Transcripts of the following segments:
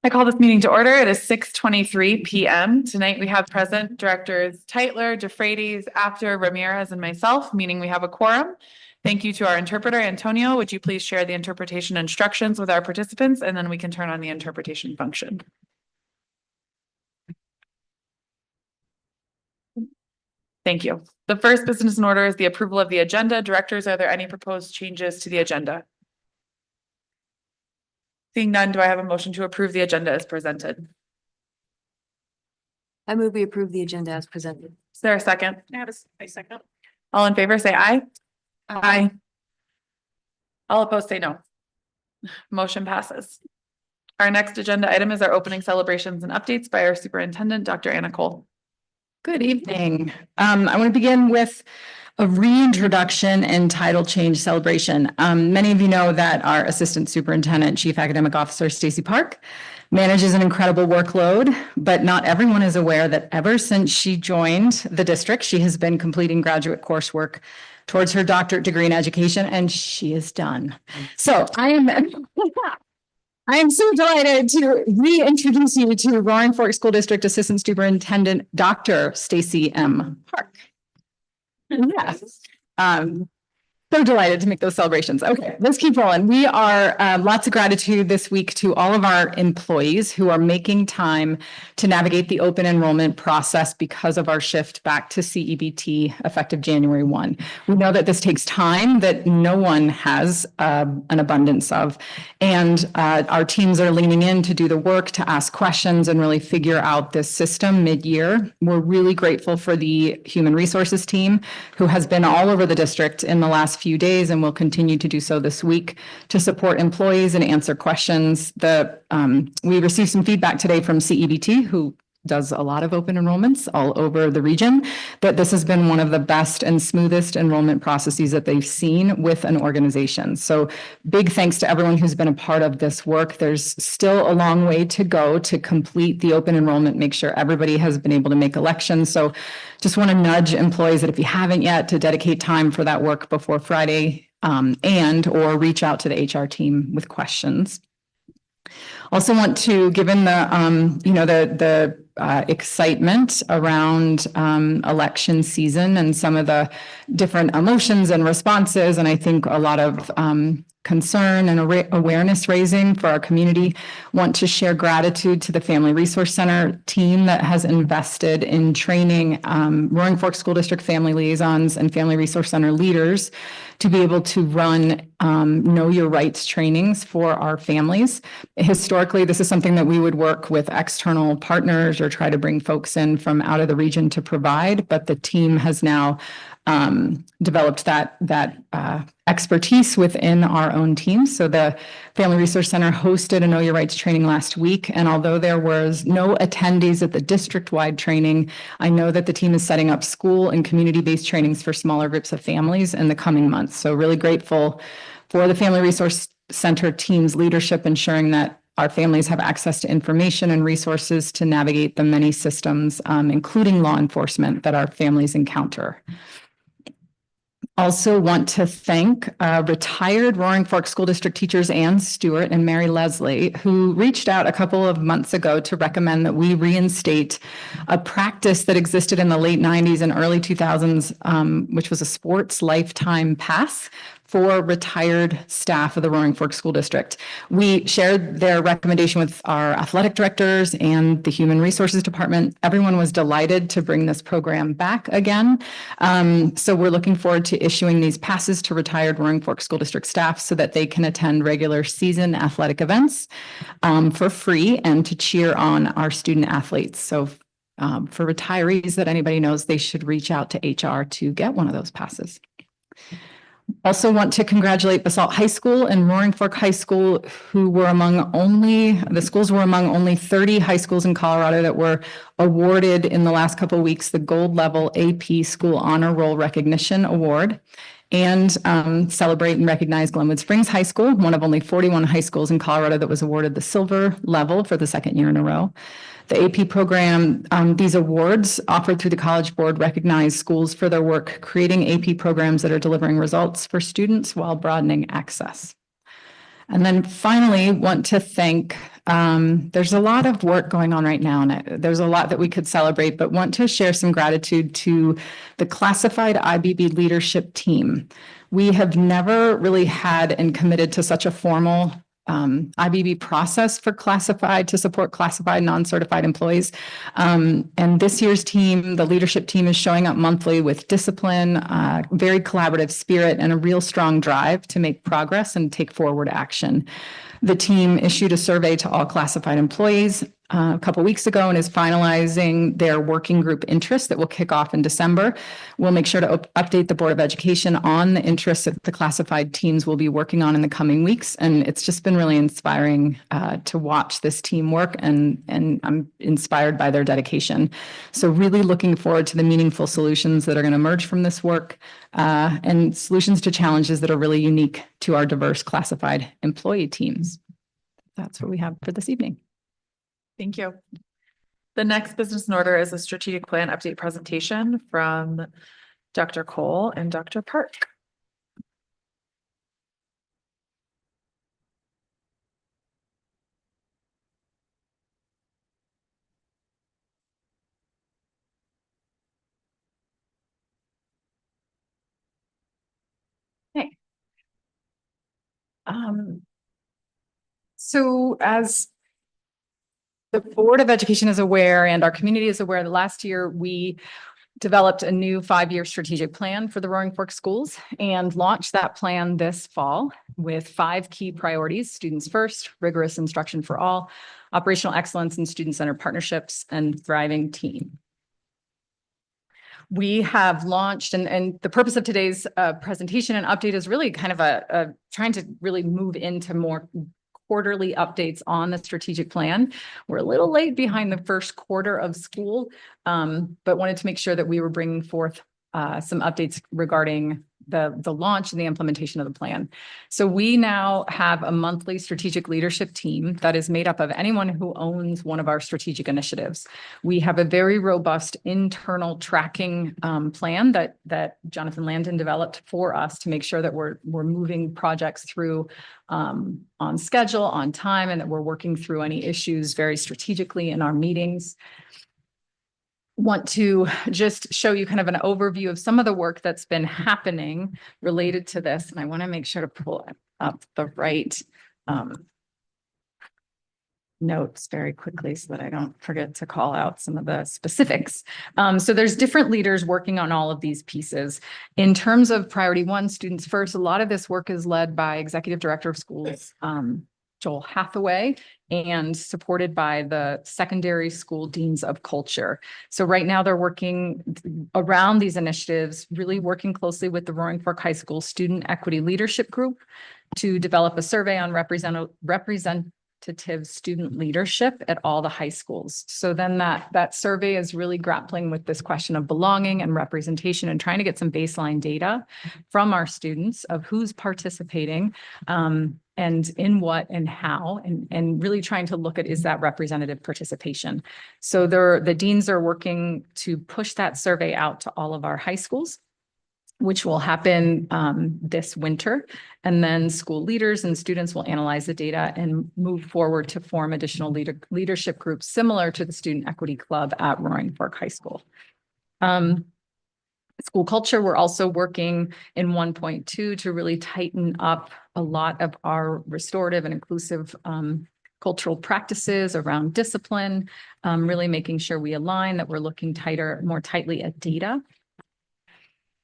I call this meeting to order. It is 6:23 p.m. Tonight we have present directors Teitler, DeFreitas, Apter, Ramirez, and myself, meaning we have a quorum. Thank you to our interpreter, Antonio. Would you please share the interpretation instructions with our participants, and then we can turn on the interpretation function. Thank you. The first business in order is the approval of the agenda. Directors, are there any proposed changes to the agenda? Seeing none, do I have a motion to approve the agenda as presented? I move we approve the agenda as presented. Is there a second? I second. All in favor, say aye. Aye. All opposed, say no. Motion passes. Our next agenda item is our opening celebrations and updates by our superintendent, Dr. Anna Cole. Good evening. I want to begin with a reintroduction and title change celebration. Many of you know that our Assistant Superintendent, Chief Academic Officer, Stacy Park, manages an incredible workload, but not everyone is aware that ever since she joined the district, she has been completing graduate coursework towards her doctorate degree in education, and she is done. So I am so delighted to reintroduce you to Roaring Fork School District Assistant Superintendent, Dr. Stacy M. Park. Yes. So delighted to make those celebrations. Okay, let's keep rolling. We are lots of gratitude this week to all of our employees who are making time to navigate the open enrollment process because of our shift back to CEBT effective January 1. We know that this takes time that no one has an abundance of. And our teams are leaning in to do the work, to ask questions and really figure out this system mid-year. We're really grateful for the human resources team who has been all over the district in the last few days and will continue to do so this week to support employees and answer questions. We received some feedback today from CEBT, who does a lot of open enrollments all over the region, that this has been one of the best and smoothest enrollment processes that they've seen with an organization. So big thanks to everyone who's been a part of this work. There's still a long way to go to complete the open enrollment, make sure everybody has been able to make elections. So just want to nudge employees that if you haven't yet, to dedicate time for that work before Friday or reach out to the HR team with questions. Also want to, given the excitement around election season and some of the different emotions and responses, and I think a lot of concern and awareness raising for our community, want to share gratitude to the Family Resource Center team that has invested in training Roaring Fork School District family liaisons and Family Resource Center leaders to be able to run know your rights trainings for our families. Historically, this is something that we would work with external partners or try to bring folks in from out of the region to provide, but the team has now developed that expertise within our own team. So the Family Resource Center hosted a Know Your Rights training last week. And although there was no attendees at the district-wide training, I know that the team is setting up school and community-based trainings for smaller groups of families in the coming months. So really grateful for the Family Resource Center team's leadership, ensuring that our families have access to information and resources to navigate the many systems, including law enforcement, that our families encounter. Also want to thank retired Roaring Fork School District teachers Ann Stewart and Mary Leslie, who reached out a couple of months ago to recommend that we reinstate a practice that existed in the late 90s and early 2000s, which was a sports lifetime pass for retired staff of the Roaring Fork School District. We shared their recommendation with our athletic directors and the Human Resources Department. Everyone was delighted to bring this program back again. So we're looking forward to issuing these passes to retired Roaring Fork School District staff so that they can attend regular season athletic events for free and to cheer on our student athletes. So for retirees that anybody knows, they should reach out to HR to get one of those passes. Also want to congratulate Basalt High School and Roaring Fork High School, who were the schools were among only 30 high schools in Colorado that were awarded in the last couple of weeks the gold level AP School Honor Roll Recognition Award, and celebrate and recognize Glenwood Springs High School, one of only 41 high schools in Colorado that was awarded the silver level for the second year in a row. The AP program, these awards offered through the College Board recognize schools for their work creating AP programs that are delivering results for students while broadening access. And then finally, want to thank, there's a lot of work going on right now, and there's a lot that we could celebrate, but want to share some gratitude to the classified IBB leadership team. We have never really had and committed to such a formal IBB process for classified to support classified non-certified employees. And this year's team, the leadership team, is showing up monthly with discipline, very collaborative spirit, and a real strong drive to make progress and take forward action. The team issued a survey to all classified employees a couple weeks ago and is finalizing their working group interests that will kick off in December. We'll make sure to update the Board of Education on the interests that the classified teams will be working on in the coming weeks. And it's just been really inspiring to watch this team work, and I'm inspired by their dedication. So really looking forward to the meaningful solutions that are going to emerge from this work, and solutions to challenges that are really unique to our diverse classified employee teams. That's what we have for this evening. Thank you. The next business in order is a strategic plan update presentation from Dr. Cole and Dr. Park. Okay. So as the Board of Education is aware and our community is aware, that last year we developed a new 5-year strategic plan for the Roaring Fork schools and launched that plan this fall with 5 key priorities: students first, rigorous instruction for all, operational excellence and student-centered partnerships, and thriving team. We have launched, and the purpose of today's presentation and update is really kind of a trying to really move into more quarterly updates on the strategic plan. We're a little late behind the first quarter of school, but wanted to make sure that we were bringing forth some updates regarding the launch and the implementation of the plan. So we now have a monthly strategic leadership team that is made up of anyone who owns one of our strategic initiatives. We have a very robust internal tracking plan that Jonathan Landon developed for us to make sure that we're moving projects through on schedule, on time, and that we're working through any issues very strategically in our meetings. Want to just show you kind of an overview of some of the work that's been happening related to this. And I want to make sure to pull up the right notes very quickly so that I don't forget to call out some of the specifics. So there's different leaders working on all of these pieces. In terms of priority 1, students first, a lot of this work is led by Executive Director of Schools, Joel Hathaway, and supported by the secondary school deans of culture. So right now they're working around these initiatives, really working closely with the Roaring Fork High School Student Equity Leadership Group to develop a survey on representative student leadership at all the high schools. So then that survey is really grappling with this question of belonging and representation and trying to get some baseline data from our students of who's participating, and in what and how, and really trying to look at, is that representative participation? So the deans are working to push that survey out to all of our high schools, which will happen this winter. And then school leaders and students will analyze the data and move forward to form additional leadership groups similar to the Student Equity Club at Roaring Fork High School. School culture, we're also working in 1.2 to really tighten up a lot of our restorative and inclusive cultural practices around discipline, really making sure we align, that we're looking more tightly at data.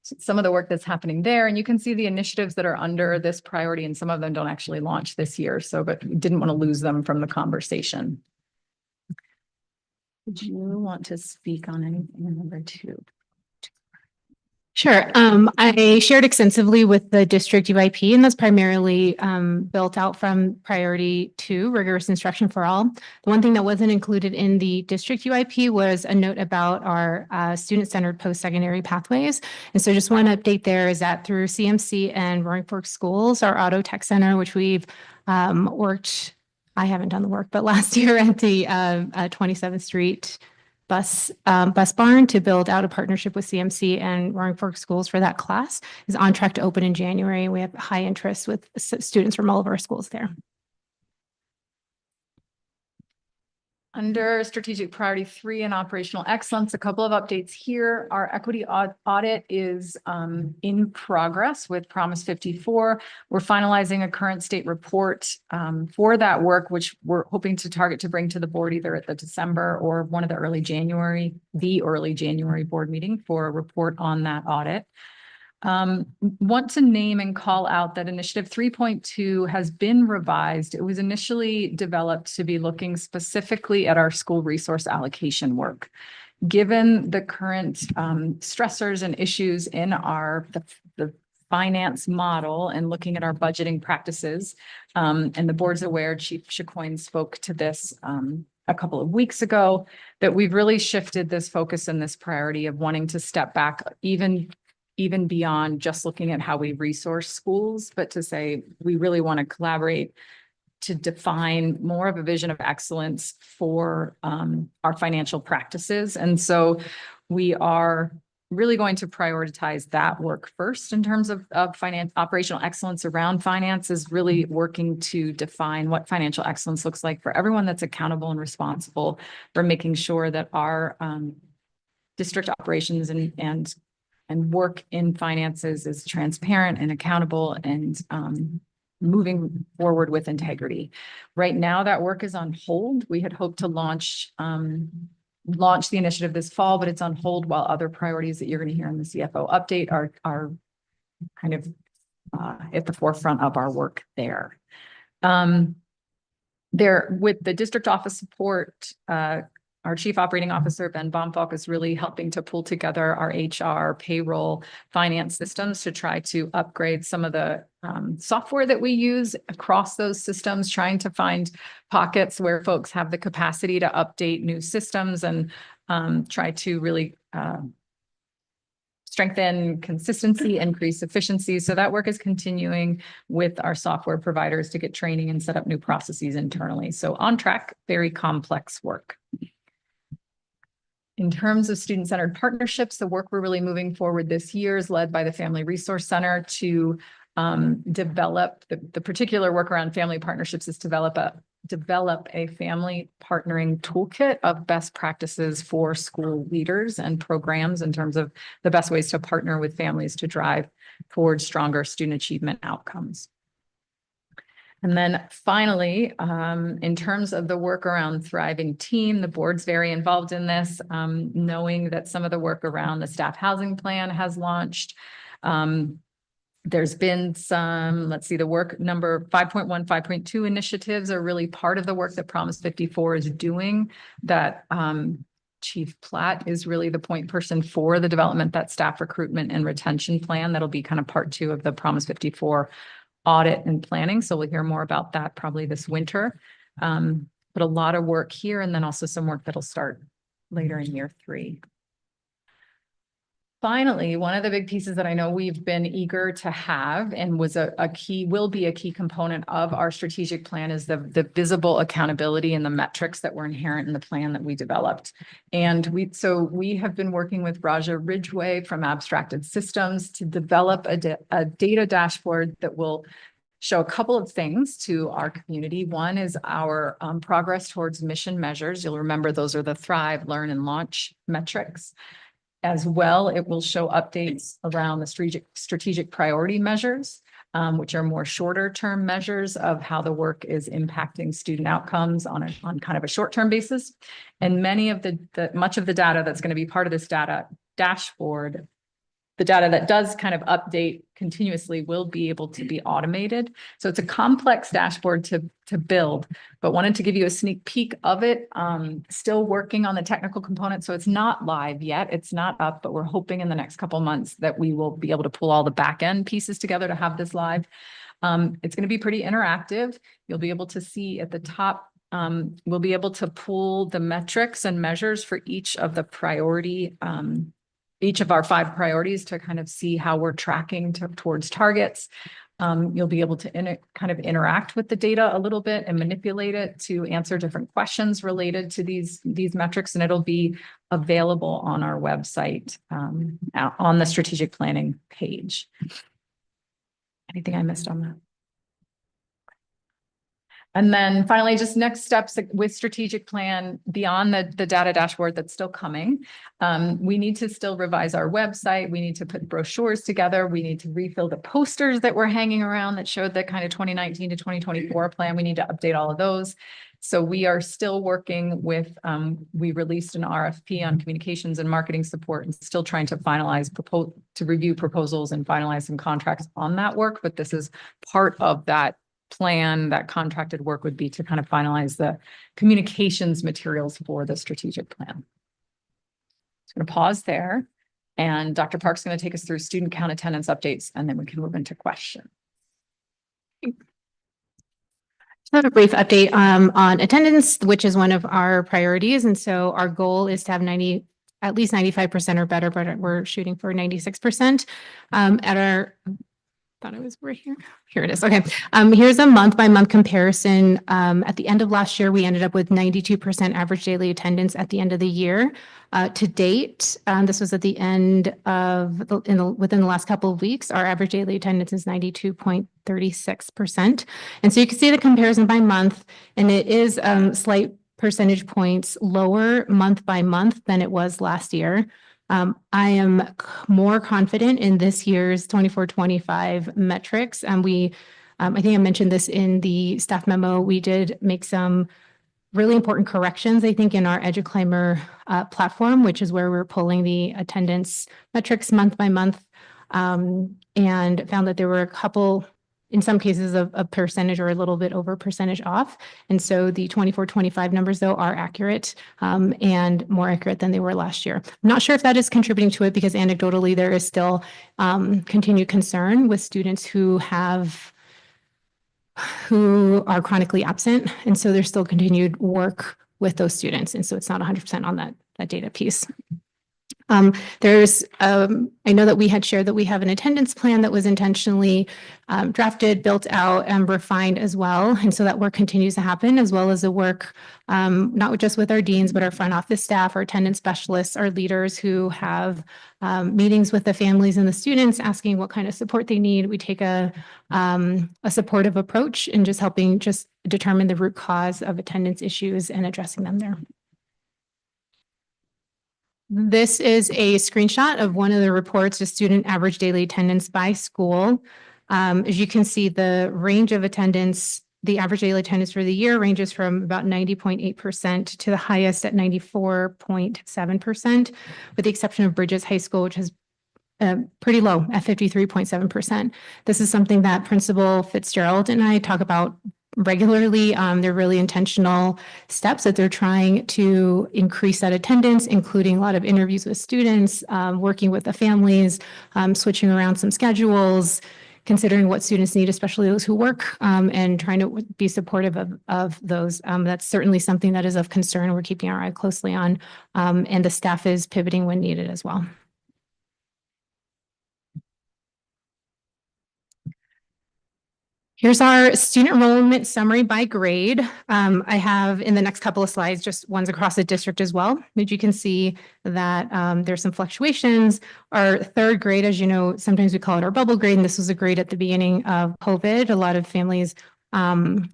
So some of the work that's happening there, and you can see the initiatives that are under this priority, and some of them don't actually launch this year. So, but we didn't want to lose them from the conversation. Would you want to speak on anything in number 2? Sure. I shared extensively with the district UIP, and that's primarily built out from priority 2, rigorous instruction for all. The one thing that wasn't included in the district UIP was a note about our student-centered post-secondary pathways. And so just one update there is that through CMC and Roaring Fork Schools, our auto tech center, which we've worked, I haven't done the work, but last year at the 27th Street bus barn to build out a partnership with CMC and Roaring Fork Schools for that class is on track to open in January. We have high interest with students from all of our schools there. Under strategic priority 3 and operational excellence, a couple of updates here. Our equity audit is in progress with Promise 54. We're finalizing a current state report for that work, which we're hoping to target to bring to the board either at the December or one of the early January board meeting for a report on that audit. Want to name and call out that initiative 3.2 has been revised. It was initially developed to be looking specifically at our school resource allocation work. Given the current stressors and issues in the finance model and looking at our budgeting practices, and the board's aware, Chief Chacoin spoke to this a couple of weeks ago, that we've really shifted this focus and this priority of wanting to step back even beyond just looking at how we resource schools, but to say we really want to collaborate to define more of a vision of excellence for our financial practices. And so we are really going to prioritize that work first in terms of operational excellence around finance, is really working to define what financial excellence looks like for everyone that's accountable and responsible for making sure that our district operations and work in finances is transparent and accountable and moving forward with integrity. Right now, that work is on hold. We had hoped to launch the initiative this fall, but it's on hold while other priorities that you're going to hear in the CFO update are kind of at the forefront of our work there. With the district office support, our Chief Operating Officer, Ben Baumfalk, is really helping to pull together our HR, payroll, finance systems to try to upgrade some of the software that we use across those systems, trying to find pockets where folks have the capacity to update new systems and try to really strengthen consistency, increase efficiency. So that work is continuing with our software providers to get training and set up new processes internally. So on track, very complex work. In terms of student-centered partnerships, the work we're really moving forward this year is led by the Family Resource Center to develop the particular work around family partnerships is develop a family partnering toolkit of best practices for school leaders and programs in terms of the best ways to partner with families to drive towards stronger student achievement outcomes. And then finally, in terms of the work around Thriving Team, the board's very involved in this, knowing that some of the work around the staff housing plan has launched. There's been some, the work number 5.1, 5.2 initiatives are really part of the work that Promise 54 is doing, that Chief Platt is really the point person for the development, that staff recruitment and retention plan. That'll be kind of part 2 of the Promise 54 audit and planning. So we'll hear more about that probably this winter. But a lot of work here, and then also some work that'll start later in year 3. Finally, one of the big pieces that I know we've been eager to have and was will be a key component of our strategic plan is the visible accountability and the metrics that were inherent in the plan that we developed. And we have been working with Raja Ridgway from Abstracted Systems to develop a data dashboard that will show a couple of things to our community. One is our progress towards mission measures. You'll remember those are the Thrive, Learn, and Launch metrics. As well, it will show updates around the strategic priority measures, which are more shorter term measures of how the work is impacting student outcomes on kind of a short-term basis. And much of the data that's going to be part of this data dashboard, the data that does kind of update continuously, will be able to be automated. So it's a complex dashboard to build, but wanted to give you a sneak peek of it. Still working on the technical components, so it's not live yet. It's not up, but we're hoping in the next couple of months that we will be able to pull all the back end pieces together to have this live. It's going to be pretty interactive. You'll be able to see at the top, we'll be able to pull the metrics and measures for each of our 5 priorities to kind of see how we're tracking towards targets. You'll be able to kind of interact with the data a little bit and manipulate it to answer different questions related to these metrics, and it'll be available on our website on the strategic planning page. Anything I missed on that? And then finally, just next steps with strategic plan beyond the data dashboard that's still coming. We need to still revise our website. We need to put brochures together. We need to refill the posters that were hanging around that showed the kind of 2019 to 2024 plan. We need to update all of those. So we are still working with, we released an RFP on communications and marketing support and still trying to finalize, to review proposals and finalize some contracts on that work. But this is part of that plan. That contracted work would be to kind of finalize the communications materials for the strategic plan. So I'm going to pause there, and Dr. Park's going to take us through student count attendance updates, and then we can move into questions. Just have a brief update on attendance, which is one of our priorities. And so our goal is to have at least 95% or better, but we're shooting for 96% at our thought it was right here. Here it is. Okay. Here's a month by month comparison. At the end of last year, we ended up with 92% average daily attendance at the end of the year. To date, this was at the end of within the last couple of weeks, our average daily attendance is 92.36%. And so you can see the comparison by month, and it is slight percentage points lower month by month than it was last year. I am more confident in this year's 24-25 metrics. I think I mentioned this in the staff memo. We did make some really important corrections, I think, in our EduClimber platform, which is where we're pulling the attendance metrics month by month, and found that there were a couple, in some cases, a percentage or a little bit over percentage off. And so the 24-25 numbers, though, are accurate and more accurate than they were last year. I'm not sure if that is contributing to it, because anecdotally, there is still continued concern with students who are chronically absent. And so there's still continued work with those students. And so it's not 100% on that data piece. I know that we had shared that we have an attendance plan that was intentionally drafted, built out, and refined as well. And so that work continues to happen, as well as the work, not just with our deans, but our front office staff, our attendance specialists, our leaders who have meetings with the families and the students, asking what kind of support they need. We take a supportive approach in just helping just determine the root cause of attendance issues and addressing them there. This is a screenshot of one of the reports, of student average daily attendance by school. As you can see, the range of attendance, the average daily attendance for the year ranges from about 90.8% to the highest at 94.7%, with the exception of Bridges High School, which is pretty low at 53.7%. This is something that Principal Fitzgerald and I talk about regularly. They're really intentional steps that they're trying to increase that attendance, including a lot of interviews with students, working with the families, switching around some schedules, considering what students need, especially those who work, and trying to be supportive of those. That's certainly something that is of concern. We're keeping our eye closely on, and the staff is pivoting when needed as well. Here's our student enrollment summary by grade. I have in the next couple of slides, just ones across the district as well. But you can see that there's some fluctuations. Our third grade, as you know, sometimes we call it our bubble grade, and this was a grade at the beginning of COVID. A lot of families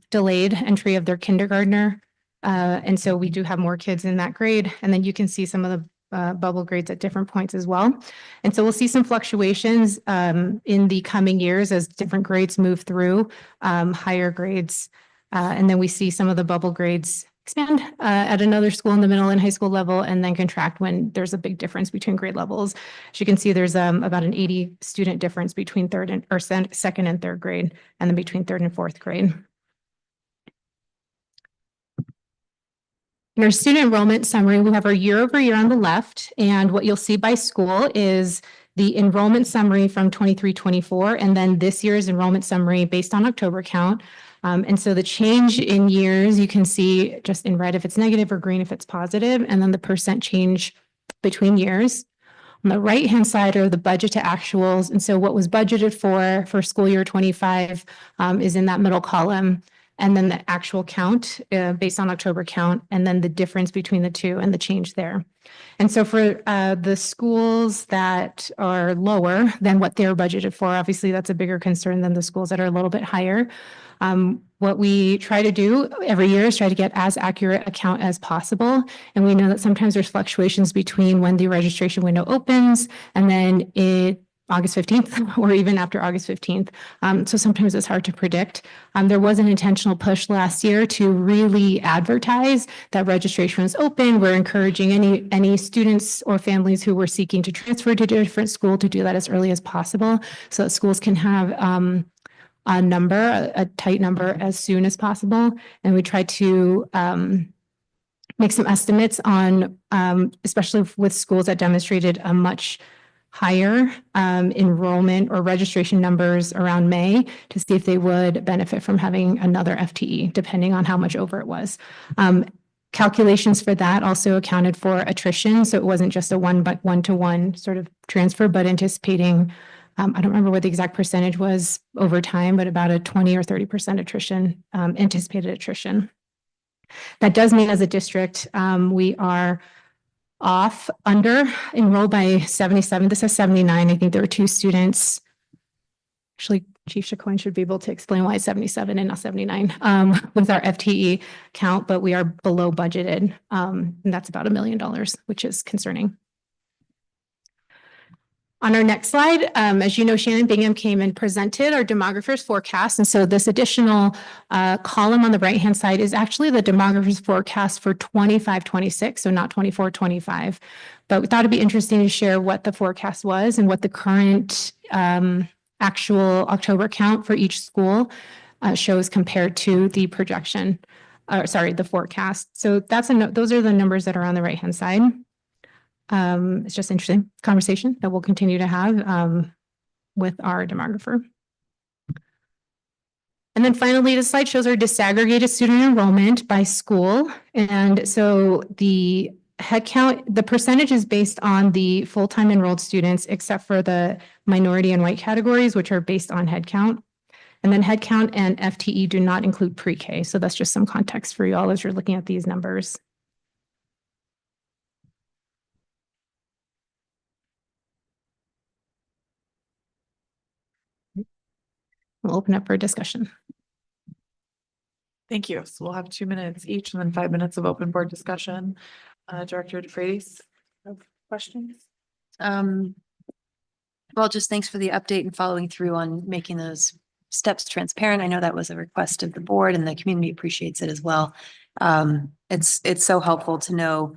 delayed entry of their kindergartner. And so we do have more kids in that grade. And then you can see some of the bubble grades at different points as well. And so we'll see some fluctuations in the coming years as different grades move through higher grades. And then we see some of the bubble grades expand at another school in the middle and high school level, and then contract when there's a big difference between grade levels. As you can see, there's about an 80 student difference between second and third grade, and then between third and fourth grade. In our student enrollment summary, we have our year over year on the left, and what you'll see by school is the enrollment summary from 23-24, and then this year's enrollment summary based on October count. And so the change in years, you can see just in red if it's negative or green if it's positive, and then the percent change between years. On the right-hand side are the budget to actuals. And so what was budgeted for school year 25 is in that middle column. And then the actual count based on October count, and then the difference between the two and the change there. And so for the schools that are lower than what they're budgeted for, obviously that's a bigger concern than the schools that are a little bit higher. What we try to do every year is try to get as accurate a count as possible. And we know that sometimes there's fluctuations between when the registration window opens and then August 15th or even after August 15th. So sometimes it's hard to predict. There was an intentional push last year to really advertise that registration was open. We're encouraging any students or families who were seeking to transfer to a different school to do that as early as possible so that schools can have a tight number as soon as possible. And we try to make some estimates on, especially with schools that demonstrated a much higher enrollment or registration numbers around May to see if they would benefit from having another FTE, depending on how much over it was. Calculations for that also accounted for attrition. So it wasn't just a one-to-one sort of transfer, but anticipating, I don't remember what the exact percentage was over time, but about a 20 or 30% attrition, anticipated attrition. That does mean as a district, we are under enrolled by 77. This is 79. I think there were 2 students. Actually, Chief Chacoin should be able to explain why it's 77 and not 79 with our FTE count, but we are below budgeted. And that's about $1 million, which is concerning. On our next slide, as you know, Shannon Bingham came and presented our demographer's forecast. And so this additional column on the right-hand side is actually the demographer's forecast for 25-26, so not 24-25. But we thought it'd be interesting to share what the forecast was and what the current actual October count for each school shows compared to the projection, the forecast. So those are the numbers that are on the right-hand side. It's just interesting conversation that we'll continue to have with our demographer. And then finally, the slide shows our disaggregated student enrollment by school. And so the headcount, the percentage is based on the full-time enrolled students, except for the minority and white categories, which are based on headcount. And then headcount and FTE do not include pre-K. So that's just some context for you all as you're looking at these numbers. We'll open up for discussion. Thank you. So we'll have 2 minutes each and then 5 minutes of open board discussion. Director DeFreitas, have questions? Well, just thanks for the update and following through on making those steps transparent. I know that was a request of the board and the community appreciates it as well. It's so helpful to know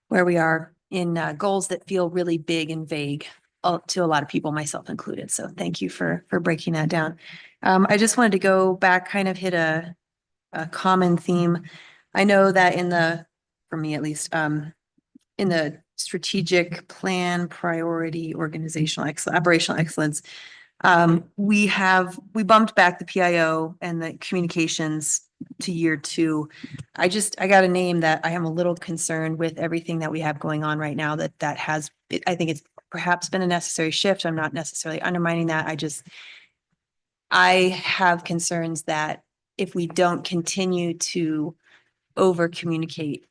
where we are in goals that feel really big and vague to a lot of people, myself included. So thank you for breaking that down. I just wanted to go back, kind of hit a common theme. I know that for me at least, in the strategic plan, priority, operational excellence, we bumped back the PIO and the communications to year 2. I got a name that I am a little concerned with everything that we have going on right now I think it's perhaps been a necessary shift. I'm not necessarily undermining that. I have concerns that if we don't continue to over communicate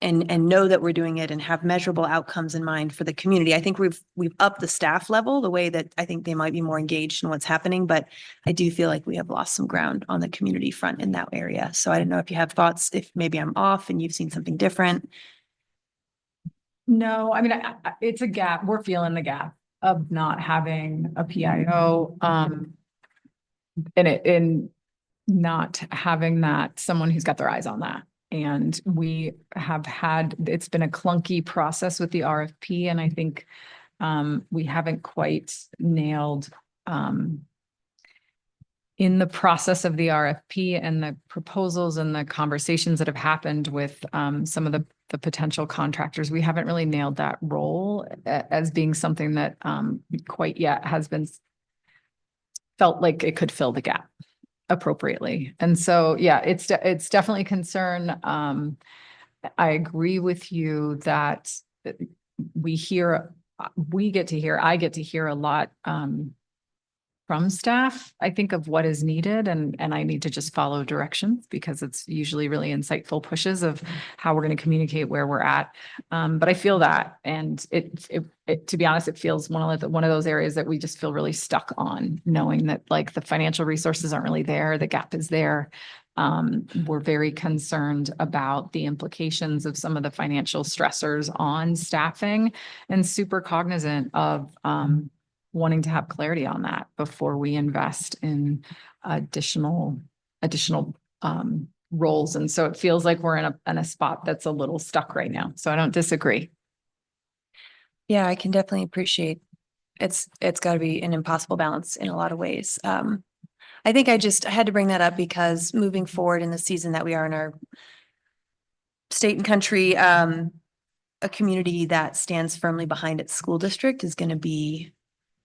and know that we're doing it and have measurable outcomes in mind for the community, I think we've upped the staff level the way that I think they might be more engaged in what's happening, but I do feel like we have lost some ground on the community front in that area. So I don't know if you have thoughts, if maybe I'm off and you've seen something different. No, I mean, it's a gap. We're feeling the gap of not having a PIO, and not having that someone who's got their eyes on that. And we have it's been a clunky process with the RFP. And I think, we haven't quite nailed, in the process of the RFP and the proposals and the conversations that have happened with, some of the potential contractors, we haven't really nailed that role as being something that quite yet has been felt like it could fill the gap appropriately. And so, yeah, it's definitely a concern. I agree with you that we hear I get to hear a lot, from staff, I think, of what is needed, and I need to just follow directions because it's usually really insightful pushes of how we're going to communicate where we're at. But I feel that, and it to be honest, it feels one of those areas that we just feel really stuck on, knowing that like the financial resources aren't really there, the gap is there. We're very concerned about the implications of some of the financial stressors on staffing, and super cognizant of wanting to have clarity on that before we invest in additional roles. And so it feels like we're in a spot that's a little stuck right now. So I don't disagree. Yeah, I can definitely appreciate it's got to be an impossible balance in a lot of ways. I think I had to bring that up because moving forward in the season that we are in our state and country, a community that stands firmly behind its school district is going to be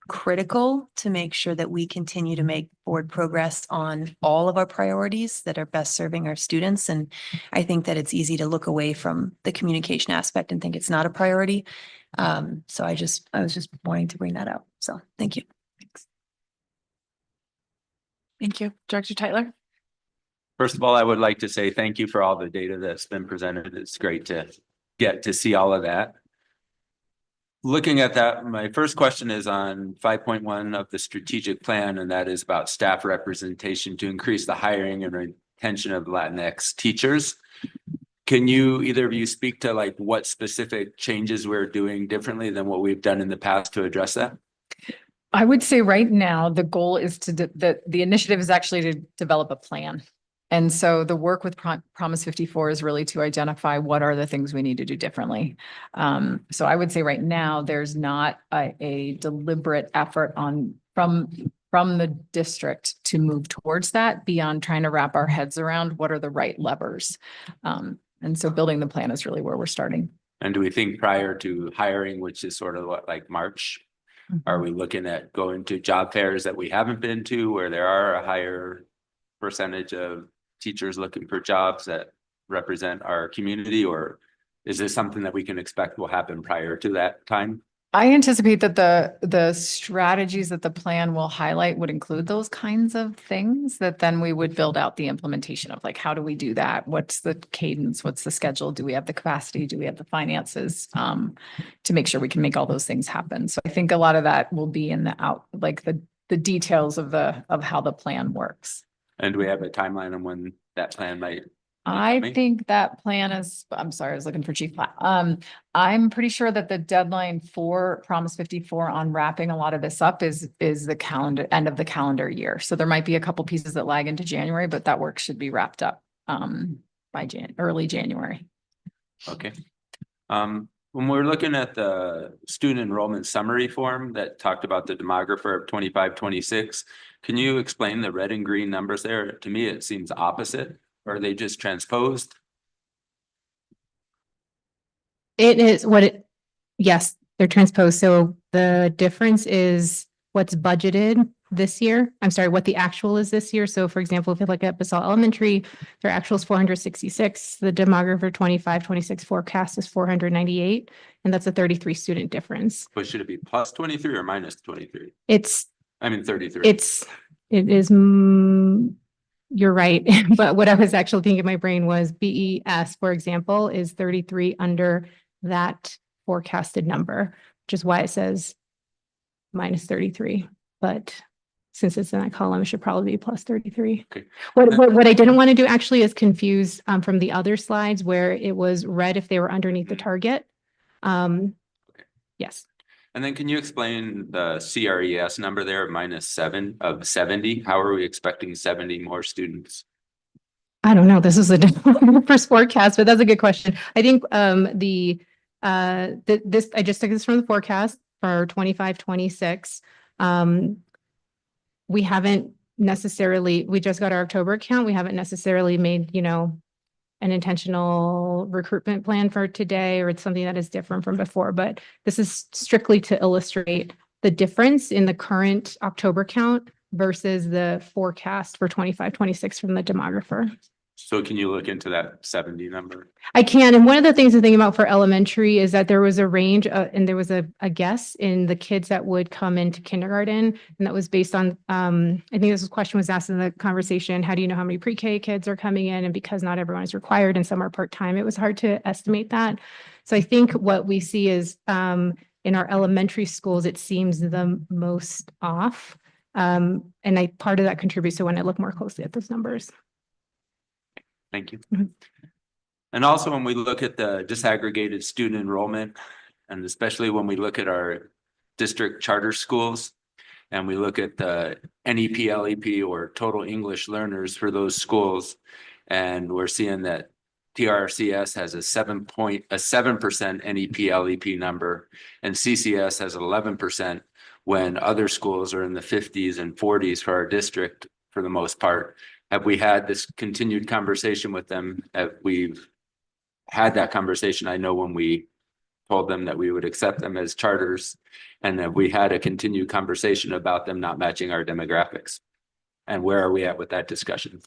critical to make sure that we continue to make forward progress on all of our priorities that are best serving our students. And I think that it's easy to look away from the communication aspect and think it's not a priority. So I was just wanting to bring that up. So thank you. Thanks. Thank you. Director Tytler? First of all, I would like to say thank you for all the data that's been presented. It's great to get to see all of that. Looking at that, my first question is on 5.1 of the strategic plan, and that is about staff representation to increase the hiring and retention of Latinx teachers. Can you, either of you, speak to like what specific changes we're doing differently than what we've done in the past to address that? I would say right now, the goal is the initiative is actually to develop a plan. And so the work with Promise 54 is really to identify what are the things we need to do differently. So I would say right now, there's not a deliberate effort from the district to move towards that beyond trying to wrap our heads around what are the right levers. And so building the plan is really where we're starting. And do we think prior to hiring, which is sort of what, like March, are we looking at going to job fairs that we haven't been to where there are a higher percentage of teachers looking for jobs that represent our community, or is this something that we can expect will happen prior to that time? I anticipate that the strategies that the plan will highlight would include those kinds of things that then we would build out the implementation of, like, how do we do that? What's the cadence? What's the schedule? Do we have the capacity? Do we have the finances to make sure we can make all those things happen? So I think a lot of that will be in the details of how the plan works. And do we have a timeline on when that plan might? I think that plan is, I'm sorry, I was looking for Chief Platt. I'm pretty sure that the deadline for Promise 54 on wrapping a lot of this up is the end of the calendar year. So there might be a couple pieces that lag into January, but that work should be wrapped up by early January. Okay. When we're looking at the student enrollment summary form that talked about the demographer of 25-26, can you explain the red and green numbers there? To me, it seems opposite. Or are they just transposed? Yes, they're transposed. So the difference is what's budgeted this year. I'm sorry, what the actual is this year. So for example, if you look at Basalt Elementary, their actual is 466. The demographer 25-26 forecast is 498. And that's a 33 student difference. But should it be plus 23 or minus 23? 33. It is, you're right. But what I was actually thinking in my brain was BES, for example, is 33 under that forecasted number, which is why it says minus 33. But since it's in that column, it should probably be plus 33. Okay. What I didn't want to do actually is confuse from the other slides where it was red if they were underneath the target. Yes. And then can you explain the CRES number there, -7 of 70? How are we expecting 70 more students? I don't know. This is a different first forecast, but that's a good question. I think I just took this from the forecast for 25-26. We haven't necessarily, we just got our October count. We haven't necessarily made, an intentional recruitment plan for today, or it's something that is different from before, but this is strictly to illustrate the difference in the current October count versus the forecast for 25-26 from the demographer. So can you look into that 70 number? I can. And one of the things to think about for elementary is that there was a range and there was a guess in the kids that would come into kindergarten. And that was based on, I think this question was asked in the conversation, how do you know how many pre-K kids are coming in? And because not everyone is required and some are part-time, it was hard to estimate that. So I think what we see is in our elementary schools, it seems the most off. And part of that contributes to when I look more closely at those numbers. Thank you. Mhm. And also when we look at the disaggregated student enrollment, and especially when we look at our district charter schools, and we look at the NEP, LEP, or total English learners for those schools, and we're seeing that TRCS has a 7% NEP, LEP number, and CCS has 11%, when other schools are in the 50s and 40s for our district for the most part. Have we had this continued conversation with them? Have we've had that conversation? I know when we told them that we would accept them as charters, and that we had a continued conversation about them not matching our demographics. And where are we at with that discussion?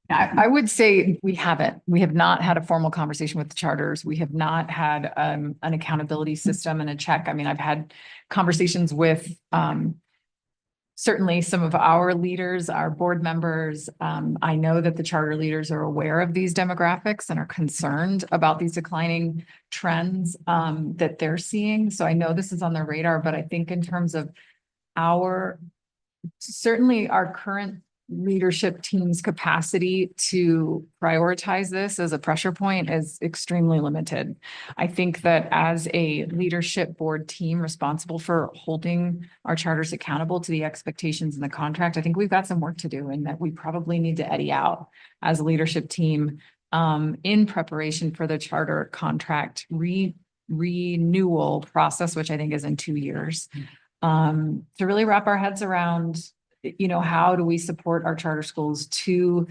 I would say we haven't. We have not had a formal conversation with the charters. We have not had an accountability system and a check. I mean, I've had conversations with certainly some of our leaders, our board members. I know that the charter leaders are aware of these demographics and are concerned about these declining trends that they're seeing. So I know this is on their radar, but I think in terms of certainly our current leadership team's capacity to prioritize this as a pressure point is extremely limited. I think that as a leadership board team responsible for holding our charters accountable to the expectations in the contract, I think we've got some work to do, and that we probably need to eddy out as a leadership team in preparation for the charter contract renewal process, which I think is in 2 years, to really wrap our heads around, you know, how do we support our charter schools to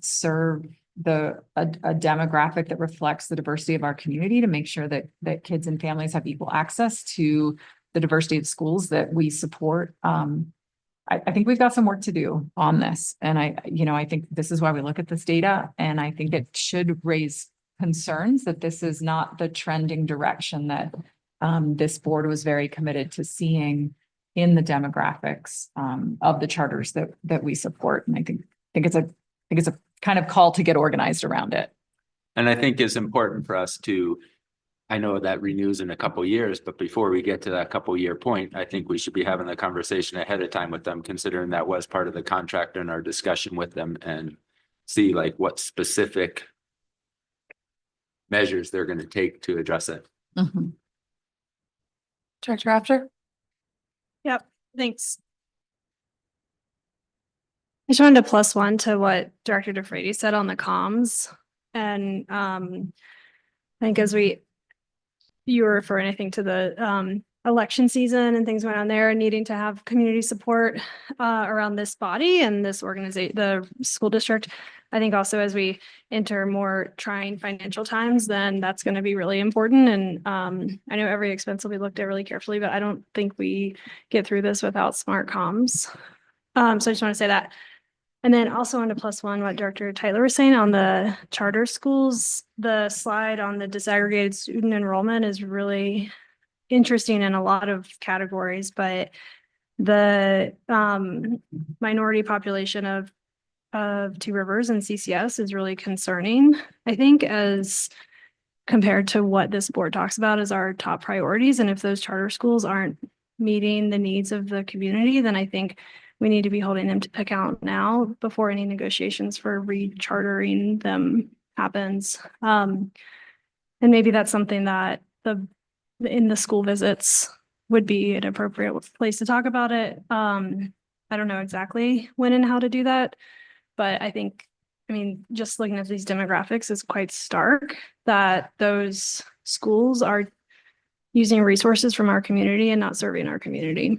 serve a demographic that reflects the diversity of our community, to make sure that kids and families have equal access to the diversity of schools that we support. I think we've got some work to do on this. And I think this is why we look at this data, and I think it should raise concerns that this is not the trending direction that this board was very committed to seeing in the demographics of the charters that we support. And I think it's a kind of call to get organized around it. And I think it's important for us to, I know that renews in a couple of years, but before we get to that couple year point, I think we should be having the conversation ahead of time with them, considering that was part of the contract in our discussion with them, and see like what specific measures they're going to take to address it. Mm-hmm. Director After? Yep, thanks. I just wanted to plus one to what Director DeFrady said on the comms. And I think you were referring, I think, to the election season and things going on there, and needing to have community support around this body and this organization, the school district. I think also as we enter more trying financial times, then that's going to be really important. And I know every expense will be looked at really carefully, but I don't think we get through this without smart comms. So I just want to say that. And then also on to plus one, what Director Tyler was saying on the charter schools, the slide on the disaggregated student enrollment is really interesting in a lot of categories, but the minority population of Two Rivers and CCS is really concerning, I think, as compared to what this board talks about as our top priorities. And if those charter schools aren't meeting the needs of the community, then I think we need to be holding them to account now before any negotiations for rechartering them happens. And maybe that's something that in the school visits would be an appropriate place to talk about it. I don't know exactly when and how to do that, but I mean, just looking at these demographics is quite stark that those schools are using resources from our community and not serving our community.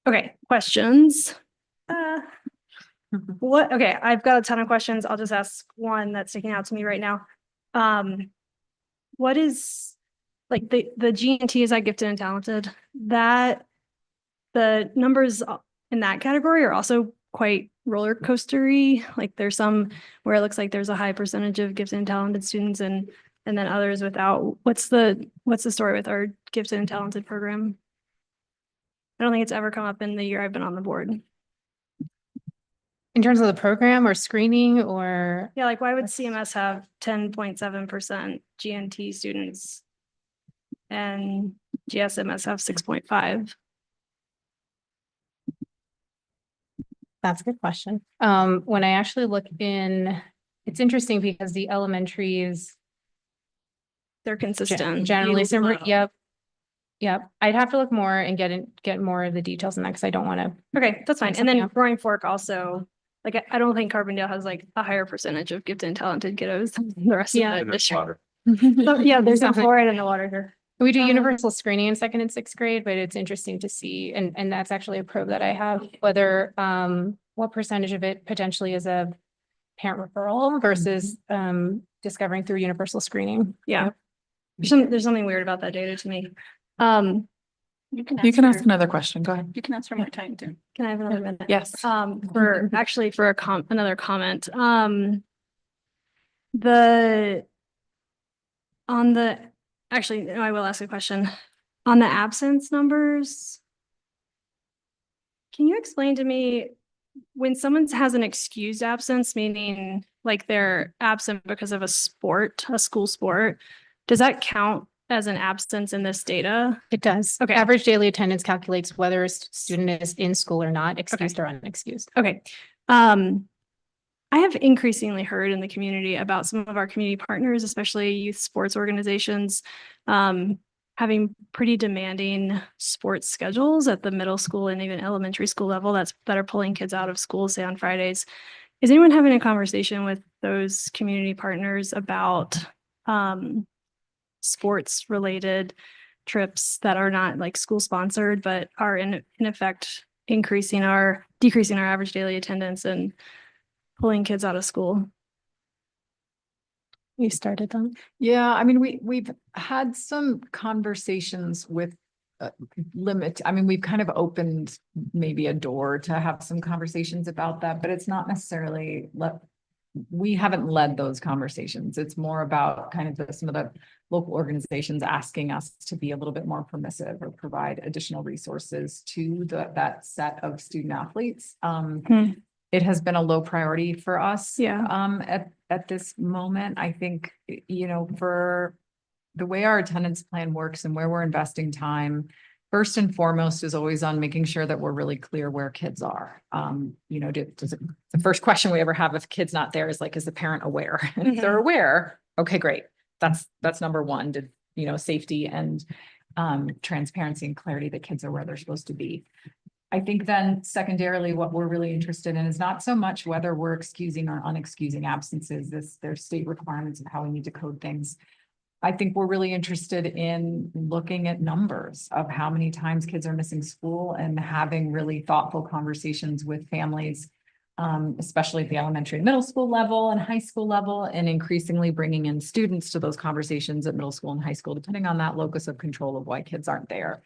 Okay, questions. Okay, I've got a ton of questions. I'll just ask one that's sticking out to me right now. What is like the G&T, is that gifted and talented? That the numbers in that category are also quite roller coastery. Like there's some where it looks like there's a high percentage of gifted and talented students and then others without. What's the story with our gifted and talented program? I don't think it's ever come up in the year I've been on the board. In terms of the program or screening or, Yeah, like why would CMS have 10.7% GNT students and GSMS have 6.5? that's a good question. When I actually look in, it's interesting because the elementaries They're consistent. generally, You similar, low. yep. Yep, I'd have to look more and get more of the details on that because I don't want to. Okay, that's fine. And Something then else. Roaring Fork also, like I don't think Carbondale has like a higher percentage of gifted and talented kiddos than the rest Yeah. of the district. Water. So, yeah, there's no Something. fluoride in the water here. We do universal screening in second and sixth grade, but it's interesting to see, and that's actually a probe that I have, whether, what percentage of it potentially is a parent referral versus, discovering through universal screening. Yeah. There's something weird about that data to me. You can ask another question. Go ahead. You can answer more time too. Can I have another minute? Yes. For actually for another comment, actually, no, I will ask a question. On the absence numbers, can you explain to me when someone has an excused absence, meaning like they're absent because of a school sport, does that count as an absence in this data? It does. Okay. Average daily attendance calculates whether a student is in school or not, excused or unexcused. Okay. I have increasingly heard in the community about some of our community partners, especially youth sports organizations, having pretty demanding sports schedules at the middle school and even elementary school level that are pulling kids out of school, say on Fridays. Is anyone having a conversation with those community partners about sports related trips that are not like school sponsored, but are in effect decreasing our average daily attendance and pulling kids out of school? You started them. Yeah, I mean, we've had some conversations with we've kind of opened maybe a door to have some conversations about that, but it's not necessarily we haven't led those conversations. It's more about kind of some of the local organizations asking us to be a little bit more permissive or provide additional resources to that set of student athletes. It has been a low priority for us. Yeah. At this moment, I think, for the way our attendance plan works and where we're investing time, first and foremost is always on making sure that we're really clear where kids are. The first question we ever have if a kid's not there is like, is the parent aware? And if they're aware, okay, great. That's number one, safety and transparency and clarity that kids are where they're supposed to be. I think then secondarily, what we're really interested in is not so much whether we're excusing or unexcusing absences. There's state requirements of how we need to code things. I think we're really interested in looking at numbers of how many times kids are missing school and having really thoughtful conversations with families, especially at the elementary and middle school level and high school level, and increasingly bringing in students to those conversations at middle school and high school, depending on that locus of control of why kids aren't there.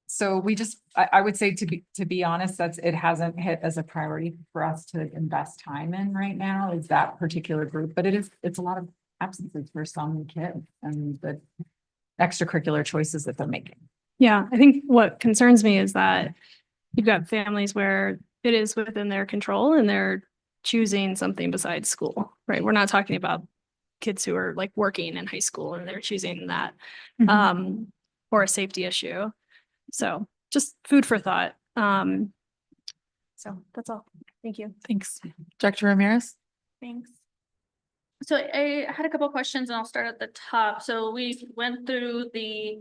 So I would say to be honest, it hasn't hit as a priority for us to invest time in right now is that particular group, but it's a lot of absences for some kids and the extracurricular choices that they're making. Yeah, I think what concerns me is that you've got families where it is within their control and they're choosing something besides school, right? We're not talking about kids who are like working in high school and they're choosing that or a safety issue. So just food for thought. So that's all. Thank you. Thanks. Director Ramirez? Thanks. So I had a couple of questions and I'll start at the top. So we went through the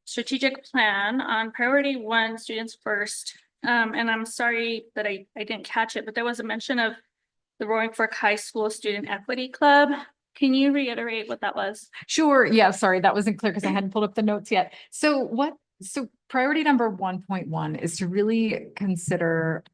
strategic plan on priority 1, students first. And I'm sorry that I didn't catch it, but there was a mention of the Roaring Fork High School Student Equity Club. Can you reiterate what that was? Sure. Yeah, sorry, that wasn't clear because I hadn't pulled up the notes yet. So priority number 1.1 is to really consider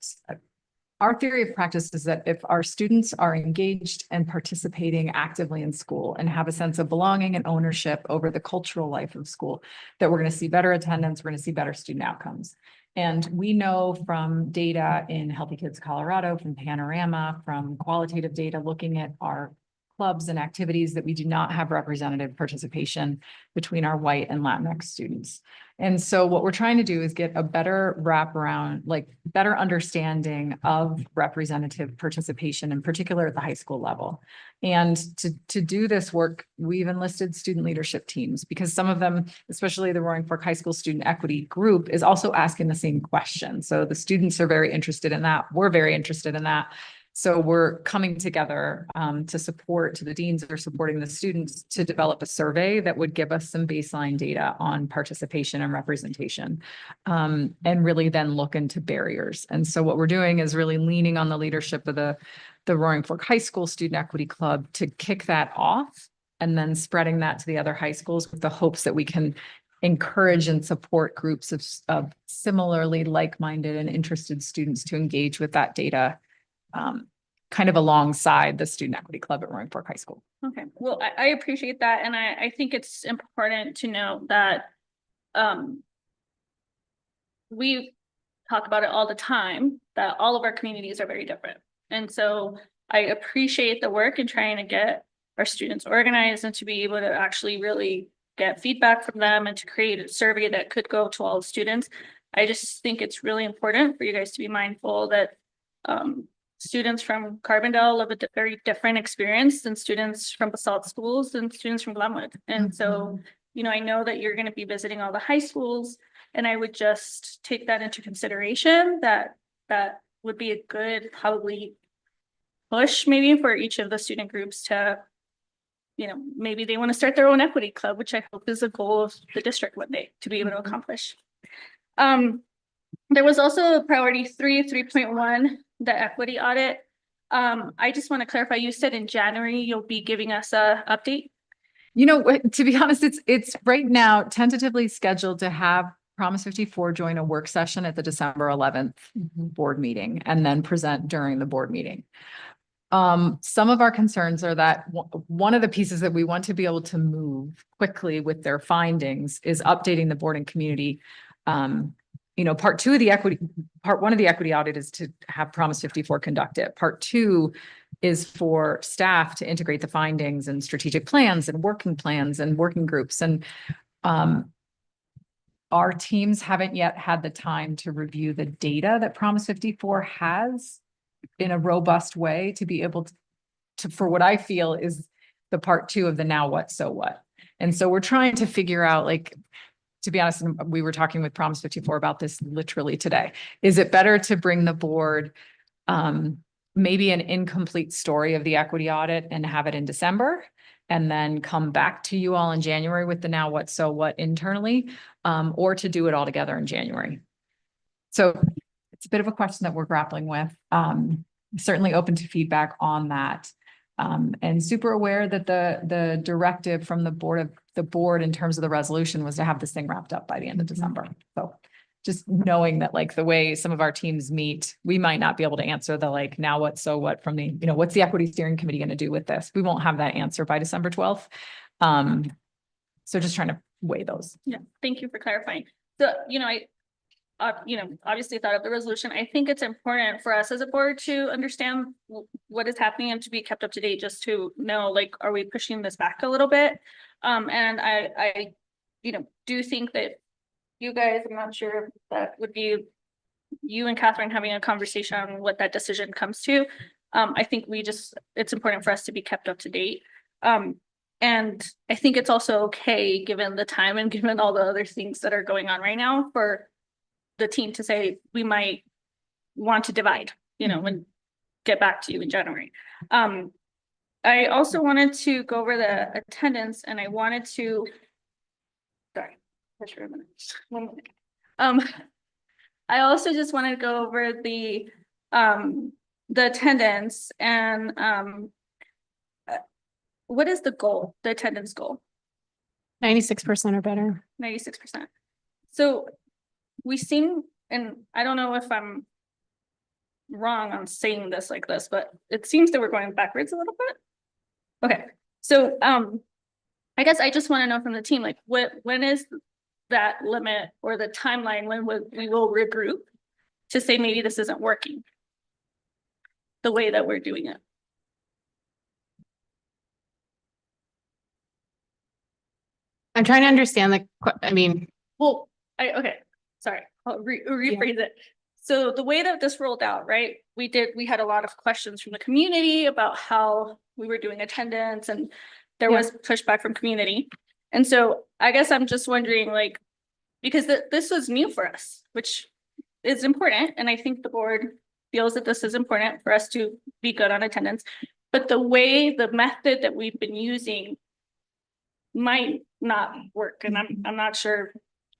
our theory of practice is that if our students are engaged and participating actively in school and have a sense of belonging and ownership over the cultural life of school, that we're going to see better attendance, we're going to see better student outcomes. And we know from data in Healthy Kids Colorado, from Panorama, from qualitative data, looking at our clubs and activities, that we do not have representative participation between our white and Latinx students. And so what we're trying to do is get a better wraparound, like better understanding of representative participation, in particular at the high school level. And to do this work, we've enlisted student leadership teams, because some of them, especially the Roaring Fork High School Student Equity Group, is also asking the same question. So the students are very interested in that. We're very interested in that. So we're coming together to the deans are supporting the students to develop a survey that would give us some baseline data on participation and representation, and really then look into barriers. And so what we're doing is really leaning on the leadership of the Roaring Fork High School Student Equity Club to kick that off, and then spreading that to the other high schools with the hopes that we can encourage and support groups of similarly like-minded and interested students to engage with that data, kind of alongside the Student Equity Club at Roaring Fork High School. Okay, well, I appreciate that. And I think it's important to note that we talk about it all the time, that all of our communities are very different. And so I appreciate the work in trying to get our students organized and to be able to actually really get feedback from them and to create a survey that could go to all the students. I just think it's really important for you guys to be mindful that students from Carbondale live a very different experience than students from Basalt schools and students from Glenwood. And so, you know, I know that you're going to be visiting all the high schools, and I would just take that into consideration, that would be a good probably push maybe for each of the student groups to, you know, maybe they want to start their own equity club, which I hope is a goal of the district one day to be able to accomplish. There was also priority 3.1, the equity audit. I just want to clarify, you said in January, you'll be giving us a update. You know, to be honest, it's right now tentatively scheduled to have Promise 54 join a work session at the December 11th board meeting, and then present during the board meeting. Some of our concerns are that one of the pieces that we want to be able to move quickly with their findings is updating the board and community. You know, part one of the equity audit is to have Promise 54 conduct it. Part 2 is for staff to integrate the findings and strategic plans and working groups. And our teams haven't yet had the time to review the data that Promise 54 has in a robust way to be able to for what I feel is the part 2 of the now what, so what. And so we're trying to figure out, like, to be honest, we were talking with Promise 54 about this literally today. Is it better to bring the board maybe an incomplete story of the equity audit and have it in December, and then come back to you all in January with the now what, so what internally, or to do it all together in January? So it's a bit of a question that we're grappling with. Certainly open to feedback on that. And super aware that the directive from the board in terms of the resolution was to have this thing wrapped up by the end of December. So just knowing that, like, the way some of our teams meet, we might not be able to answer the, like, now what, so what from the, you know, what's the equity steering committee going to do with this? We won't have that answer by December 12th. So just trying to weigh those. Yeah, thank you for clarifying. So, you know, obviously thought of the resolution. I think it's important for us as a board to understand what is happening and to be kept up to date, just to know, like, are we pushing this back a little bit? And I do think that you guys, I'm not sure if that would be you and Catherine having a conversation on what that decision comes to. I think it's important for us to be kept up to date. And I think it's also okay, given the time and given all the other things that are going on right now, for the team to say, we might want to divide, and get back to you in January. I also wanted to go over the attendance, and I wanted to, sorry, just for a minute. 1 minute. I also just want to go over the attendance and what is the goal, the attendance goal? 96% or better. 96%. So we seem, and I don't know if I'm wrong on saying this like this, but it seems that we're going backwards a little bit. Okay, so I guess I just want to know from the team, like, when is that limit or the timeline when we will regroup to say maybe this isn't working the way that we're doing it. I'm trying to understand Well, okay, sorry, I'll rephrase it. So the way that this rolled out, right? We had a lot of questions from the community about how we were doing attendance, and there was pushback from community. And so I guess I'm just wondering, like, because this was new for us, which is important. And I think the board feels that this is important for us to be good on attendance. But the method that we've been using might not work. And I'm not sure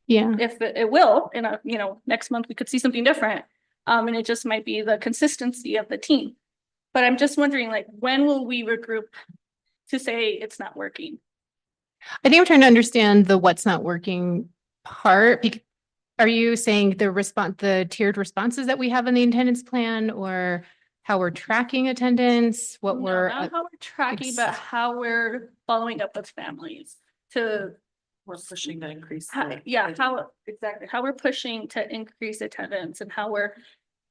if it will in a, next month we could see something different. And it just might be the consistency of the team. But I'm just wondering, like, when will we regroup to say it's not working? I think I'm trying to understand the what's not working part. Are you saying the tiered responses that we have in the attendance plan, or how we're tracking attendance? No, not how we're tracking, but how we're following up with families We're pushing to increase. how we're pushing to increase attendance and how we're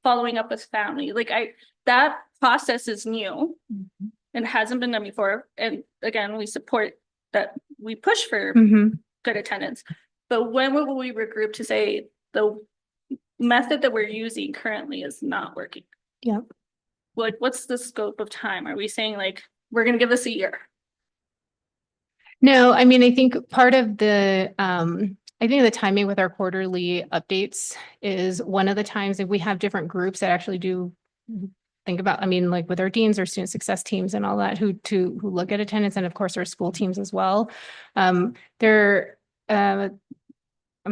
following up with family. Like that process is new and hasn't been done before. And again, we support that we push for good attendance. But when will we regroup to say the method that we're using currently is not working? Yep. Like, what's the scope of time? Are we saying like, we're going to give this a year? No, I mean, I think part of the timing with our quarterly updates is one of the times that we have different groups that actually do think about, like with our deans or student success teams and all that who look at attendance, and of course our school teams as well. I'm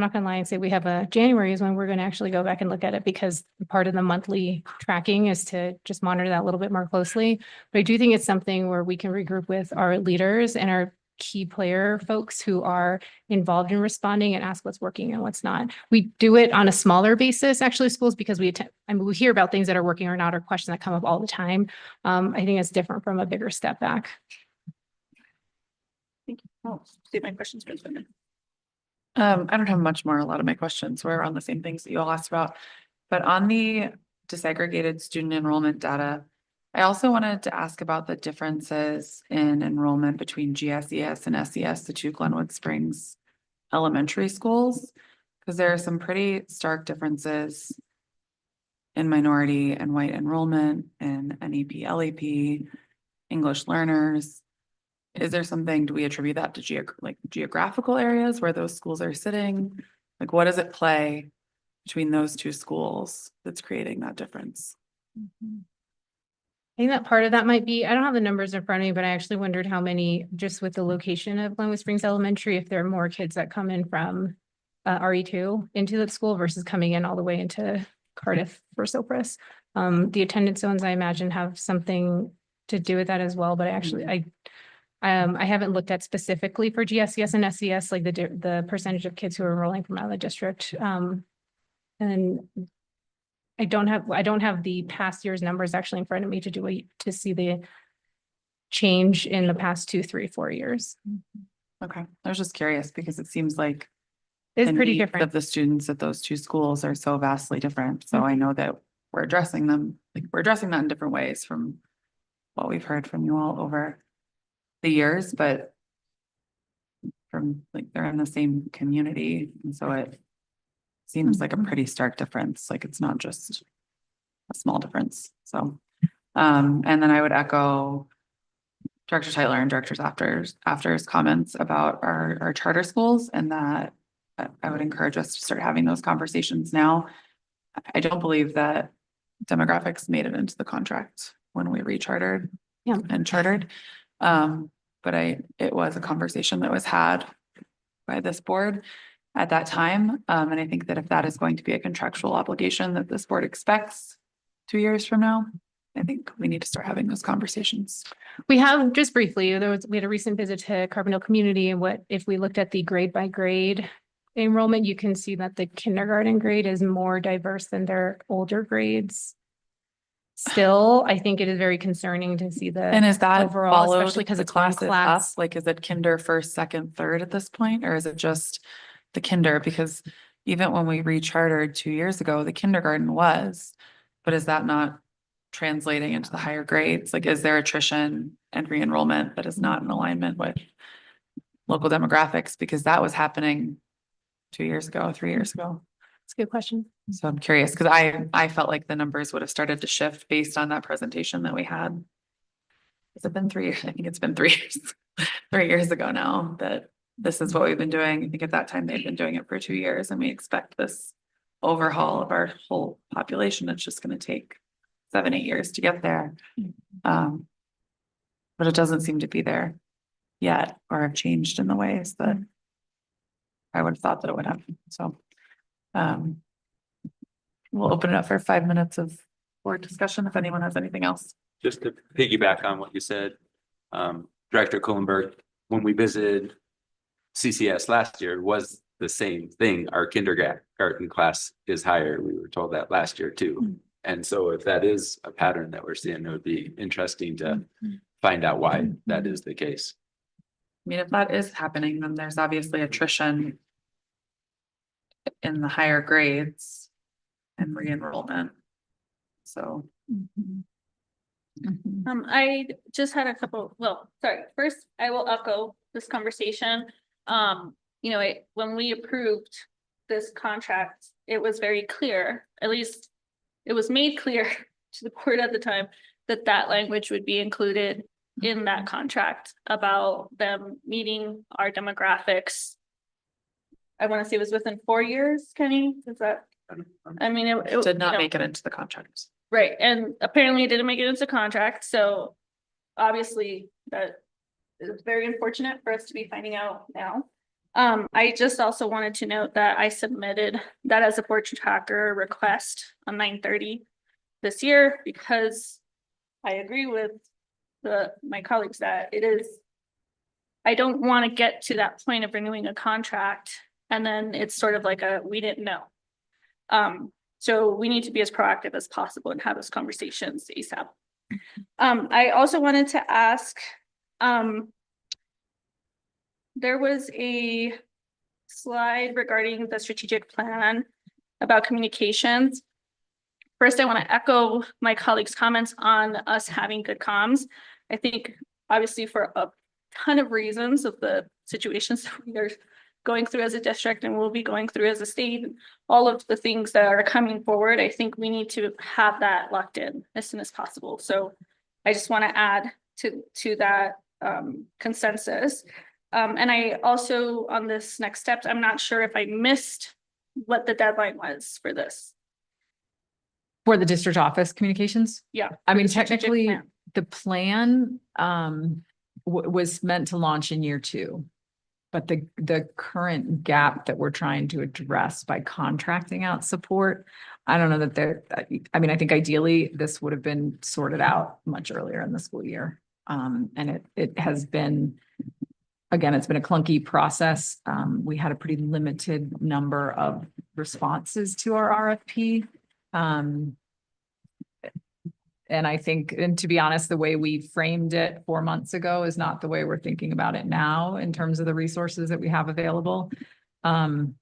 not gonna lie and say we have a January is when we're gonna actually go back and look at it, because part of the monthly tracking is to just monitor that a little bit more closely. But I do think it's something where we can regroup with our leaders and our key player folks who are involved in responding and ask what's working and what's not. We do it on a smaller basis, actually, schools, because we hear about things that are working or not, or questions that come up all the time. I think it's different from a bigger step back. Thank you. Oh, see, my question's been finished. I don't have much more. A lot of my questions were on the same things that you all asked about. But on the disaggregated student enrollment data, I also wanted to ask about the differences in enrollment between GSES and SES, the two Glenwood Springs elementary schools, because there are some pretty stark differences in minority and white enrollment and NEP, LEP, English learners. Is there something, do we attribute that to geographical areas where those schools are sitting? Like, what does it play between those two schools that's creating that difference? I think that part of that might be, I don't have the numbers in front of me, but I actually wondered how many, just with the location of Glenwood Springs Elementary, if there are more kids that come in from RE2 into the school versus coming in all the way into Cardiff for Sopris. The attendance zones, I imagine, have something to do with that as well, but I haven't looked at specifically for GSES and SES, like the percentage of kids who are enrolling from out of the district. And I don't have the past year's numbers actually in front of me to see the change in the past 2, 3, 4 years. Okay, I was just curious because it seems like It's the pretty needs different. of the students at those two schools are so vastly different. So I know that we're addressing them, we're addressing that in different ways from what we've heard from you all over the years, but from they're in the same community. And so it seems like a pretty stark difference. Like, it's not just a small difference. So, and then I would echo Director Tyler and Director After's comments about our charter schools, and that I would encourage us to start having those conversations now. I don't believe that demographics made it into the contract when we rechartered and chartered. But it was a conversation that was had by this board at that time. And I think that if that is going to be a contractual obligation that this board expects 2 years from now, I think we need to start having those conversations. We have, just briefly, we had a recent visit to Carbondale Community, and if we looked at the grade by grade enrollment, you can see that the kindergarten grade is more diverse than their older grades. Still, I think it is very concerning to see the. And is that overall, followed especially because the it's one classes class. up? Like, is it kinder, first, second, third at this point? Or is it just the kinder, because even when we rechartered 2 years ago, the kindergarten was, but is that not translating into the higher grades? Like, is there attrition and re-enrollment that is not in alignment with local demographics? Because that was happening 2 years ago, 3 years ago. That's a good question. So I'm curious, because I felt like the numbers would have started to shift based on that presentation that we had. Has it been 3 years? I think it's been 3 years, 3 years ago now that this is what we've been doing. I think at that time they've been doing it for 2 years, and we expect this overhaul of our whole population. It's just going to take 7, 8 years to get there. But it doesn't seem to be there yet, or have changed in the ways that I would have thought that it would have. So we'll open it up for 5 minutes of board discussion if anyone has anything else. Just to piggyback on what you said, Director Kohlenberg, when we visited CCS last year, was the same thing. Our kindergarten class is higher. We were told that last year too. And so if that is a pattern that we're seeing, it would be interesting to find out why that is the case. I mean, if that is happening, then there's obviously attrition in the higher grades and re-enrollment. So. I just had a couple, well, sorry, first I will echo this conversation. When we approved this contract, it was very clear, at least it was made clear to the board at the time that that language would be included in that contract about them meeting our demographics. I want to say it was within 4 years, Kenny, is that? I mean, it Did not make it into the contract. Right, and apparently it didn't make it into contract, so obviously that is very unfortunate for us to be finding out now. I just also wanted to note that I submitted that as a board tracker request on 9/30 this year, because I agree with my colleagues that it is, I don't want to get to that point of renewing a contract and then it's sort of like we didn't know. So we need to be as proactive as possible and have those conversations ASAP. I also wanted to ask, there was a slide regarding the strategic plan about communications. First, I want to echo my colleagues' comments on us having good comms. I think obviously for a ton of reasons of the situations that we are going through as a district and we'll be going through as a state, all of the things that are coming forward, I think we need to have that locked in as soon as possible. So I just want to add to that consensus. And I also, on this next steps, I'm not sure if I missed what the deadline was for this. For the district office communications? Yeah. I mean, Strategic technically, plan. the plan was meant to launch in year 2. But the current gap that we're trying to address by contracting out support, I don't know that I mean, I think ideally this would have been sorted out much earlier in the school year. And it has been, again, it's been a clunky process. We had a pretty limited number of responses to our RFP. And I think, and to be honest, the way we framed it 4 months ago is not the way we're thinking about it now in terms of the resources that we have available. So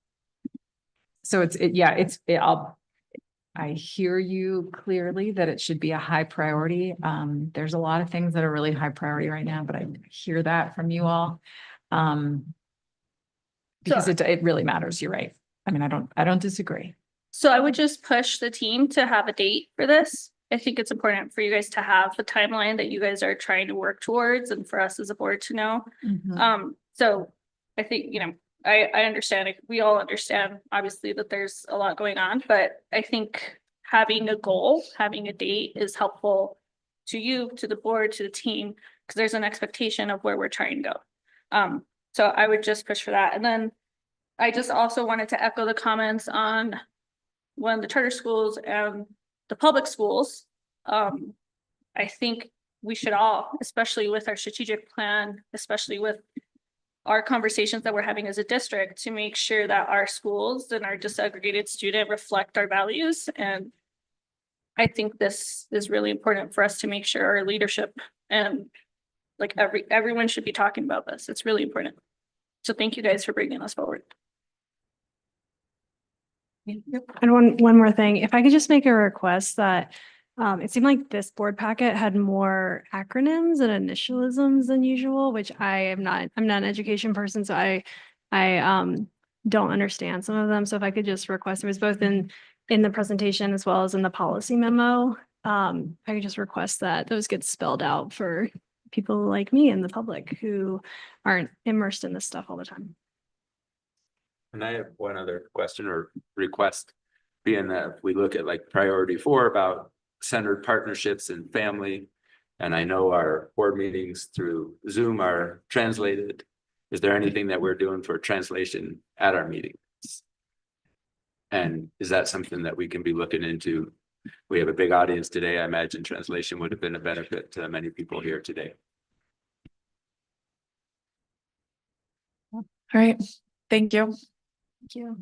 I hear you clearly that it should be a high priority. There's a lot of things that are really high priority right now, but I hear that from you all. Because it really matters. You're right. I mean, I don't disagree. So I would just push the team to have a date for this. I think it's important for you guys to have the timeline that you guys are trying to work towards and for us as a board to know. So I think, I understand, we all understand obviously that there's a lot going on, but I think having a goal, having a date is helpful to you, to the board, to the team, because there's an expectation of where we're trying to go. So I would just push for that. And then I just also wanted to echo the comments on one of the charter schools and the public schools. I think we should all, especially with our strategic plan, especially with our conversations that we're having as a district, to make sure that our schools and our disaggregated student reflect our values. And I think this is really important for us to make sure our leadership and like everyone should be talking about this. It's really important. So thank you guys for bringing us forward. And one more thing, if I could just make a request that it seemed like this board packet had more acronyms and initialisms than usual, which I'm not an education person, so I don't understand some of them. So if I could just request, it was both in the presentation as well as in the policy memo. I could just request that those get spelled out for people like me and the public who aren't immersed in this stuff all the time. And I have one other question or request, being that if we look at like priority 4 about centered partnerships and family, and I know our board meetings through Zoom are translated. Is there anything that we're doing for translation at our meetings? And is that something that we can be looking into? We have a big audience today. I imagine translation would have been a benefit to many people here today. All right, thank you. Thank you.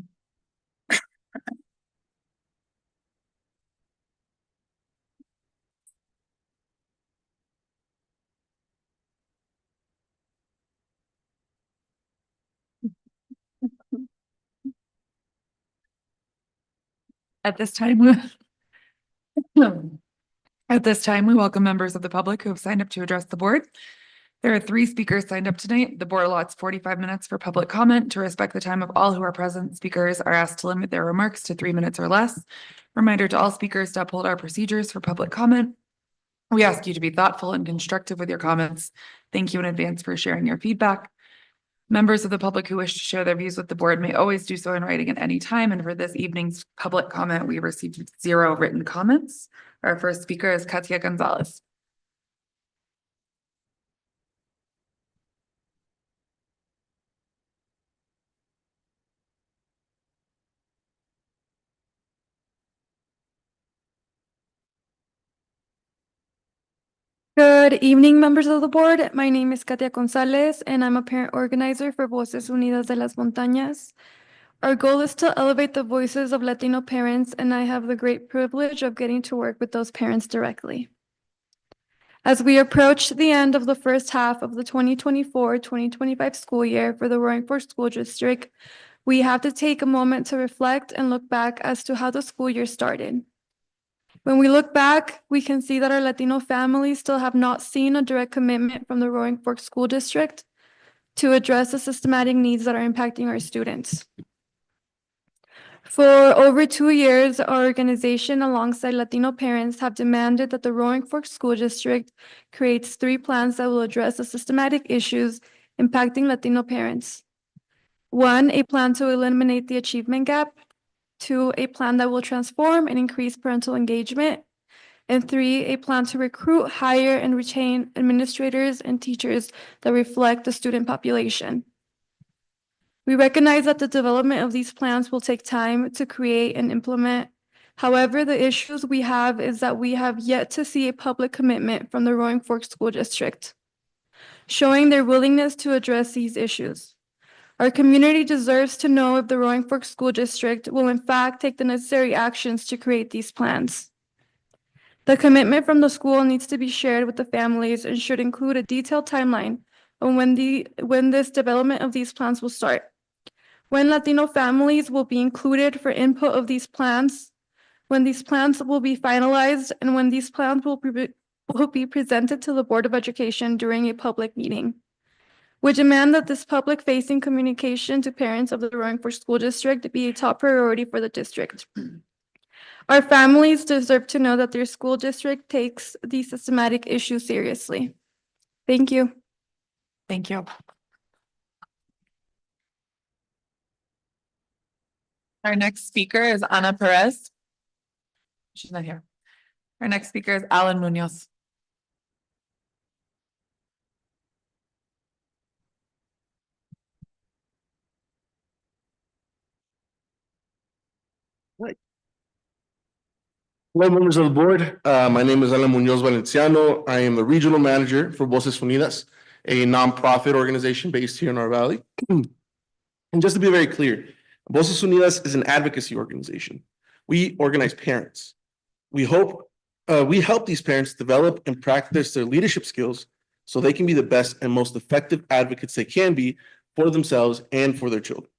At this time, we welcome members of the public who have signed up to address the board. There are 3 speakers signed up tonight. The board allots 45 minutes for public comment. To respect the time of all who are present, speakers are asked to limit their remarks to 3 minutes or less. Reminder to all speakers to uphold our procedures for public comment. We ask you to be thoughtful and constructive with your comments. Thank you in advance for sharing your feedback. Members of the public who wish to share their views with the board may always do so in writing at any time. And for this evening's public comment, we received 0 written comments. Our first speaker is Katia Gonzalez. Good evening, members of the board. My name is Katia Gonzalez, and I'm a parent organizer for Voces Unidas de las Montañas. Our goal is to elevate the voices of Latino parents, and I have the great privilege of getting to work with those parents directly. As we approach the end of the first half of the 2024-2025 school year for the Roaring Fork School District, we have to take a moment to reflect and look back as to how the school year started. When we look back, we can see that our Latino families still have not seen a direct commitment from the Roaring Fork School District to address the systematic needs that are impacting our students. For over 2 years, our organization, alongside Latino parents, have demanded that the Roaring Fork School District creates 3 plans that will address the systematic issues impacting Latino parents. 1, a plan to eliminate the achievement gap. 2, a plan that will transform and increase parental engagement. And 3, a plan to recruit, hire, and retain administrators and teachers that reflect the student population. We recognize that the development of these plans will take time to create and implement. However, the issues we have is that we have yet to see a public commitment from the Roaring Fork School District, showing their willingness to address these issues. Our community deserves to know if the Roaring Fork School District will in fact take the necessary actions to create these plans. The commitment from the school needs to be shared with the families and should include a detailed timeline on when this development of these plans will start, when Latino families will be included for input of these plans, when these plans will be finalized, and when these plans will be presented to the Board of Education during a public meeting. We demand that this public-facing communication to parents of the Roaring Fork School District be a top priority for the district. Our families deserve to know that their school district takes these systematic issues seriously. Thank you. Thank you. Our next speaker is Ana Perez. She's not here. Our next speaker is Alan Munoz. Hello, members of the board. My name is Alan Munoz Valenciano. I am the regional manager for Voces Unidas, a nonprofit organization based here in our valley. And just to be very clear, Voces Unidas is an advocacy organization. We organize parents. We help these parents develop and practice their leadership skills so they can be the best and most effective advocates they can be for themselves and for their children.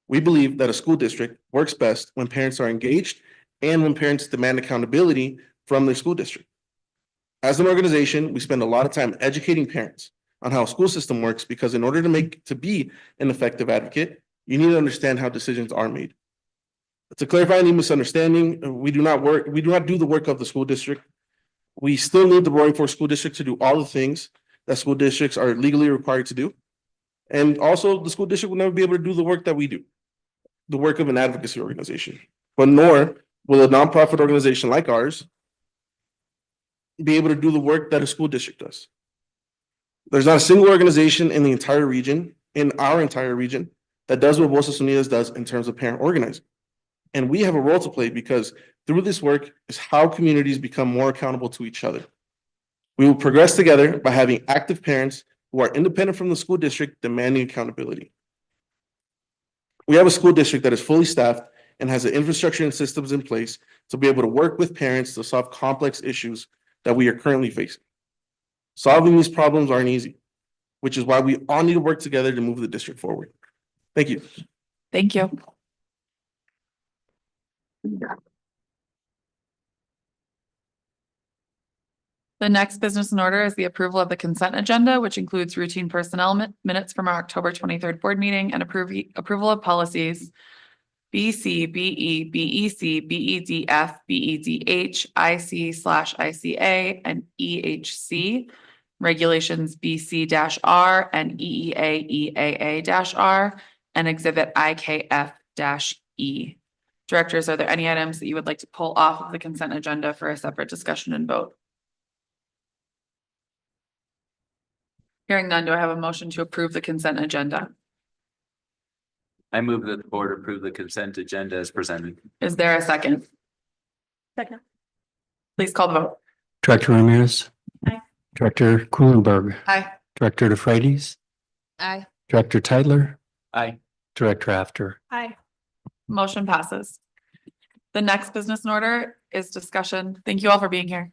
We believe that a school district works best when parents are engaged and when parents demand accountability from their school district. As an organization, we spend a lot of time educating parents on how a school system works because in order to be an effective advocate, you need to understand how decisions are made. To clarify any misunderstanding, we do not do the work of the school district. We still need the Roaring Fork School District to do all the things that school districts are legally required to do. And also, the school district will never be able to do the work that we do, the work of an advocacy organization. But nor will a nonprofit organization like ours be able to do the work that a school district does. There's not a single organization in our entire region, that does what Voces Unidas does in terms of parent organizing. And we have a role to play because through this work is how communities become more accountable to each other. We will progress together by having active parents who are independent from the school district demanding accountability. We have a school district that is fully staffed and has the infrastructure and systems in place to be able to work with parents to solve complex issues that we are currently facing. Solving these problems aren't easy, which is why we all need to work together to move the district forward. Thank you. Thank you. The next business in order is the approval of the consent agenda, which includes routine personnel minutes from our October 23rd board meeting and approval of policies BC, BE, BEC, BEDF, BEDH, IC/ICA, and EHC, regulations BC-R and EEA-EAA-R, and exhibit IKF-E. Directors, are there any items that you would like to pull off of the consent agenda for a separate discussion and vote? Hearing none, do I have a motion to approve the consent agenda? I move that the board approve the consent agenda as presented. Is there a second? Second. Please call the vote. Director Ramirez. Aye. Director Kuhlenberg. Aye. Director DeFreitas. Aye. Director Tytler. Aye. Director After. Aye. Motion passes. The next business in order is discussion. Thank you all for being here.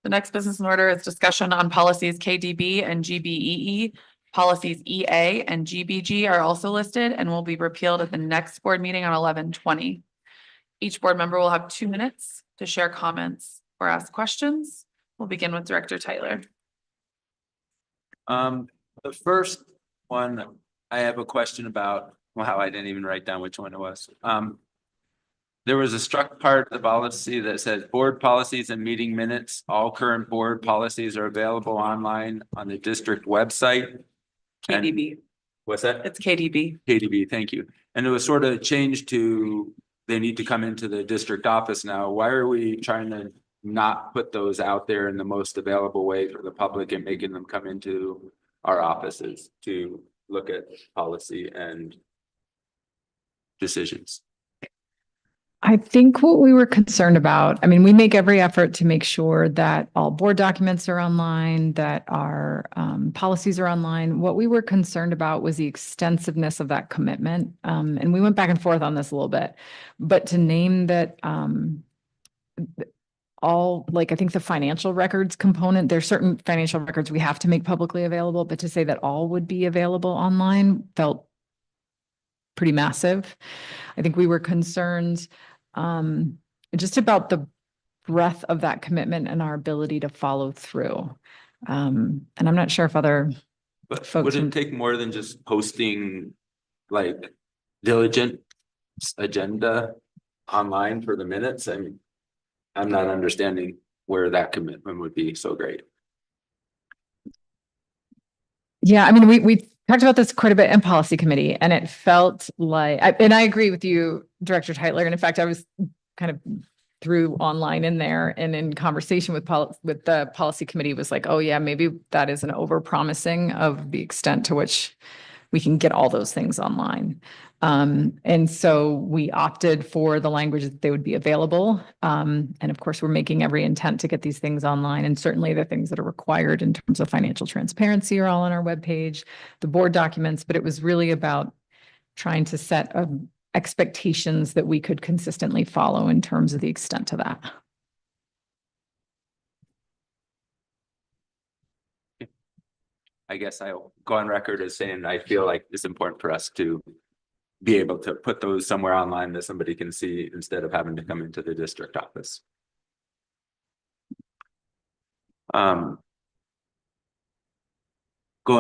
The next business in order is discussion on policies KDB and GBEE. Policies EA and GBG are also listed and will be repealed at the next board meeting on 11/20. Each board member will have 2 minutes to share comments or ask questions. We'll begin with Director Tytler. The first one, I have a question about, wow, I didn't even write down which one it was. There was a struck part of the policy that says board policies and meeting minutes. All current board policies are available online on the district website. KDB. What's that? It's KDB. KDB, thank you. And it was sort of changed to, they need to come into the district office now. Why are we trying to not put those out there in the most available way for the public and making them come into our offices to look at policy and decisions? I think what we were concerned about, I mean, we make every effort to make sure that all board documents are online, that our policies are online. What we were concerned about was the extensiveness of that commitment. And we went back and forth on this a little bit, but to name that all, like, I think the financial records component, there's certain financial records we have to make publicly available, but to say that all would be available online felt pretty massive. I think we were concerned just about the breadth of that commitment and our ability to follow through. And I'm not sure if other But folks. would it take more than just posting like diligent agenda online for the minutes? I mean, I'm not understanding where that commitment would be so great. Yeah, I mean, we talked about this quite a bit in policy committee, and it felt like, and I agree with you, Director Tytler. And in fact, I was kind of threw online in there and in conversation with the policy committee was like, oh yeah, maybe that is an over-promising of the extent to which we can get all those things online. And so we opted for the language that they would be available. And of course, we're making every intent to get these things online. And certainly the things that are required in terms of financial transparency are all on our webpage, the board documents, but it was really about trying to set expectations that we could consistently follow in terms of the extent to that. I guess I'll go on record as saying I feel like it's important for us to be able to put those somewhere online that somebody can see instead of having to come into the district office. Going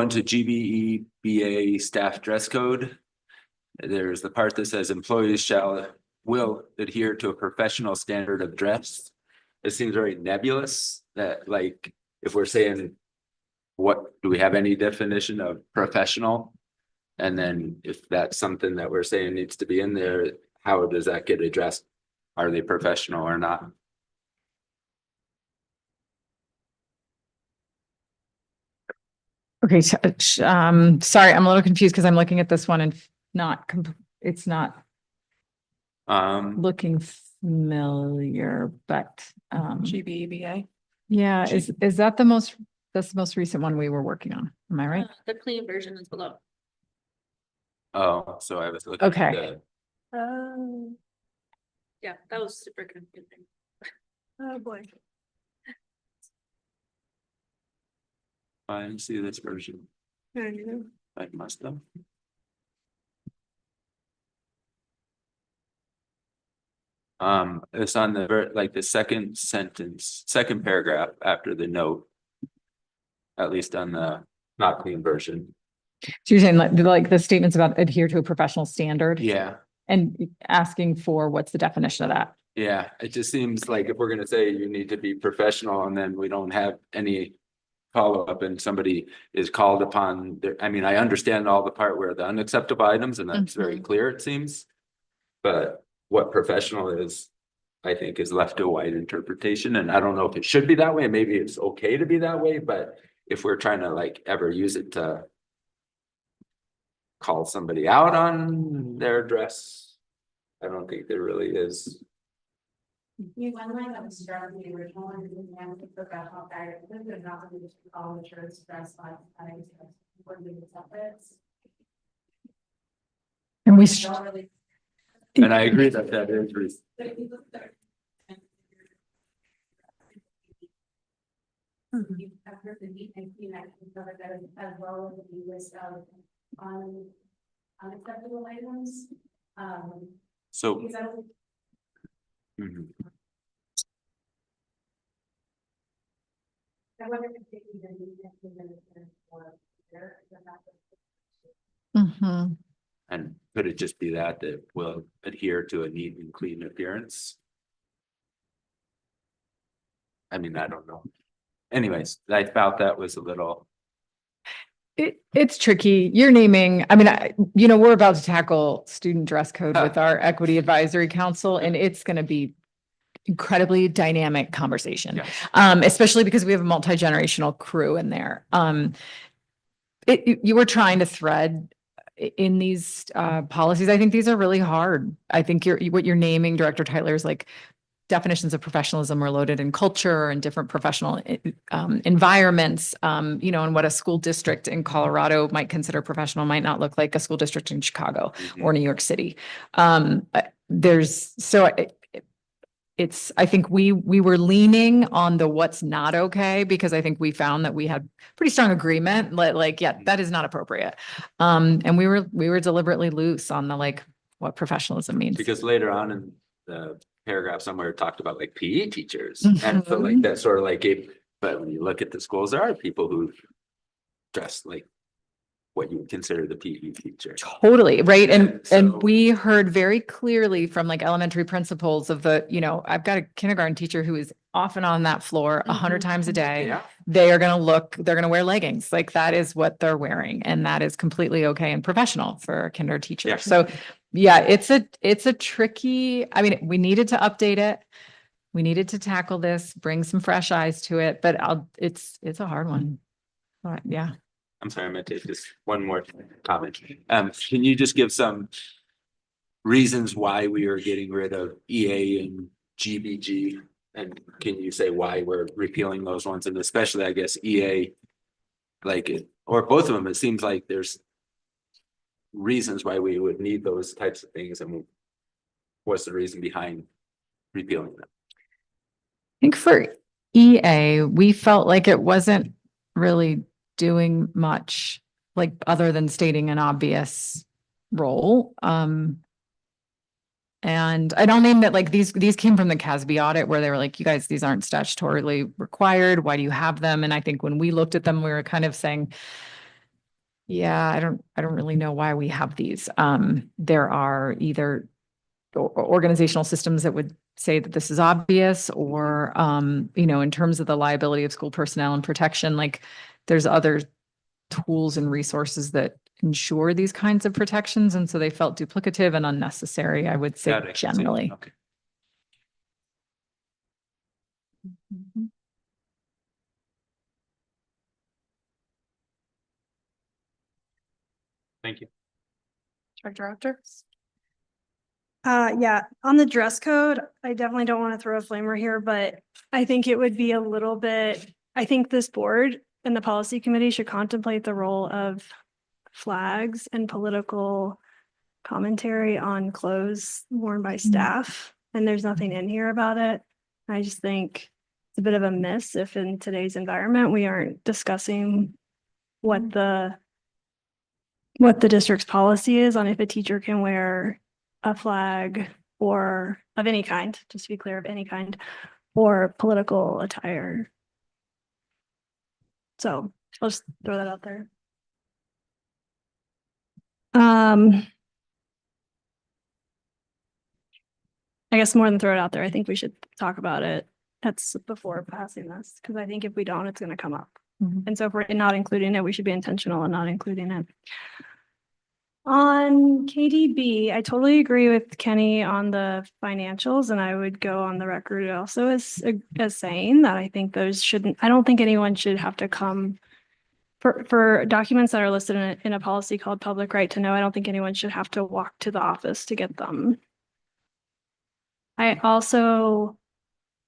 to GBE staff dress code. There's the part that says employees will adhere to a professional standard of dress. It seems very nebulous that, like, if we're saying, what, do we have any definition of professional? And then if that's something that we're saying needs to be in there, how does that get addressed? Are they professional or not? Okay, sorry, I'm a little confused because I'm looking at this one and it's not looking familiar, but GBEBA. yeah, is that that's the most recent one we were working on? Am I right? The clean version is below. Oh, so I was looking. Okay. Yeah, that was super confusing. Oh, boy. I didn't see this version. I must have. It's on the second sentence, second paragraph after the note. At least on the not clean version. So you're saying like the statements about adhere to a professional standard? Yeah, And asking for what's the definition of that? yeah. It just seems like if we're gonna say you need to be professional and then we don't have any follow-up and somebody is called upon, I mean, I understand all the part where the unacceptable items and that's very clear, it seems. But what professional is, I think, is left to a wide interpretation. And I don't know if it should be that way. Maybe it's okay to be that way, but if we're trying to like ever use it to call somebody out on their dress, I don't think there really is. One line that was struck in the original one is in the professional guidance, but not to all the shirts dress like And we, And I agree that that is. After the meet and clean, I can cover that as well as the list of unacceptable items. So. Because I don't. Mhm. I wonder if they even need to implement it for there. And could it just be that will adhere to a neat and clean appearance? I mean, I don't know. Anyways, I felt that was a little. It's tricky. You're naming, I mean, we're about to tackle student dress code with our Equity Advisory Council, and it's going to be incredibly dynamic conversation. Yeah. Especially because we have a multi-generational crew in there. You were trying to thread in these policies. I think these are really hard. I think what you're naming, Director Tyler, is like definitions of professionalism are loaded in culture and different professional environments, and what a school district in Colorado might consider professional might not look like a school district in Chicago or New York City. I think we were leaning on the what's not okay, because I think we found that we had pretty strong agreement, yeah, that is not appropriate. And we were deliberately loose on the what professionalism means. Because later on in the paragraph somewhere it talked about like PE teachers and so like that sort of like but when you look at the schools, there are people who dress like what you would consider the PE teacher. Totally. Right. And so, we heard very clearly from elementary principals of I've got a kindergarten teacher who is often on that floor 100 times a day. yeah. They're going to wear leggings. Like that is what they're wearing. And that is completely okay and professional for a kinder teacher. Yeah. So yeah, it's a tricky, I mean, we needed to update it. We needed to tackle this, bring some fresh eyes to it, but it's a hard one. But yeah. I'm sorry, I'm gonna take this one more comment. Can you just give some reasons why we are getting rid of EA and GBG? And can you say why we're repealing those ones? And especially, I guess, EA, or both of them, it seems like there's reasons why we would need those types of things. And what's the reason behind repealing them? I think for EA, we felt like it wasn't really doing much, other than stating an obvious role. And I don't mean that like these came from the CASB audit where they were like, you guys, these aren't statutorily required. Why do you have them? And I think when we looked at them, we were kind of saying, yeah, I don't really know why we have these. There are either organizational systems that would say that this is obvious or, in terms of the liability of school personnel and protection, like there's other tools and resources that ensure these kinds of protections. And so they felt duplicative and unnecessary, I would say Got it. generally. Okay. Thank you. Director After? Yeah, on the dress code, I definitely don't want to throw a flamer here, but I think it would be a little bit, I think this board and the policy committee should contemplate the role of flags and political commentary on clothes worn by staff. And there's nothing in here about it. I just think it's a bit of a miss if in today's environment, we aren't discussing what the district's policy is on if a teacher can wear a flag or of any kind, just to be clear, of any kind, or political attire. So I'll just throw that out there. I guess more than throw it out there, I think we should talk about it. That's before passing this, because I think if we don't, it's going to come up. And so if we're not including it, we should be intentional in not including it. On KDB, I totally agree with Kenny on the financials, and I would go on the record also as saying that I think those shouldn't, I don't think anyone should have to come for documents that are listed in a policy called public right to know. I don't think anyone should have to walk to the office to get them. I also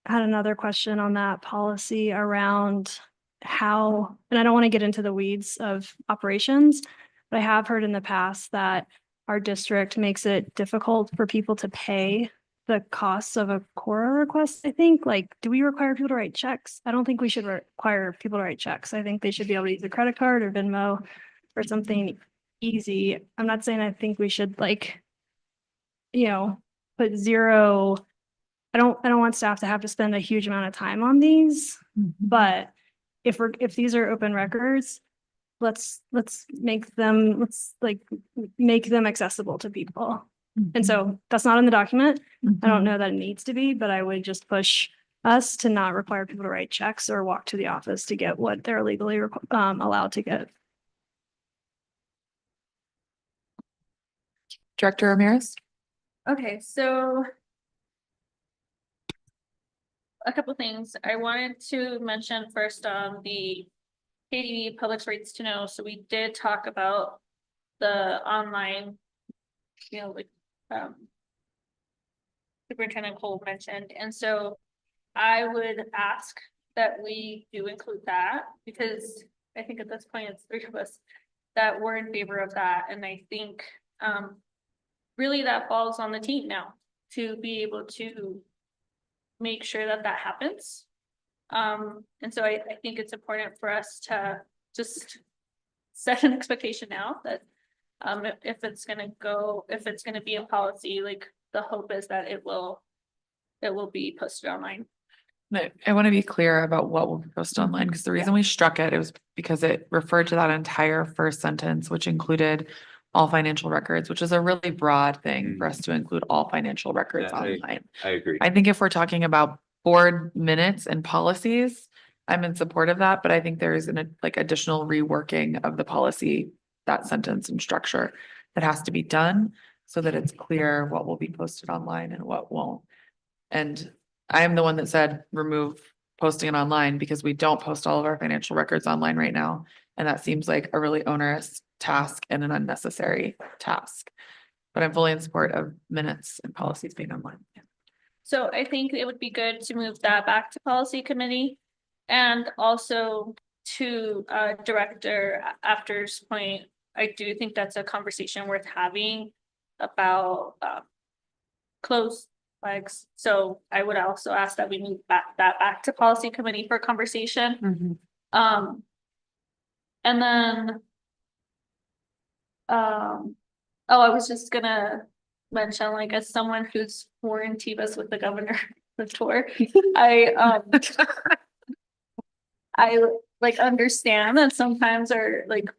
had another question on that policy around how, and I don't want to get into the weeds of operations, but I have heard in the past that our district makes it difficult for people to pay the costs of a Cora request. I think, like, do we require people to write checks? I don't think we should require people to write checks. I think they should be able to use a credit card or Venmo or something easy. I'm not saying I think we should put zero. I don't want staff to have to spend a huge amount of time on these, but if these are open records, let's make them accessible to people. And so that's not in the document. I don't know that it needs to be, but I would just push us to not require people to write checks or walk to the office to get what they're legally allowed to get. Director Ramirez? Okay, so a couple things I wanted to mention first on the KDB public's rights to know. So we did talk about the online, Superintendent Cole mentioned, and so I would ask that we do include that, because I think at this point it's three of us that were in favor of that, and I think really that falls on the team now to be able to make sure that that happens. And so I think it's important for us to just set an expectation now that if it's gonna be a policy, like the hope is that it will be posted online. I want to be clear about what will be posted online, because the reason we struck it was because it referred to that entire first sentence, which included all financial records, which is a really broad thing for us to include all financial records Yeah, online. I agree. I think if we're talking about board minutes and policies, I'm in support of that, but I think there is an additional reworking of the policy, that sentence and structure that has to be done so that it's clear what will be posted online and what won't. And I am the one that said remove posting it online, because we don't post all of our financial records online right now. And that seems like a really onerous task and an unnecessary task. But I'm fully in support of minutes and policies being online. So I think it would be good to move that back to policy committee, and also to Director After's point, I do think that's a conversation worth having about closed flags. So I would also ask that we move that back to policy committee for conversation. And then Oh, I was just gonna mention, like, as someone who's worn Tevas with the governor, the tour, I like understand that sometimes are like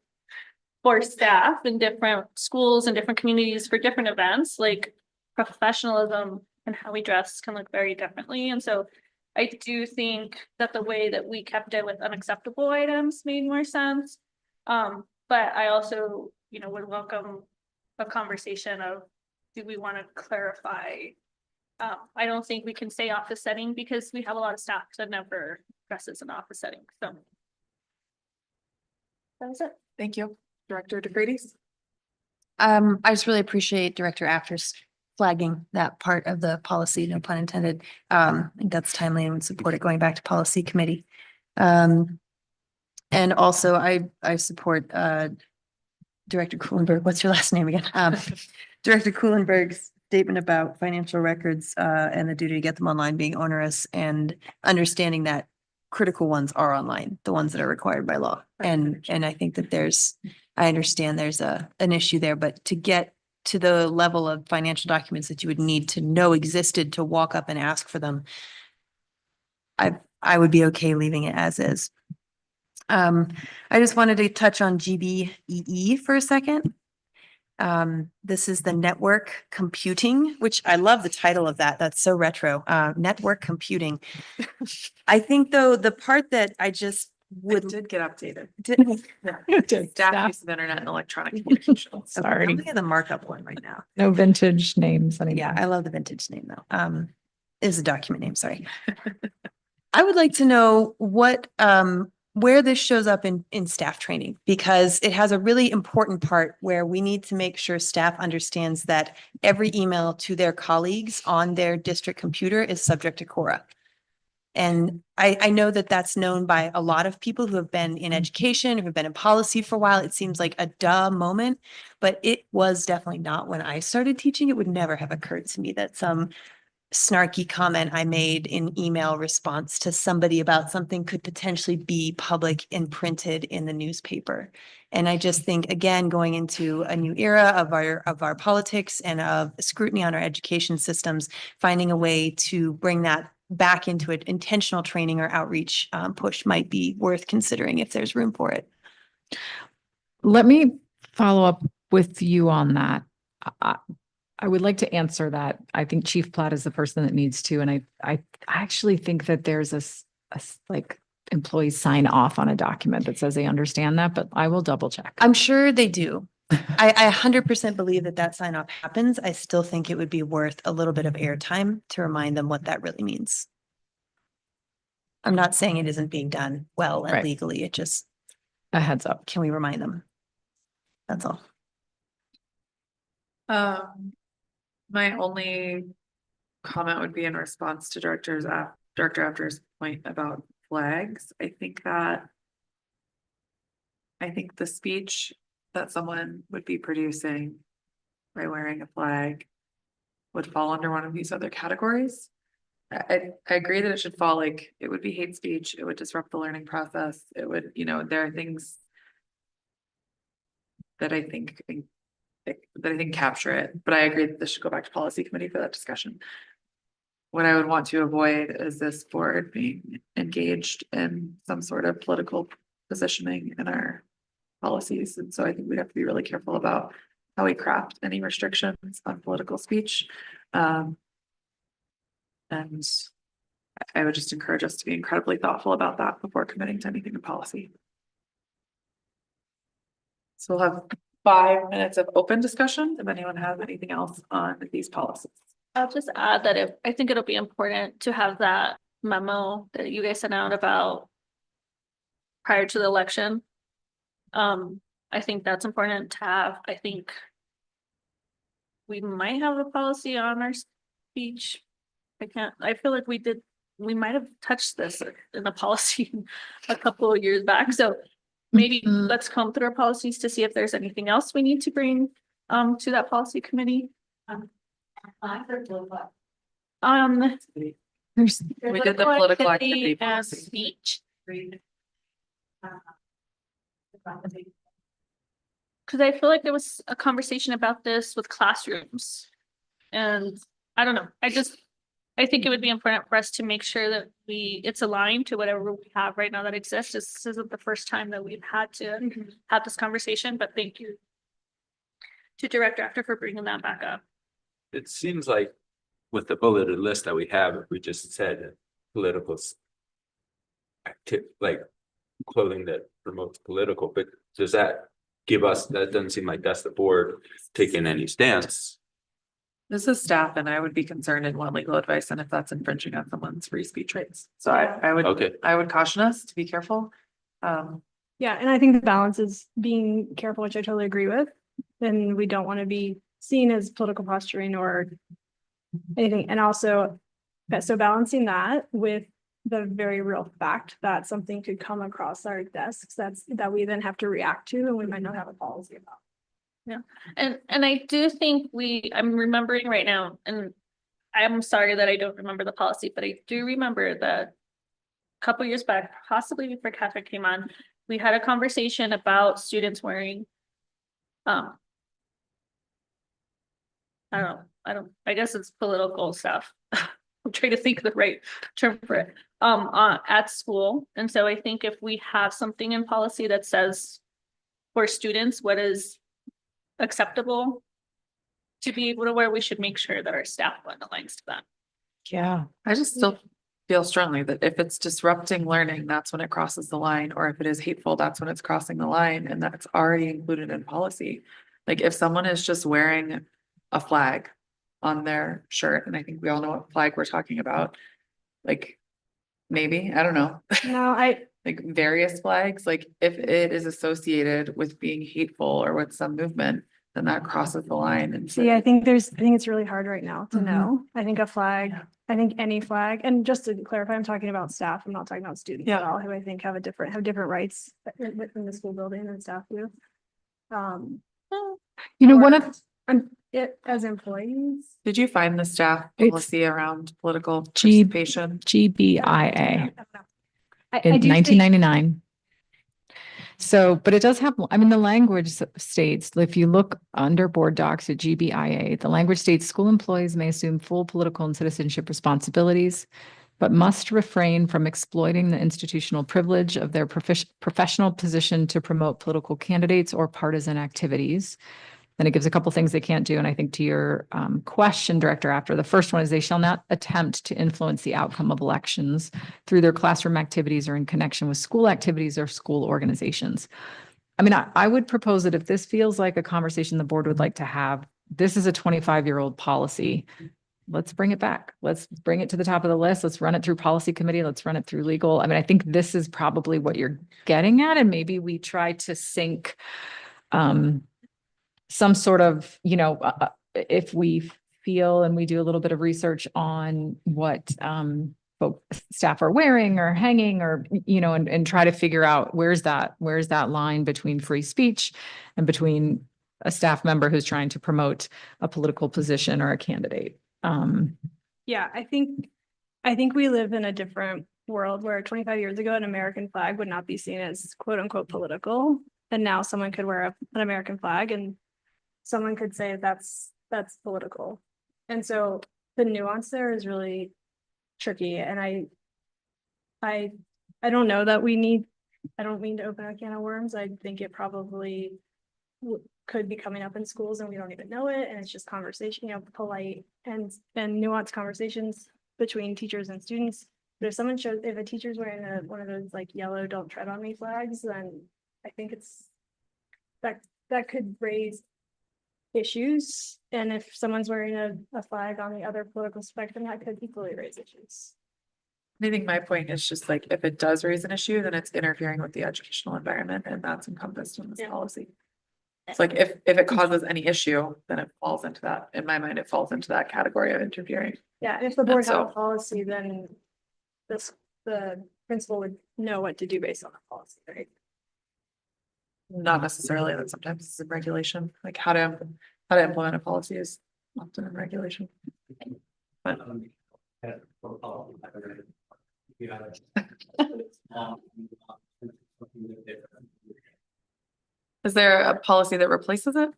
for staff in different schools and different communities for different events, like professionalism and how we dress can look very differently. And so I do think that the way that we kept it with unacceptable items made more sense. But I also, would welcome a conversation of, do we want to clarify? I don't think we can say office setting because we have a lot of staff that never dresses in office setting, so. That was it. Thank you. Director DeFreitas? I just really appreciate Director After's flagging that part of the policy, no pun intended. I think that's timely and would support it going back to policy committee. And also I support Director Kuhlenberg. What's your last name again? Director Kuhlenberg's statement about financial records and the duty to get them online being onerous, and understanding that critical ones are online, the ones that are required by law. And I think that I understand there's an issue there, but to get to the level of financial documents that you would need to know existed to walk up and ask for them, I would be okay leaving it as is. I just wanted to touch on GBEE for a second. This is the network computing, which I love the title of that. That's so retro. Network computing. I think though, the part that I just It did get updated. did. Staff use of internet and electronic communications. I'm looking at the markup one right now. No vintage names anymore. Yeah, I love the vintage name though. Is a document name, sorry. I would like to know where this shows up in staff training, because it has a really important part where we need to make sure staff understands that every email to their colleagues on their district computer is subject to Cora. And I know that that's known by a lot of people who have been in education, who have been in policy for a while. It seems like a duh moment, but it was definitely not when I started teaching. It would never have occurred to me that some snarky comment I made in email response to somebody about something could potentially be public and printed in the newspaper. And I just think, again, going into a new era of our politics and of scrutiny on our education systems, finding a way to bring that back into an intentional training or outreach push might be worth considering if there's room for it. Let me follow up with you on that. I would like to answer that. I think Chief Platt is the person that needs to, and I actually think that there's a like employees sign off on a document that says they understand that, but I will double check. I'm sure they do. I 100% believe that sign off happens. I still think it would be worth a little bit of airtime to remind them what that really means. I'm not saying it isn't being done well and Right. legally. It just, A heads up. can we remind them? That's all. My only comment would be in response to Director After's point about flags. I think the speech that someone would be producing by wearing a flag would fall under one of these other categories. I agree that it should fall, like, it would be hate speech, it would disrupt the learning process, it would, there are things that I think capture it, but I agree that this should go back to policy committee for that discussion. What I would want to avoid is this board being engaged in some sort of political positioning in our policies. And so I think we'd have to be really careful about how we craft any restrictions on political speech. And I would just encourage us to be incredibly thoughtful about that before committing to anything in policy. So we'll have 5 minutes of open discussion. If anyone has anything else on these policies. I'll just add that I think it'll be important to have that memo that you guys sent out about prior to the election. I think that's important to have. I think we might have a policy on our speech. I feel like we might have touched this in the policy a couple of years back. So maybe let's comb through our policies to see if there's anything else we need to bring to that policy committee. We did the political activity and policy. speech. because I feel like there was a conversation about this with classrooms. And I don't know, I think it would be important for us to make sure that it's aligned to whatever we have right now that exists. This isn't the first time that we've had to have this conversation, but thank you to Director After for bringing that back up. It seems like with the bulleted list that we have, if we just said political like clothing that promotes political, but does that give us, that doesn't seem like that's the board taking any stance. This is staff and I would be concerned and want legal advice and if that's infringing on someone's free speech rights. So Okay. I would caution us to be careful. Yeah, and I think the balance is being careful, which I totally agree with. And we don't want to be seen as political posturing or anything. And also, so balancing that with the very real fact that something could come across our desks that we then have to react to and we might not have a policy about. Yeah, and I do think I'm remembering right now, and I'm sorry that I don't remember the policy, but I do remember that a couple years back, possibly before Catherine came on, we had a conversation about students wearing, I guess it's political stuff. I'm trying to think of the right term for it, at school. And so I think if we have something in policy that says for students, what is acceptable to be able to wear, we should make sure that our staff one aligns to that. Yeah, I just still feel strongly that if it's disrupting learning, that's when it crosses the line, or if it is hateful, that's when it's crossing the line, and that's already included in policy. Like if someone is just wearing a flag on their shirt, and I think we all know what flag we're talking about, like maybe, I don't know. No, Like various flags, like if it is associated with being hateful or with some movement, then that crosses the line and. see, I think it's really hard right now to Mhm. know. I think a flag, I think any flag, and just to clarify, I'm talking about staff, I'm not talking about students at Yeah. all, who I think have different rights within the school building and staff do. One of, As employees. Did you find the staff It's- policy around political G- participation? GBIA I in do think, 1999. So, but it does have, I mean, the language states, if you look under board docs at GBIA, the language states school employees may assume full political and citizenship responsibilities, but must refrain from exploiting the institutional privilege of their professional position to promote political candidates or partisan activities. Then it gives a couple things they can't do. And I think to your question, Director, after the first one is they shall not attempt to influence the outcome of elections through their classroom activities or in connection with school activities or school organizations. I mean, I would propose that if this feels like a conversation the board would like to have, this is a 25-year-old policy. Let's bring it back. Let's bring it to the top of the list. Let's run it through policy committee. Let's run it through legal. I mean, I think this is probably what you're getting at. And maybe we try to sync some sort of, if we feel and we do a little bit of research on what staff are wearing or hanging or, and try to figure out where's that line between free speech and between a staff member who's trying to promote a political position or a candidate. yeah, I think we live in a different world where 25 years ago, an American flag would not be seen as quote unquote political. And now someone could wear an American flag and someone could say that's political. And so the nuance there is really tricky. And I don't know that I don't mean to open a can of worms. I think it probably could be coming up in schools and we don't even know it. And it's just conversation, polite and nuanced conversations between teachers and students. But if a teacher's wearing one of those like yellow "Don't Tread on Me" flags, then I think that could raise issues. And if someone's wearing a flag on the other political spectrum, that could equally raise issues. I think my point is just like, if it does raise an issue, then it's interfering with the educational environment and that's encompassed in this policy. It's like, if it causes any issue, then it falls into that, in my mind, it falls into that category of interfering. Yeah, and if the board And had a so- policy, then the principal would know what to do based on the policy, right? Not necessarily, that sometimes it's in regulation, like how to implement a policy is often in regulation. But Is there a policy that replaces it?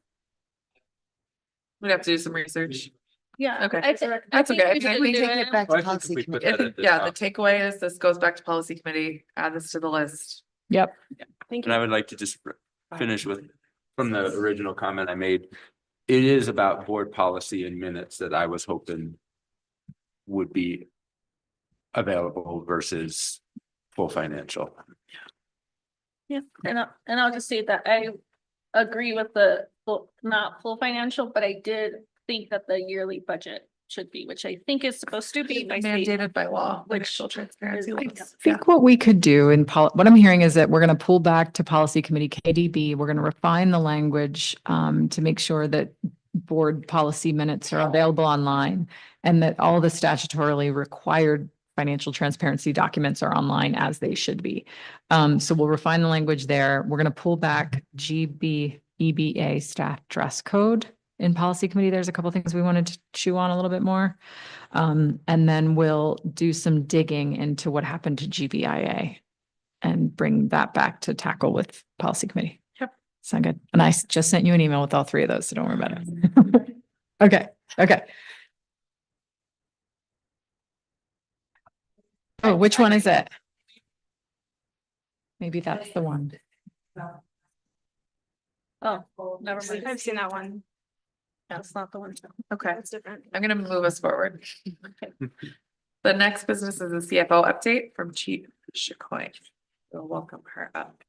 We'd have to do some research. Yeah. Okay. I think That's okay. I we think should We do take it. it back Well, I to think policy we put committee. that at the Yeah, the top. takeaway is this goes back to policy committee, add this to the list. Yep. Thank And I you. would like to just finish with, from the original comment I made. It is about board policy and minutes that I was hoping would be available versus full financial. Yeah, and I'll just say that I agree with the not full financial, but I did think that the yearly budget should be, which I think is supposed to be by state. Mandated by law, like Which full transparency. is- links. I think what we could do in what I'm hearing is that we're going to pull back to policy committee KDB. We're going to refine the language to make sure that board policy minutes are available online and that all the statutorily required financial transparency documents are online as they should be. So we'll refine the language there. We're going to pull back EBA staff dress code in policy committee. There's a couple of things we wanted to chew on a little bit more. And then we'll do some digging into what happened to GBIA and bring that back to tackle with policy committee. Yep. Sound good? And I just sent you an email with all three of those, so don't worry about it. Okay, okay. Oh, which one is it? Maybe that's the one. Oh, never mind. I've seen that one. That's not the one. Okay, That's different. I'm gonna move us forward. The next business is the CFO update from Chief Chicoine. We'll welcome her up.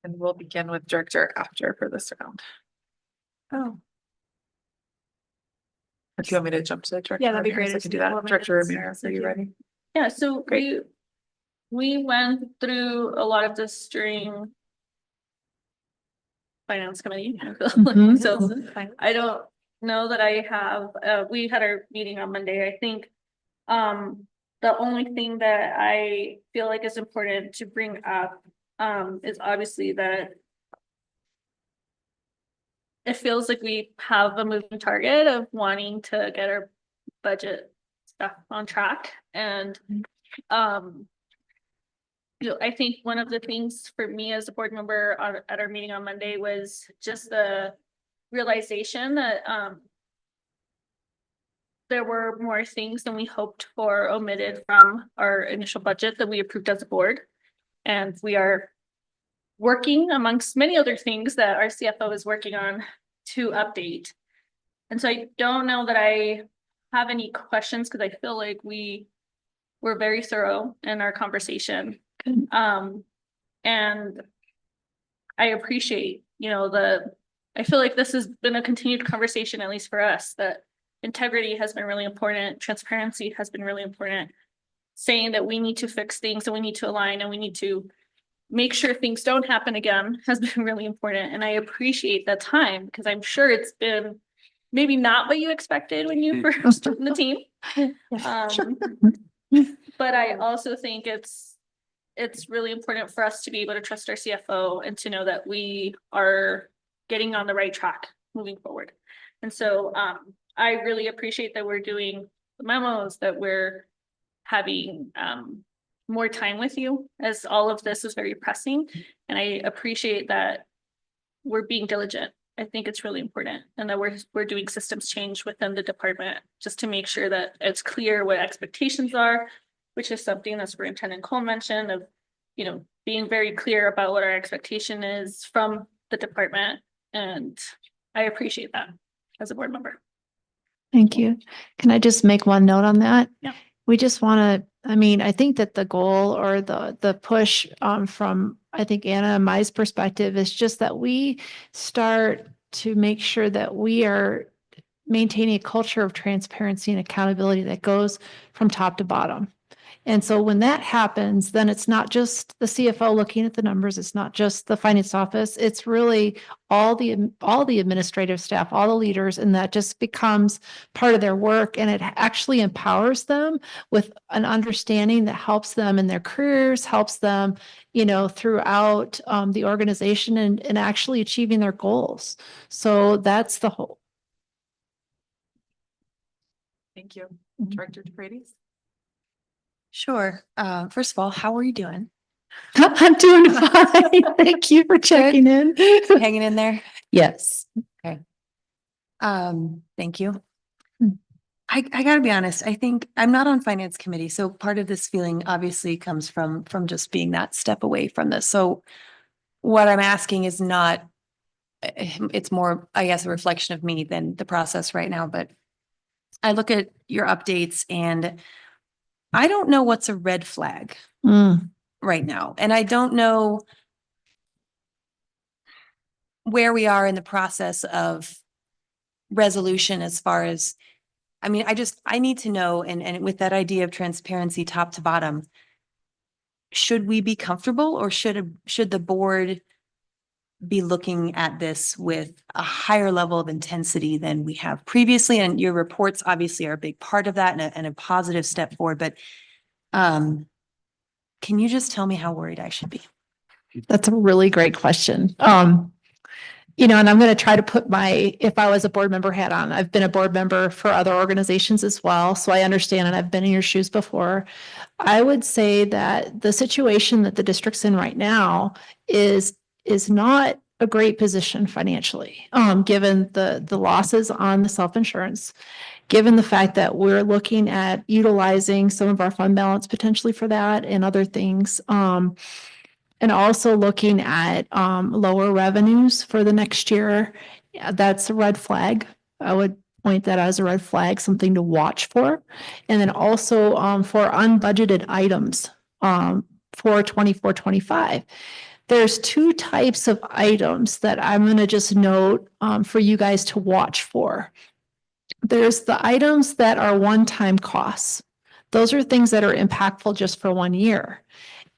And we'll begin with director after for this round. Oh. If you want me to jump to the director. Yeah, that'd be Ramirez, great. I can do Just a that. couple of Director minutes. Ramirez, are Thank you you. ready? Yeah, so we went through a lot of this during finance committee. Mhm. So I don't know that I have, we had our meeting on Monday, I think. The only thing that I feel like is important to bring up, is obviously that it feels like we have a moving target of wanting to get our budget stuff on track and, I think one of the things for me as a board member at our meeting on Monday was just the realization that, there were more things than we hoped for omitted from our initial budget that we approved as a board. And we are working amongst many other things that our CFO is working on to update. And so I don't know that I have any questions because I feel like we were very thorough in our conversation. And I appreciate, I feel like this has been a continued conversation, at least for us, that integrity has been really important. Transparency has been really important. Saying that we need to fix things and we need to align and we need to make sure things don't happen again has been really important. And I appreciate that time because I'm sure it's been maybe not what you expected when you first joined the team. But I also think it's really important for us to be able to trust our CFO and to know that we are getting on the right track moving forward. And so I really appreciate that we're doing the memos, that we're having more time with you as all of this is very pressing. And I appreciate that we're being diligent. I think it's really important and that we're doing systems change within the department just to make sure that it's clear what expectations are, which is something that Superintendent Cole mentioned of, being very clear about what our expectation is from the department. And I appreciate that as a board member. Thank you. Can I just make one note on that? Yeah. We just want to, I think that the goal or the push from, I think Anna and my perspective is just that we start to make sure that we are maintaining a culture of transparency and accountability that goes from top to bottom. And so when that happens, then it's not just the CFO looking at the numbers, it's not just the finance office, it's really all the administrative staff, all the leaders, and that just becomes part of their work, and it actually empowers them with an understanding that helps them in their careers, helps them, throughout the organization and actually achieving their goals. So that's the whole. Thank you. Mm-hmm. Director DeFreitas? Sure. First of all, how are you doing? I'm doing fine. Thank you for checking in. Hanging in there? Yes. Okay. Thank you. I gotta be honest, I think I'm not on finance committee, so part of this feeling obviously comes from just being that step away from this. So what I'm asking is not, it's more, I guess, a reflection of me than the process right now, but I look at your updates and I don't know what's a red flag right now. And I don't know where we are in the process of resolution as far as, I mean, I need to know, and with that idea of transparency top to bottom, should we be comfortable or should the board be looking at this with a higher level of intensity than we have previously? And your reports obviously are a big part of that and a positive step forward, but can you just tell me how worried I should be? That's a really great question. And I'm going to try to put if I was a board member hat on. I've been a board member for other organizations as well, so I understand, and I've been in your shoes before. I would say that the situation that the district's in right now is not a great position financially, given the losses on the self-insurance, given the fact that we're looking at utilizing some of our fund balance potentially for that and other things. And also looking at lower revenues for the next year. Yeah, that's a red flag. I would point that as a red flag, something to watch for. And then also for unbudgeted items for 24-25. There's two types of items that I'm going to just note for you guys to watch for. There's the items that are one-time costs. Those are things that are impactful just for 1 year.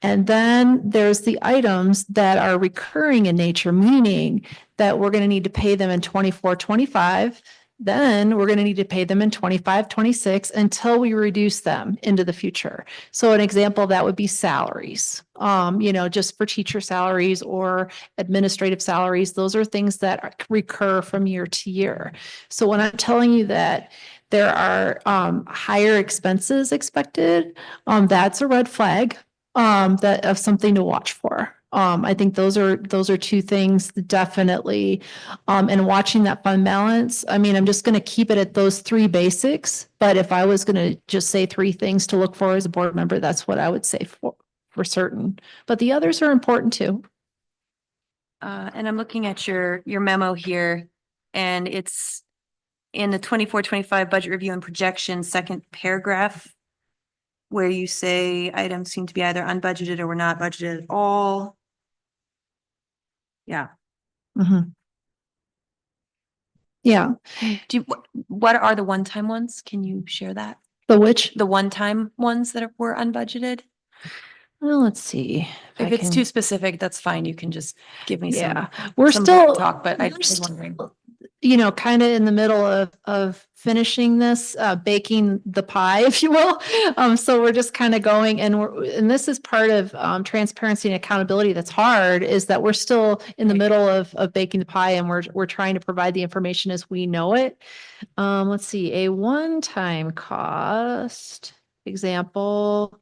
And then there's the items that are recurring in nature, meaning that we're going to need to pay them in 24-25. Then we're going to need to pay them in 25-26 until we reduce them into the future. So an example of that would be salaries, just for teacher salaries or administrative salaries. Those are things that recur from year to year. So when I'm telling you that there are higher expenses expected, that's a red flag. That of something to watch for. I think those are two things definitely. And watching that fund balance, I mean, I'm just going to keep it at those three basics. But if I was going to just say three things to look for as a board member, that's what I would say for certain. But the others are important too. And I'm looking at your memo here, and it's in the 24-25 budget review and projection, second paragraph, where you say items seem to be either unbudgeted or were not budgeted at all. Yeah. Mm-hmm. Yeah. What are the one-time ones? Can you share that? The which? The one-time ones that were unbudgeted? Well, let's see. If it's too specific, that's fine. You can just give me some. We're some still talk, but I was wondering. Kind of in the middle of finishing this, baking the pie, if you will. So we're just kind of going, and this is part of transparency and accountability that's hard, is that we're still in the middle of baking the pie, and we're trying to provide the information as we know it. Let's see, a one-time cost example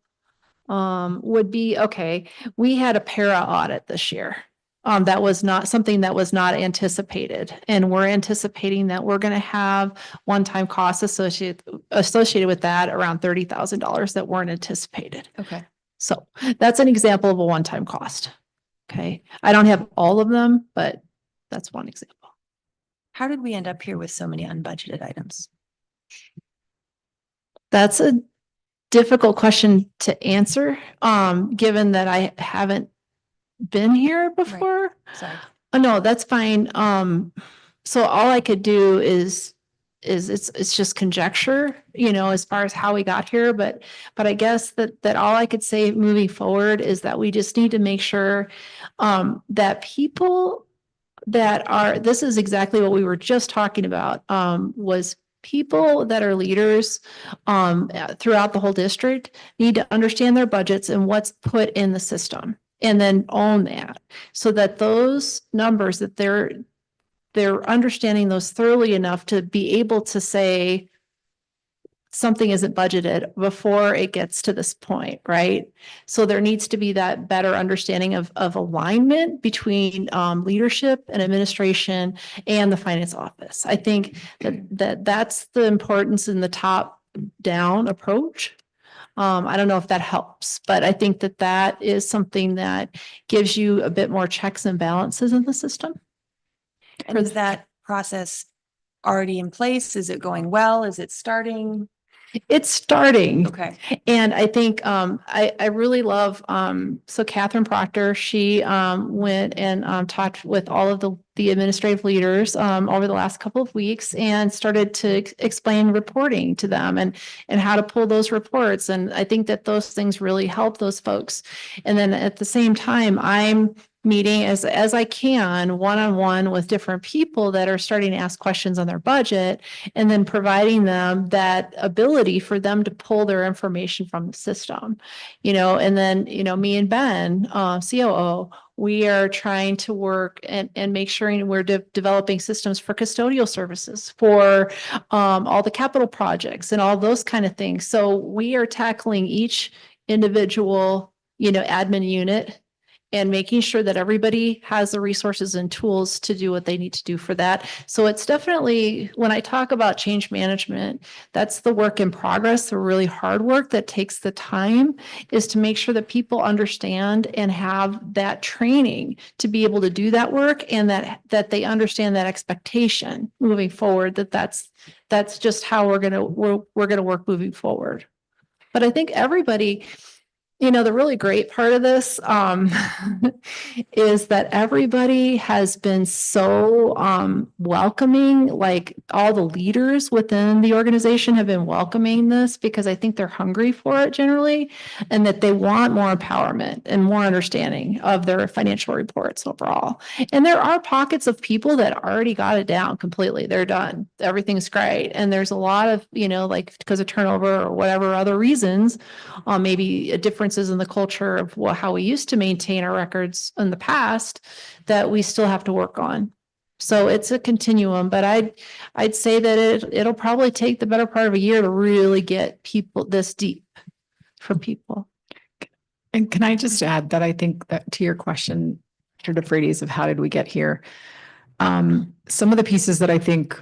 would be, okay, we had a para audit this year. That was not something that was not anticipated. And we're anticipating that we're going to have one-time costs associated with that around $30,000 that weren't anticipated. Okay. So that's an example of a one-time cost. Okay. I don't have all of them, but that's one example. How did we end up here with so many unbudgeted items? That's a difficult question to answer, given that I haven't been here before. Right. Sorry. Oh, no, that's fine. So all I could do is it's just conjecture, as far as how we got here. But I guess that all I could say moving forward is that we just need to make sure that people this is exactly what we were just talking about, was people that are leaders throughout the whole district need to understand their budgets and what's put in the system, and then own that, so that those numbers that they're understanding those thoroughly enough to be able to say something isn't budgeted before it gets to this point, right? So there needs to be that better understanding of alignment between leadership and administration and the finance office. I think that's the importance in the top down approach. I don't know if that helps, but I think that is something that gives you a bit more checks and balances in the system. And is that process already in place? Is it going well? Is it starting? It's starting. Okay. And I think I really love so Catherine Proctor, she went and talked with all of the administrative leaders over the last couple of weeks and started to explain reporting to them and how to pull those reports. And I think that those things really help those folks. And then at the same time, I'm meeting as I can one-on-one with different people that are starting to ask questions on their budget, and then providing them that ability for them to pull their information from the system, and then, me and Ben, COO, we are trying to work and make sure we're developing systems for custodial services for all the capital projects and all those kind of things. So we are tackling each individual, admin unit and making sure that everybody has the resources and tools to do what they need to do for that. So it's definitely, when I talk about change management, that's the work in progress, the really hard work that takes the time, is to make sure that people understand and have that training to be able to do that work, and that they understand that expectation moving forward, that's just how we're gonna work moving forward. But I think everybody, the really great part of this is that everybody has been so welcoming, like all the leaders within the organization have been welcoming this, because I think they're hungry for it generally, and that they want more empowerment and more understanding of their financial reports overall. And there are pockets of people that already got it down completely. They're done. Everything's great. And there's a lot of, like because of turnover or whatever other reasons, maybe a differences in the culture of how we used to maintain our records in the past, that we still have to work on. So it's a continuum, but I'd say that it'll probably take the better part of a year to really get people this deep for people. And can I just add that I think that to your question, Dr. DeFreitas, of how did we get here? Some of the pieces that I think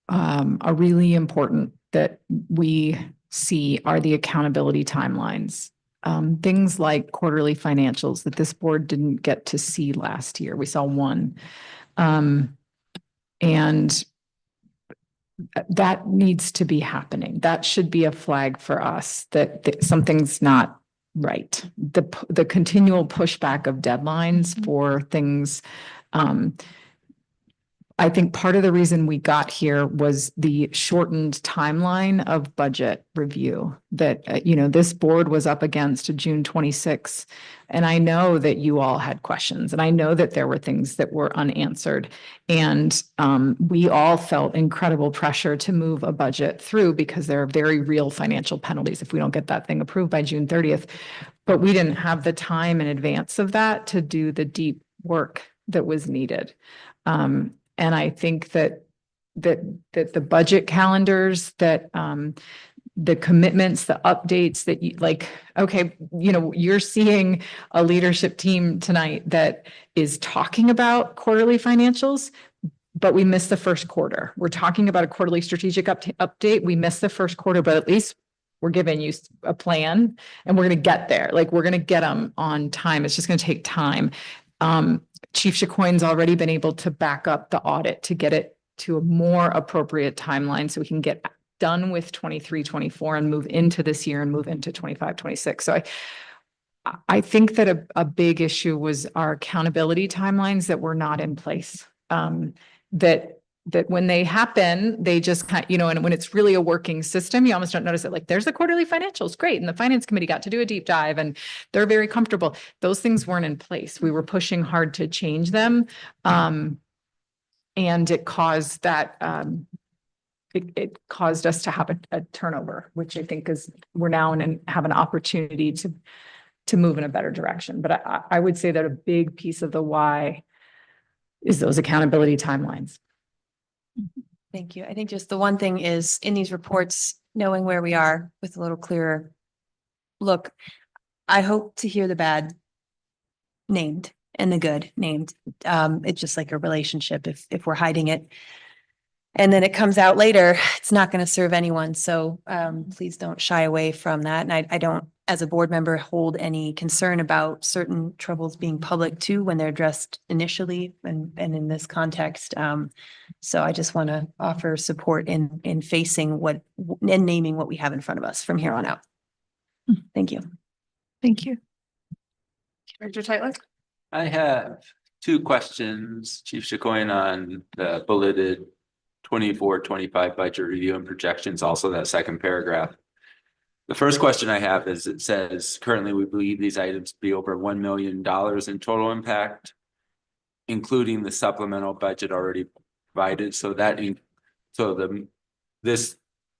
are really important that we see are the accountability timelines. Things like quarterly financials that this board didn't get to see last year. We saw one. And that needs to be happening. That should be a flag for us that something's not right. The continual pushback of deadlines for things. I think part of the reason we got here was the shortened timeline of budget review that, this board was up against June 26th. And I know that you all had questions, and I know that there were things that were unanswered. And we all felt incredible pressure to move a budget through, because there are very real financial penalties if we don't get that thing approved by June 30th. But we didn't have the time in advance of that to do the deep work that was needed. And I think that the budget calendars, that the commitments, the updates that you like, okay, you're seeing a leadership team tonight that is talking about quarterly financials, but we missed the first quarter. We're talking about a quarterly strategic update. We missed the first quarter, but at least we're giving you a plan, and we're going to get there. Like, we're going to get them on time. It's just going to take time. Chief Chacoin's already been able to back up the audit to get it to a more appropriate timeline, so we can get done with 23-24 and move into this year and move into 25-26. So I think that a big issue was our accountability timelines that were not in place. That that when they happen, they just kind, and when it's really a working system, you almost don't notice it. Like, there's the quarterly financials, great. And the finance committee got to do a deep dive and they're very comfortable. Those things weren't in place. We were pushing hard to change them. And it caused that, it caused us to have a turnover, which I think we're now have an opportunity to move in a better direction. But I would say that a big piece of the why is those accountability timelines. Thank you. I think just the one thing is in these reports, knowing where we are with a little clearer look, I hope to hear the bad named and the good named. It's just like a relationship. If we're hiding it and then it comes out later, it's not going to serve anyone. So please don't shy away from that. And I don't, as a board member, hold any concern about certain troubles being public too when they're addressed initially and in this context. So I just want to offer support in facing and naming what we have in front of us from here on out. Thank you. Thank you. Director Tyler? I have two questions, Chief Chacoin, on the bulleted 24-25 budget review and projections, also that second paragraph. The first question I have is, it says currently we believe these items to be over $1 million in total impact, including the supplemental budget already provided. So this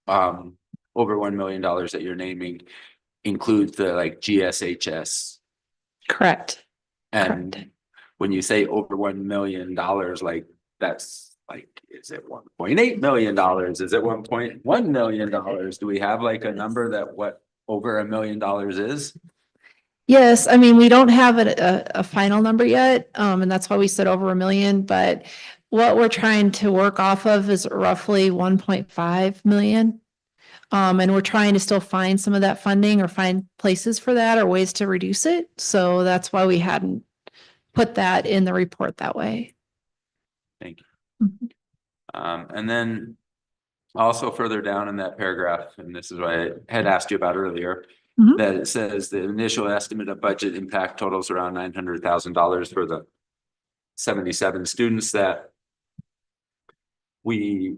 over $1 million that you're naming includes the GSHS. Correct. And Correct. when you say over $1 million, like that's is it $1.8 million? Is it $1.1 million? Do we have like a number that what over $1 million is? Yes, I mean, we don't have a final number yet, and that's why we said over $1 million, but what we're trying to work off of is roughly 1.5 million. And we're trying to still find some of that funding or find places for that or ways to reduce it. So that's why we hadn't put that in the report that way. Thank you. And then also further down in that paragraph, and this is what I had asked you about earlier, that it says the initial estimate of budget impact totals around $900,000 for the 77 students that we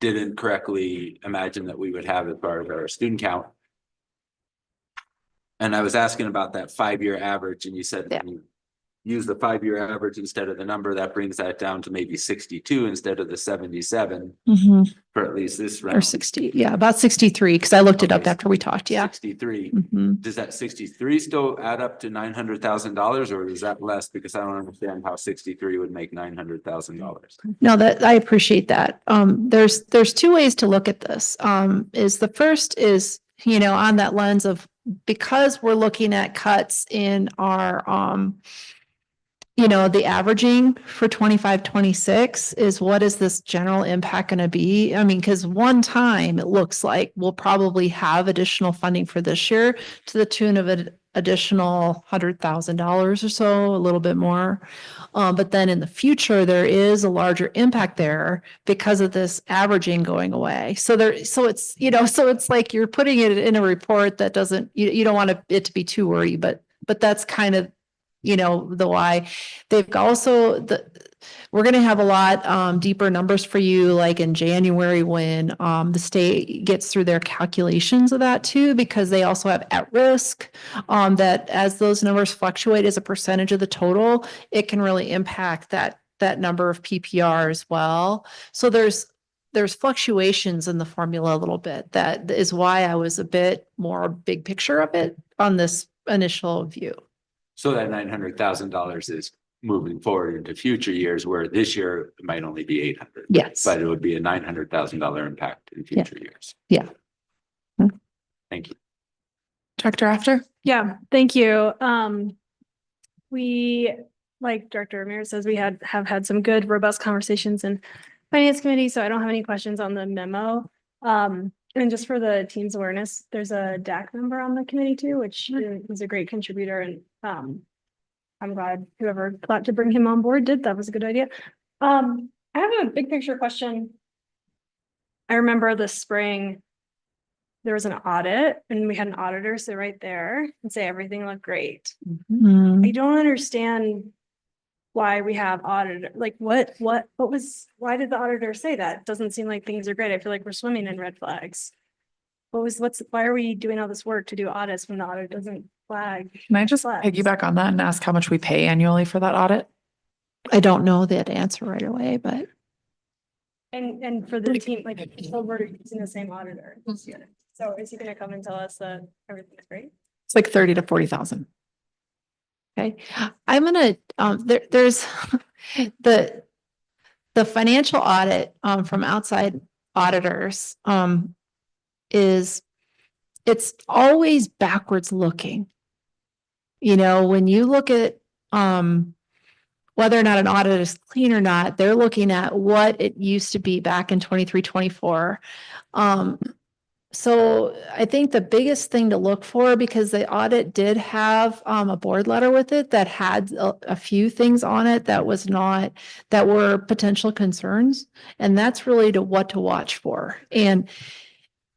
didn't correctly imagine that we would have as part of our student count. And I was asking about that 5-year average, and you said when you use the 5-year average instead of the number, that brings that down to maybe 62 instead of the 77 for at least this round. Or 60, yeah, about 63, because I looked it up after we talked, 63. Does that 63 still add up to $900,000, or is that less? Because I don't understand how 63 would make $900,000. No, that I appreciate that. There's two ways to look at this. Is the first is, on that lens of, because we're looking at cuts in our the averaging for 25-26 is, what is this general impact going to be? I mean, because one time it looks like we'll probably have additional funding for this year to the tune of an additional $100,000 or so, a little bit more. But then in the future, there is a larger impact there because of this averaging going away. So it's like you're putting it in a report that doesn't, you don't want it to be too wordy, but that's kind of the why. They've also we're going to have a lot deeper numbers for you, like in January, when the state gets through their calculations of that too, because they also have at risk that as those numbers fluctuate as a percentage of the total, it can really impact that number of PPR as well. So there's fluctuations in the formula a little bit. That is why I was a bit more big picture of it on this initial view. So that $900,000 is moving forward into future years, where this year it might only be 800. Yes. But it would be a $900,000 impact in future years. Yeah. Thank you. Director After? Yeah, thank you. We, like Director Ramirez says, we have had some good, robust conversations in Finance Committee, so I don't have any questions on the memo. And just for the team's awareness, there's a DAC member on the committee too, which is a great contributor, and I'm glad whoever thought to bring him on board did. That was a good idea. I have a big picture question. I remember this spring, there was an audit and we had an auditor sit right there and say everything looked great. I don't understand why we have auditor, like what was, why did the auditor say that? Doesn't seem like things are great. I feel like we're swimming in red flags. Why are we doing all this work to do audits when the audit doesn't flag? Can I just flags? piggyback on that and ask how much we pay annually for that audit? I don't know that answer right away, but And for the team, like, so we're using the same auditor this year. So is he gonna come and tell us that everything's great? It's like 30 to 40,000. okay. I'm gonna, there's the financial audit, from outside auditors, it's always backwards looking. You know, when you look at, whether or not an audit is clean or not, they're looking at what it used to be back in 23, 24. So I think the biggest thing to look for, because the audit did have a board letter with it that had a few things on it that was not, that were potential concerns. And that's really what to watch for. And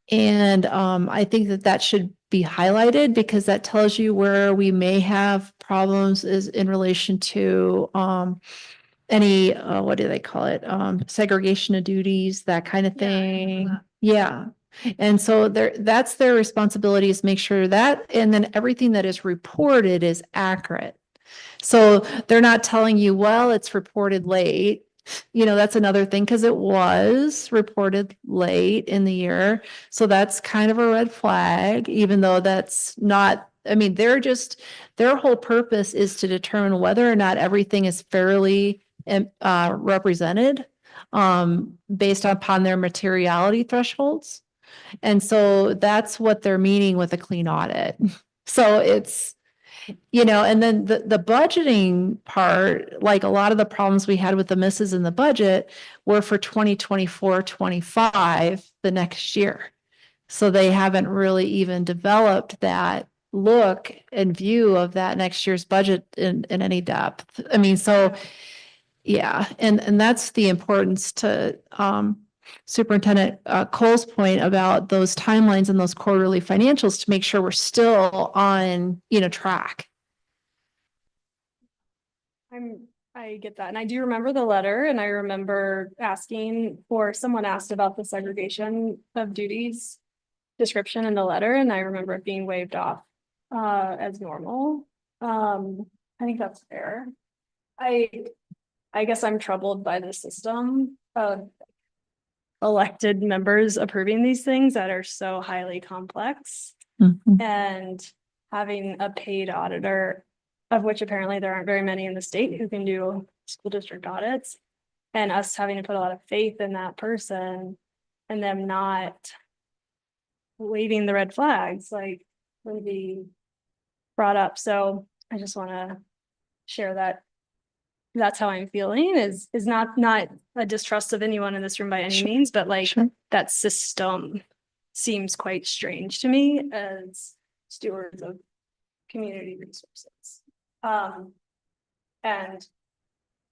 I think that should be highlighted, because that tells you where we may have problems is in relation to any, what do they call it? Segregation of duties, that kind of Yeah, I remember thing. that. Yeah. And so that's their responsibility, is make sure that, and then everything that is reported is accurate. So they're not telling you, well, it's reported late. You know, that's another thing, because it was reported late in the year. So that's kind of a red flag, even though that's not, I mean, their whole purpose is to determine whether or not everything is fairly represented, based upon their materiality thresholds. And so that's what they're meaning with a clean audit. So it's, you know, and then the budgeting part, like a lot of the problems we had with the misses in the budget were for 2024, 25, the next year. So they haven't really even developed that look and view of that next year's budget in any depth. I mean, so yeah, and that's the importance to Superintendent Cole's point about those timelines and those quarterly financials, to make sure we're still on, track. I get that. And I do remember the letter, and I remember someone asked about the segregation of duties description in the letter, and I remember it being waived off as normal. I think that's fair. I guess I'm troubled by the system of elected members approving these things that are so highly complex, and having a paid auditor, of which apparently there aren't very many in the state who can do school district audits, and us having to put a lot of faith in that person and them not waving the red flags like Lindsay brought up. So I just want to share that that's how I'm feeling, is not a distrust of anyone in this room by any means, but like that system seems quite strange to me as stewards of community resources. And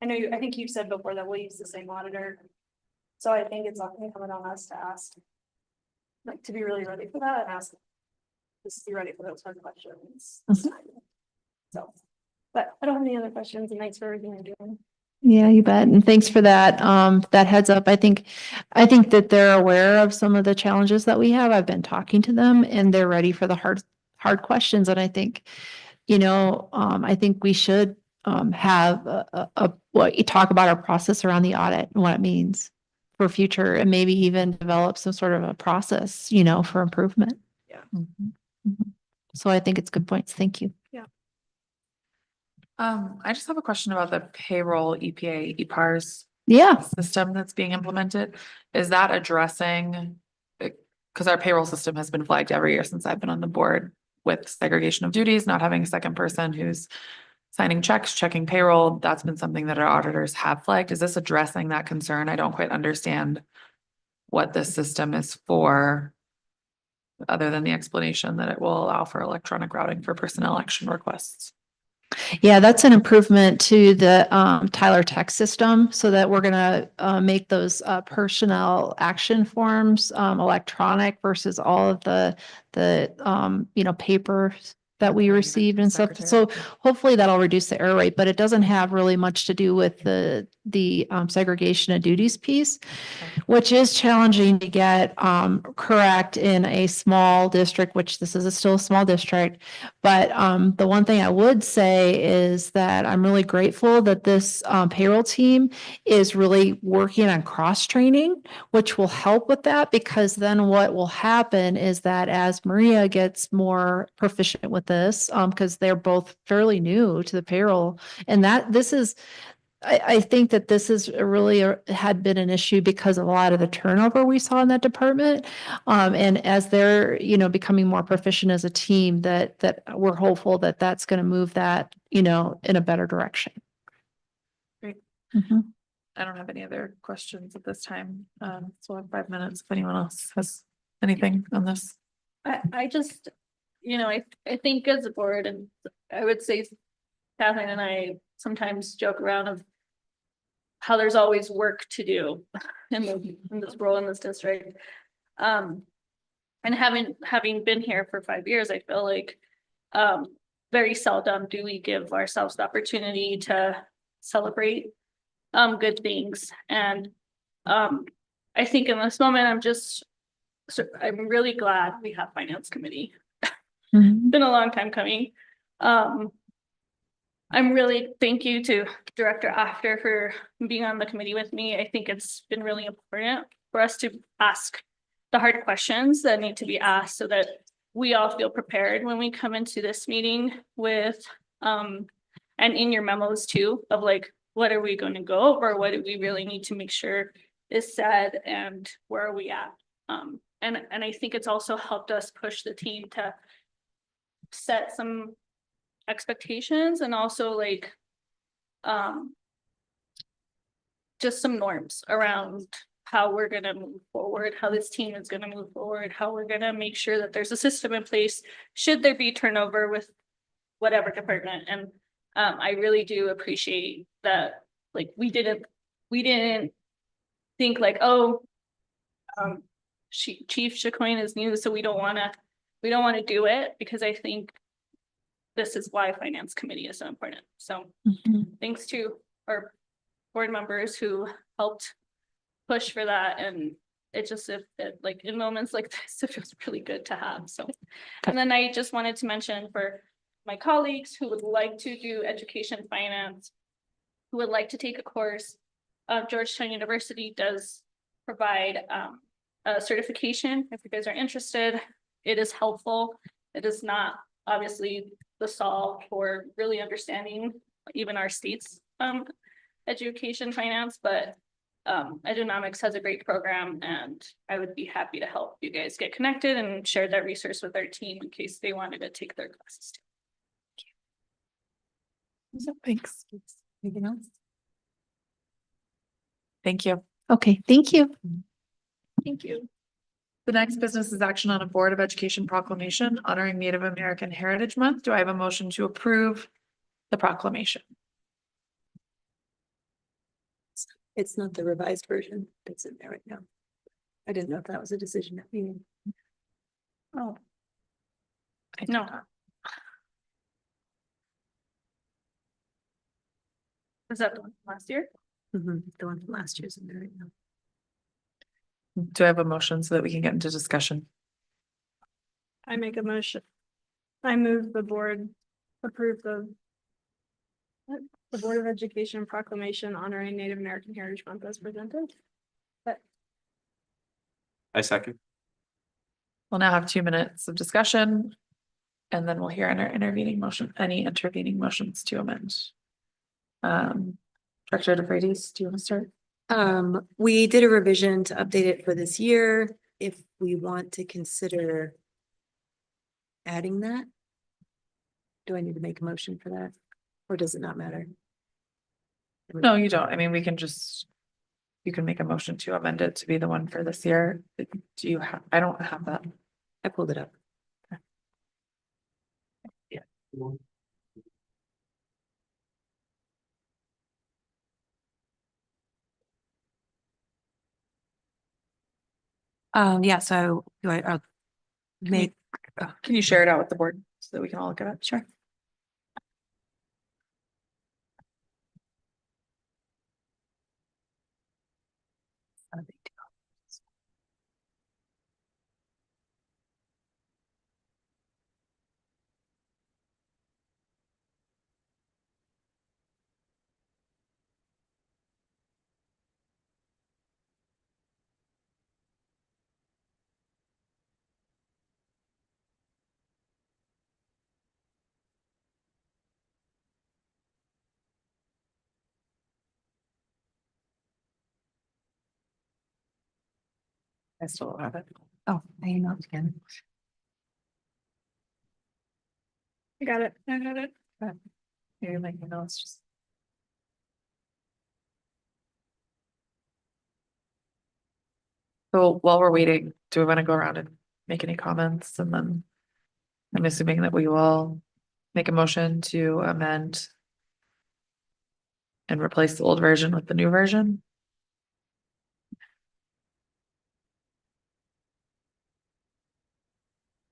I think you've said before that we'll use the same auditor. So I think it's incumbent on us to ask, like, to be really ready for that, and ask just be ready for those hard questions. So, but I don't have any other questions, and thanks for everything you're doing. Yeah, you bet. And thanks for that, that heads up. I think that they're aware of some of the challenges that we have. I've been talking to them, and they're ready for the hard questions. And I think, I think we should have what you talk about our process around the audit and what it means for future, and maybe even develop some sort of a process, for improvement. Yeah. So I think it's good points. Thank you. Yeah. I just have a question about the payroll EPA EPARS Yeah. system that's being implemented. Is that addressing, because our payroll system has been flagged every year since I've been on the board with segregation of duties, not having a second person who's signing checks, checking payroll. That's been something that our auditors have flagged. Is this addressing that concern? I don't quite understand what this system is for, other than the explanation that it will allow for electronic routing for personnel action requests. Yeah, that's an improvement to the Tyler Tech system, so that we're going to make those personnel action forms electronic versus all of the paper that we Right, received and stuff. So secretary. hopefully that'll reduce the error rate, but it doesn't have really much to do with the segregation of duties piece, which is challenging to get correct in a small district, which this is still a small district. But the one thing I would say is that I'm really grateful that this payroll team is really working on cross-training, which will help with that, because then what will happen is that as Maria gets more proficient with this, because they're both fairly new to the payroll, and that this is, I think that this is had been an issue because of a lot of the turnover we saw in that department. And as they're, becoming more proficient as a team, that we're hopeful that that's going to move that, in a better direction. Great. Mhm. I don't have any other questions at this time. So we'll have 5 minutes if anyone else has anything on this. I just, I think as a board, and I would say Kathleen and I sometimes joke around of how there's always work to do in this role in this district. And having been here for 5 years, I feel like very seldom do we give ourselves the opportunity to celebrate good things. And I think in this moment, I'm really glad we have finance committee. Mhm. Been a long time coming. I'm really thank you to Director After for being on the committee with me. I think it's been really important for us to ask the hard questions that need to be asked so that we all feel prepared when we come into this meeting with and in your memos too, of like, what are we going to go over? What do we really need to make sure is said, and where are we at? And I think it's also helped us push the team to set some expectations and also like just some norms around how we're going to move forward, how this team is going to move forward, how we're going to make sure that there's a system in place should there be turnover with whatever department. And I really do appreciate that, like, we didn't think like, oh, Chief Chacoin is new, so we don't want to do it, because I think this is why finance committee is so important. So thanks to our board members who helped push for that. And it just, like in moments like this, it feels really good to have. So, and then I just wanted to mention for my colleagues who would like to do education finance, who would like to take a course, Georgetown University does provide a certification. If you guys are interested, it is helpful. It is not obviously the solve for really understanding even our state's education finance, but Edunomics has a great program, and I would be happy to help you guys get connected and share that resource with our team in case they wanted to take their classes too. Thanks. Anything else? Thank you. Okay, thank you. Thank you. The next business is action on a Board of Education proclamation honoring Native American Heritage Month. Do I have a motion to approve the proclamation? It's not the revised version that's in there right now. I didn't know if that was a decision at meeting. Oh, I no. did not. Is that the one from last year? The one from last year's in there right now. Do I have a motion so that we can get into discussion? I make a motion. I move the board approve the Board of Education proclamation honoring Native American Heritage Month as presented. I second. We'll now have 2 minutes of discussion, and then we'll hear any intervening motions to amend. Director DeFreitas, do you want to start? We did a revision to update it for this year. If we want to consider adding that, do I need to make a motion for that, or does it not matter? No, you don't. I mean, you can make a motion to amend it to be the one for this year. Do you have, I don't have that. I pulled it up. Yeah. Yeah, so do I'll make, Can you share it out with the board? so that we can all look at it? Sure. I still don't have it. Oh, I emailed again. I got it. I got it. You're making notes, just. So while we're waiting, do we want to go around and make any comments, and then I'm assuming that we will make a motion to amend and replace the old version with the new version?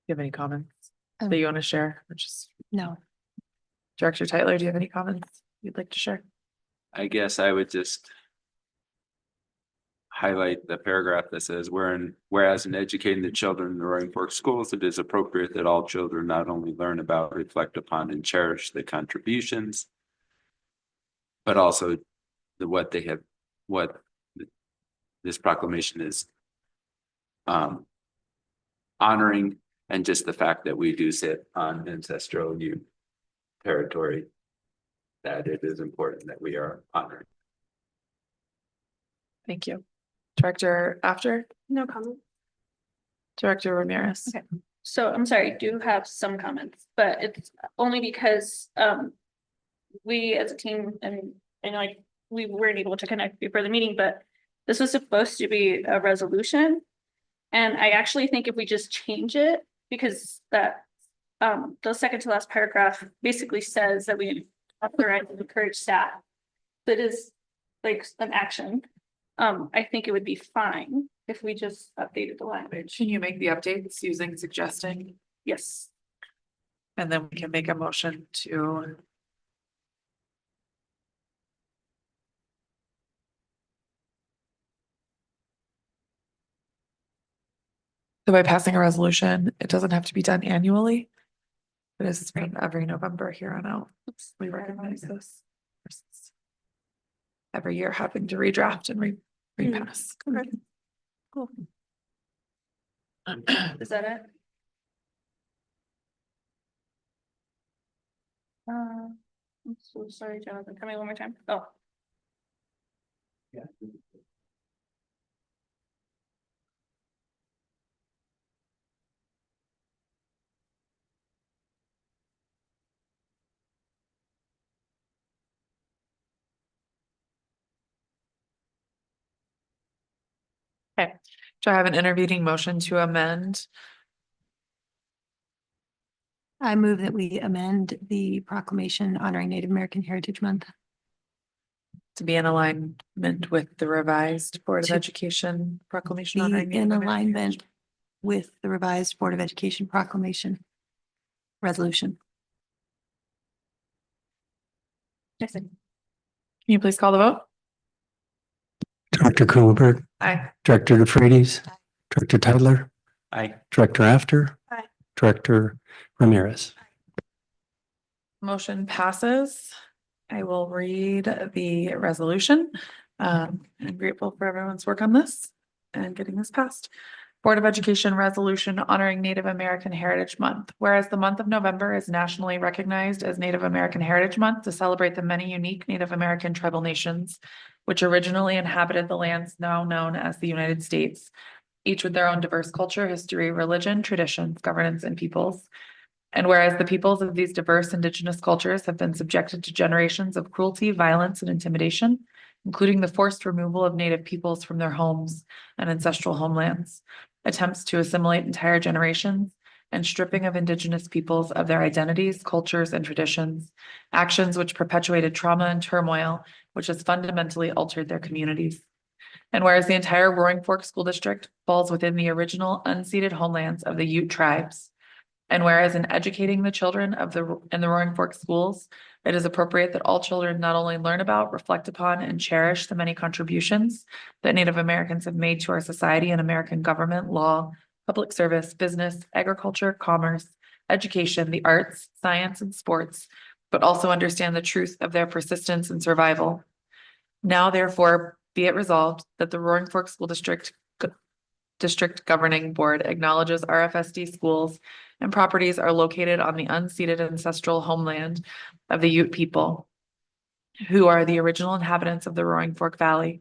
Do you have any comments that you want to share, or just No. Director Tyler, do you have any comments you'd like to share? I guess I would just highlight the paragraph that says, whereas in educating the children in the Roaring Fork schools, it is appropriate that all children not only learn about, reflect upon, and cherish the contributions, but also what this proclamation is honoring, and just the fact that we do sit on ancestral territory, that it is important that we are honoring. Thank you. Director After? No comment. Director Ramirez? Okay. So I'm sorry, I do have some comments, but it's only because we as a team, and I know we weren't able to connect before the meeting, but this was supposed to be a resolution. And I actually think if we just change it, because that the second to last paragraph basically says that we authorize and encourage staff. That is like an action. I think it would be fine if we just updated the language. Can you make the updates using suggesting? Yes. And then we can make a motion to. So by passing a resolution, it doesn't have to be done annually. It is from every November here on out. We recognize this. Versus every year having to redraft and repass. Okay. Cool. Is that it? I'm so sorry, Jonathan. Tell me one more time. Oh. Yeah. Okay, do I have an intervening motion to amend? I move that we amend the proclamation honoring Native American Heritage Month. To be in alignment with the revised Board of To Education proclamation. Be honoring Native in American alignment Heritage. with the revised Board of Education proclamation resolution. Can you please call the vote? Director Kuhlenberg, Aye. Director DeFreitas, Director Tyler, Aye. Director After, Aye. Director Ramirez. Motion passes. I will read the resolution. I'm grateful for everyone's work on this and getting this passed. Board of Education resolution honoring Native American Heritage Month. Whereas the month of November is nationally recognized as Native American Heritage Month to celebrate the many unique Native American tribal nations which originally inhabited the lands now known as the United States, each with their own diverse culture, history, religion, traditions, governance, and peoples. And whereas the peoples of these diverse indigenous cultures have been subjected to generations of cruelty, violence, and intimidation, including the forced removal of Native peoples from their homes and ancestral homelands, attempts to assimilate entire generations, and stripping of indigenous peoples of their identities, cultures, and traditions, actions which perpetuated trauma and turmoil, which has fundamentally altered their communities. And whereas the entire Roaring Fork School District falls within the original unceded homelands of the Ute tribes, And whereas in educating the children in the Roaring Fork schools, it is appropriate that all children not only learn about, reflect upon, and cherish the many contributions that Native Americans have made to our society and American government, law, public service, business, agriculture, commerce, education, the arts, science, and sports, but also understand the truth of their persistence and survival. Now, therefore, be it resolved that the Roaring Fork School District Governing Board acknowledges RFSD schools and properties are located on the unceded ancestral homeland of the Ute people, who are the original inhabitants of the Roaring Fork Valley.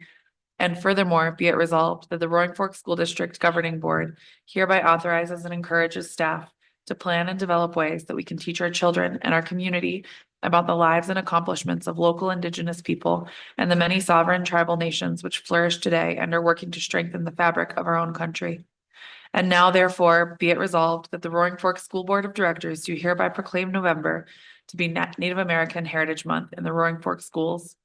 And furthermore, be it resolved that the Roaring Fork School District Governing Board hereby authorizes and encourages staff to plan and develop ways that we can teach our children and our community about the lives and accomplishments of local Indigenous people and the many sovereign tribal nations which flourish today and are working to strengthen the fabric of our own country. And now, therefore, be it resolved that the Roaring Fork School Board of Directors do hereby proclaim November to be Native American Heritage Month in the Roaring Fork schools,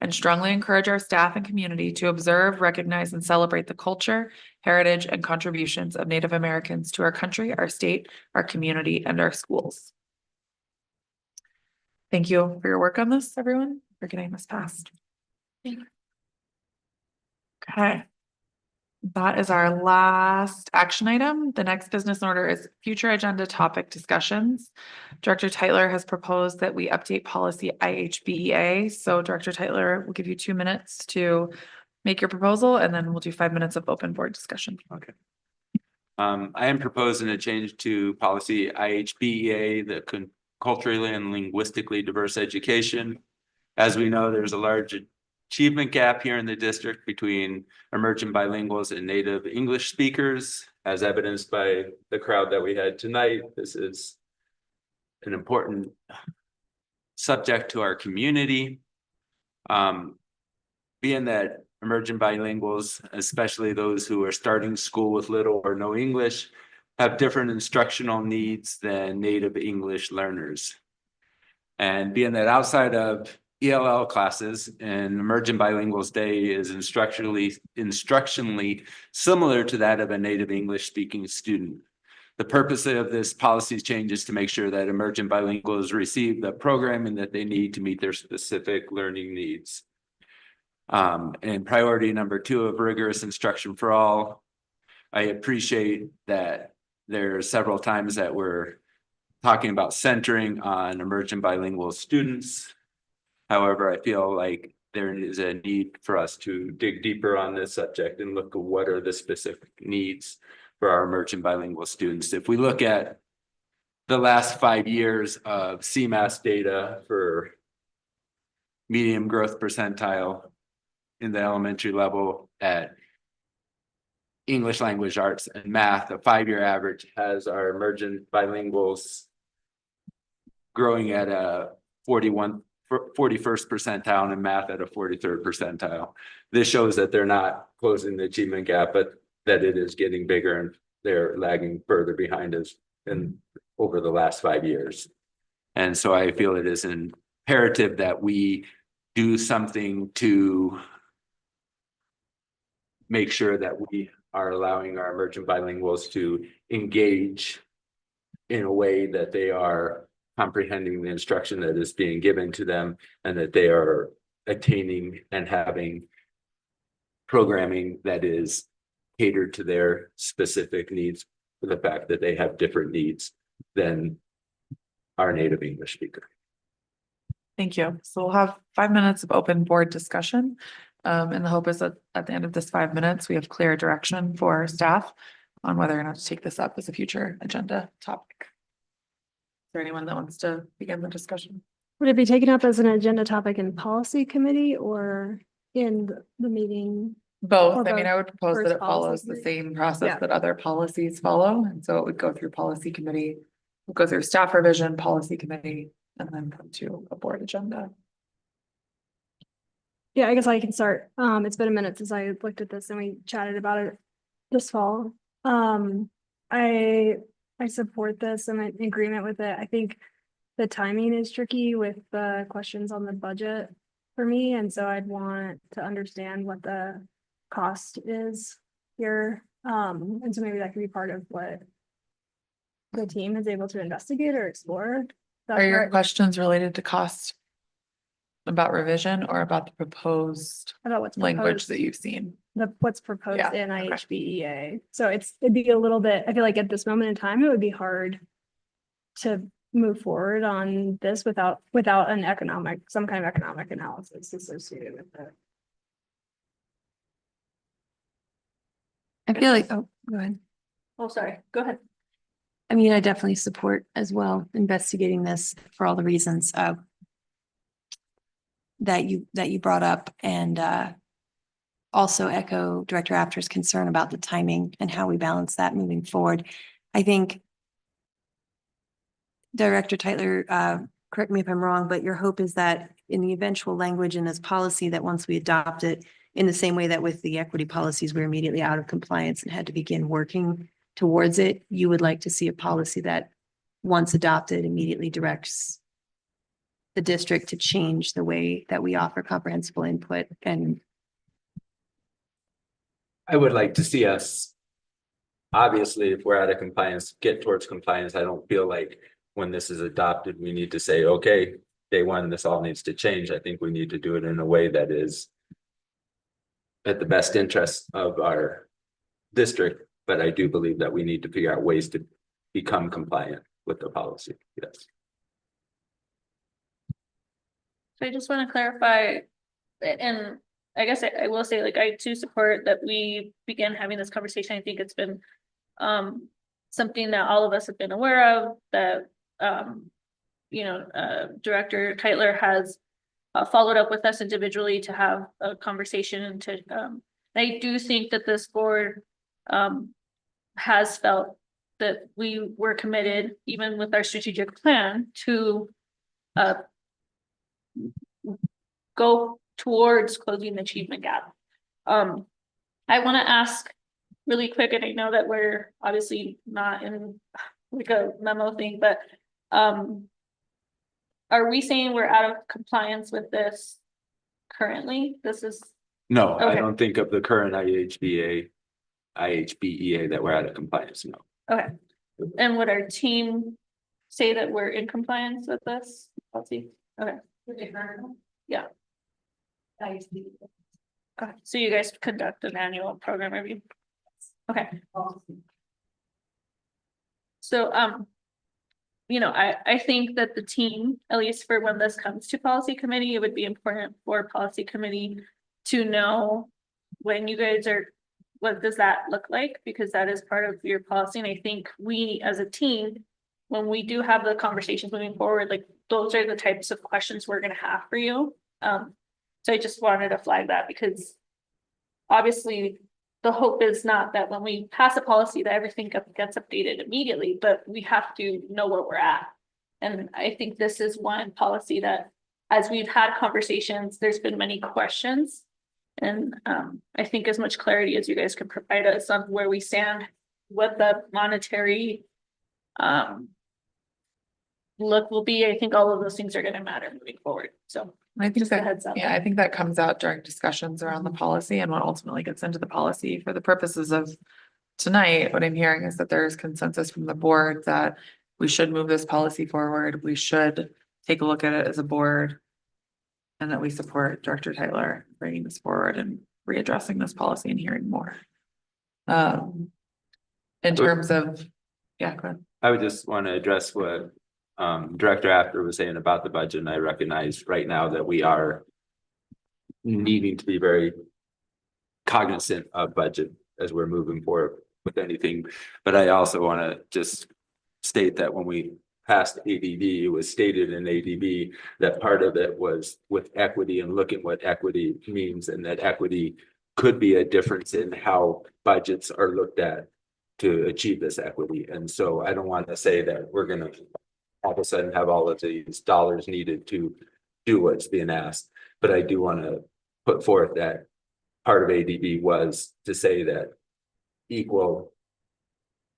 and strongly encourage our staff and community to observe, recognize, and celebrate the culture, heritage, and contributions of Native Americans to our country, our state, our community, and our schools. Thank you for your work on this, everyone, for getting this passed. Okay. That is our last action item. The next business order is future agenda topic discussions. Director Tytler has proposed that we update policy IHBEA. So Director Tytler will give you 2 minutes to make your proposal, and then we'll do 5 minutes of open board discussion. Okay. I am proposing a change to policy IHBEA, the culturally and linguistically diverse education. As we know, there's a large achievement gap here in the district between emergent bilinguals and native English speakers, as evidenced by the crowd that we had tonight. This is an important subject to our community. Being that emergent bilinguals, especially those who are starting school with little or no English, have different instructional needs than native English learners. And being that outside of ELL classes, and emergent bilinguals day is instructionally similar to that of a native English speaking student. The purpose of this policy change is to make sure that emergent bilinguals receive the programming that they need to meet their specific learning needs. And priority number 2 of rigorous instruction for all. I appreciate that there are several times that we're talking about centering on emergent bilingual students. However, I feel like there is a need for us to dig deeper on this subject and look at what are the specific needs for our emergent bilingual students. If we look at the last 5 years of CMAS data for medium growth percentile in the elementary level at English language arts and math, a 5-year average has our emergent bilinguals growing at a 41st percentile, and in math at a 43rd percentile. This shows that they're not closing the achievement gap, but that it is getting bigger and they're lagging further behind us in over the last 5 years. And so I feel it is imperative that we do something to make sure that we are allowing our emergent bilinguals to engage in a way that they are comprehending the instruction that is being given to them, and that they are attaining and having programming that is catered to their specific needs, for the fact that they have different needs than our native English speaker. Thank you. So we'll have 5 minutes of open board discussion. And the hope is that at the end of this 5 minutes, we have clear direction for staff on whether or not to take this up as a future agenda topic. Is there anyone that wants to begin the discussion? Would it be taken up as an agenda topic in policy committee or in the meeting? Both. Or I mean, both. I would propose that First it follows policy the committee. same process Yeah. that other policies follow. And so it would go through policy committee, we'll go through staff revision, policy committee, and then come to a board agenda. Yeah, I guess I can start. It's been a minute since I looked at this and we chatted about it this fall. I support this. I'm in agreement with it. I think the timing is tricky with the questions on the budget for me, and so I'd want to understand what the cost is here. And so maybe that could be part of what the team is able to investigate or explore. that Are your part questions related to cost? About revision or about the proposed about what's language proposed, that you've seen? what's proposed Yeah, in okay. IHBEA. So it'd be a little bit, I feel like at this moment in time, it would be hard to move forward on this without some kind of economic analysis associated with it. I feel like, oh, go ahead. Oh, sorry, go ahead. I mean, I definitely support as well investigating this for all the reasons that you brought up, and also echo Director After's concern about the timing and how we balance that moving forward. I think Director Tytler, correct me if I'm wrong, but your hope is that in the eventual language in this policy, that once we adopt it in the same way that with the equity policies, we're immediately out of compliance and had to begin working towards it, you would like to see a policy that once adopted immediately directs the district to change the way that we offer comprehensible input. And I would like to see us, obviously, if we're out of compliance, get towards compliance. I don't feel like when this is adopted, we need to say, okay, day one, this all needs to change. I think we need to do it in a way that is at the best interest of our district, but I do believe that we need to figure out ways to become compliant with the policy. Yes. So I just want to clarify, and I guess I will say, like, I too support that we begin having this conversation. I think it's been something that all of us have been aware of, that Director Tytler has followed up with us individually to have a conversation, and to I do think that this board has felt that we were committed, even with our strategic plan, to go towards closing the achievement gap. I want to ask really quick, and I know that we're obviously not in like a memo thing, but are we saying we're out of compliance with this currently? This is No, I Okay. don't think of the current IHBEA that we're out of compliance, no. okay. And would our team say that we're in compliance with this policy? Okay. Yeah. Okay, so you guys conduct an annual program review? Okay. So, I think that the team, at least for when this comes to policy committee, it would be important for policy committee to know when you guys are, what does that look like? Because that is part of your policy. And I think we as a team, when we do have the conversations moving forward, like those are the types of questions we're gonna have for you. So I just wanted to flag that, because obviously the hope is not that when we pass a policy that everything gets updated immediately, but we have to know where we're at. And I think this is one policy that, as we've had conversations, there's been many questions. And I think as much clarity as you guys can provide us on where we stand, what the monetary look will be, I think all of those things are gonna matter moving forward. So I think just a that, heads up. yeah, I think that comes out during discussions around the policy and what ultimately gets into the policy. For the purposes of tonight, what I'm hearing is that there's consensus from the board that we should move this policy forward. We should take a look at it as a board. And that we support Director Tytler bringing this forward and readdressing this policy and hearing more. In terms of, yeah, go ahead. I would just want to address what Director After was saying about the budget, and I recognize right now that we are needing to be very cognizant of budget as we're moving forward with anything. But I also want to just state that when we passed ADB, it was stated in ADB that part of it was with equity and looking what equity means, and that equity could be a difference in how budgets are looked at to achieve this equity. And so I don't want to say that we're going to all of a sudden have all of these dollars needed to do what's being asked. But I do want to put forth that part of ADB was to say that equal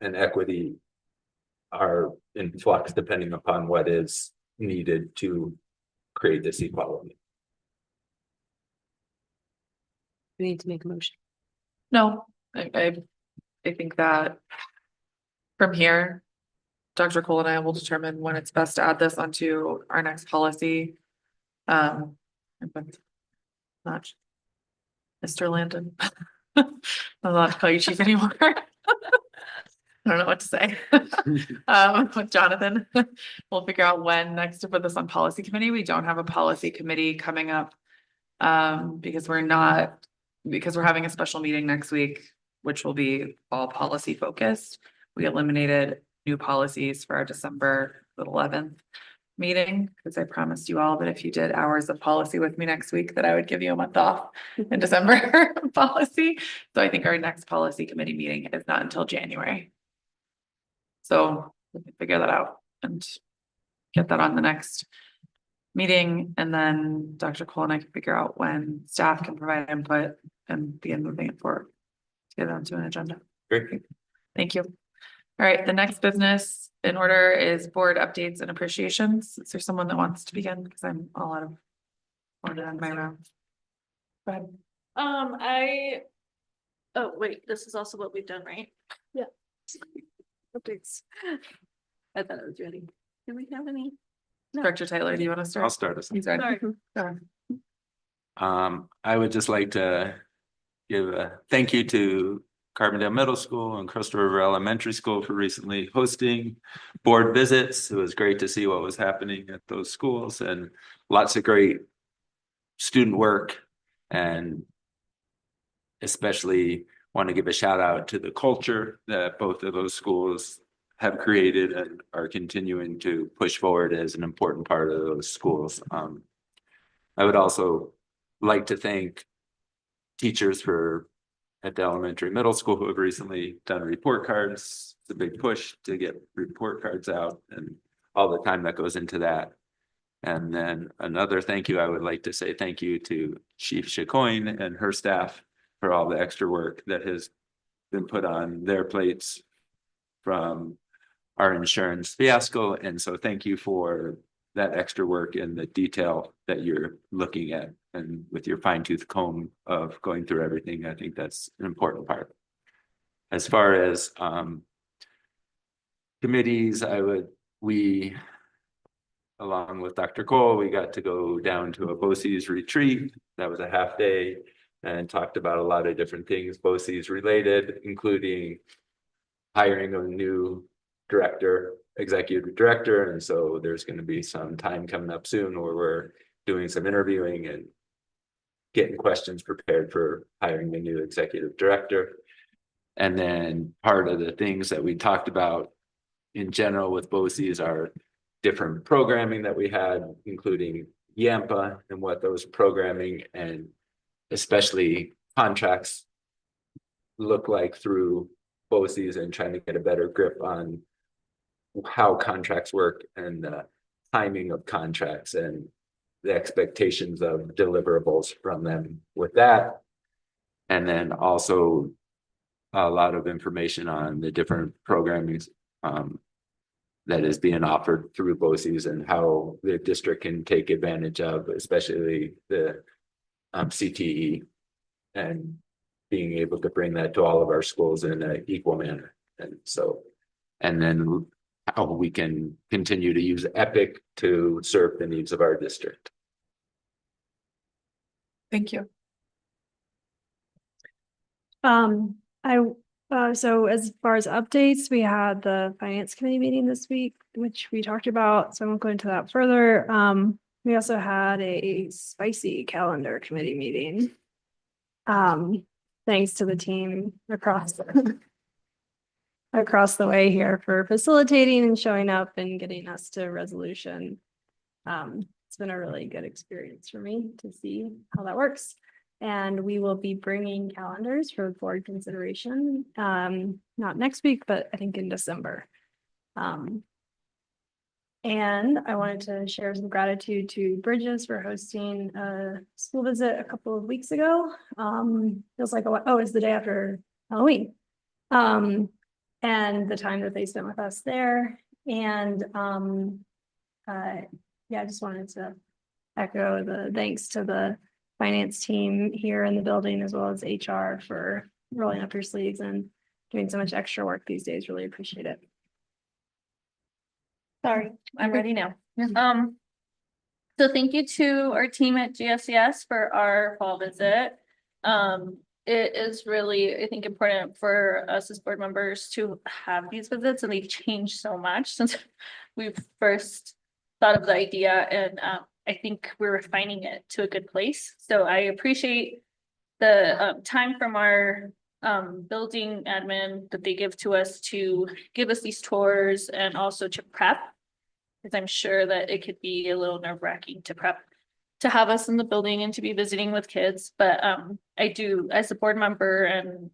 and equity are in flux depending upon what is needed to create this equality. we need to make a motion. No, I think that from here, Dr. Cole and I will determine when it's best to add this onto our next policy. But not Mr. Landon. I'm not allowed to call you chief anymore. I don't know what to say. With Jonathan, we'll figure out when next to put this on policy committee. We don't have a policy committee coming up. Because we're having a special meeting next week, which will be all policy focused. We eliminated new policies for our December 11th meeting, because I promised you all that if you did hours of policy with me next week, that I would give you a month off in December policy. So I think our next policy committee meeting is not until January. So we can figure that out and get that on the next meeting, and then Dr. Cole and I can figure out when staff can provide input and begin moving it forward to get it onto an agenda. Great. Thank you. All right, the next business in order is board updates and appreciations. Is there someone that wants to begin? Because I'm all out of order on my round. Go ahead. Oh, wait, this is also what we've done, right? Yeah. Updates. I thought I was ready. Do we have any? No. Director Tyler, do you want to start? I'll start us. He's ready. Sorry. Go ahead. I would just like to give a thank you to Carbondale Middle School and Crystal River Elementary School for recently hosting board visits. It was great to see what was happening at those schools and lots of great student work, and especially want to give a shout out to the culture that both of those schools have created and are continuing to push forward as an important part of those schools. I would also like to thank teachers at the elementary middle school who have recently done report cards. It's a big push to get report cards out and all the time that goes into that. And then another thank you, I would like to say thank you to Chief Chacoin and her staff for all the extra work that has been put on their plates from our insurance fiasco. And so thank you for that extra work and the detail that you're looking at, and with your fine tooth comb of going through everything. I think that's an important part. As far as committees, we along with Dr. Cole, we got to go down to a BOCES retreat. That was a half day and talked about a lot of different things BOCES related, including hiring a new executive director. And so there's going to be some time coming up soon where we're doing some interviewing and getting questions prepared for hiring the new executive director. And then part of the things that we talked about in general with BOCES are different programming that we had, including YAMPA and what those programming and especially contracts look like through BOCES, and trying to get a better grip on how contracts work and the timing of contracts and the expectations of deliverables from them with that. And then also a lot of information on the different programming that is being offered through BOCES and how the district can take advantage of, especially the CTE, and being able to bring that to all of our schools in an equal manner. And so, and then how we can continue to use EPIC to serve the needs of our district. Thank you. So as far as updates, we had the finance committee meeting this week, which we talked about, so I won't go into that further. We also had a spicy calendar committee meeting. Thanks to the team across the way here for facilitating and showing up and getting us to resolution. It's been a really good experience for me to see how that works. And we will be bringing calendars for board consideration, not next week, but I think in December. And I wanted to share some gratitude to Bridges for hosting a school visit a couple of weeks ago. Feels like it's the day after Halloween. And the time that they spent with us there. And I just wanted to echo the thanks to the finance team here in the building, as well as HR, for rolling up your sleeves and doing so much extra work these days. Really appreciate it. Sorry, I'm ready now. So thank you to our team at GSES for our fall visit. It is really, I think, important for us as board members to have these visits, and they've changed so much since we've first thought of the idea, and I think we're refining it to a good place. So I appreciate the time from our building admin that they give to us to give us these tours and also to prep. Because I'm sure that it could be a little nerve-wracking to prep to have us in the building and to be visiting with kids. But I do, as a board member, and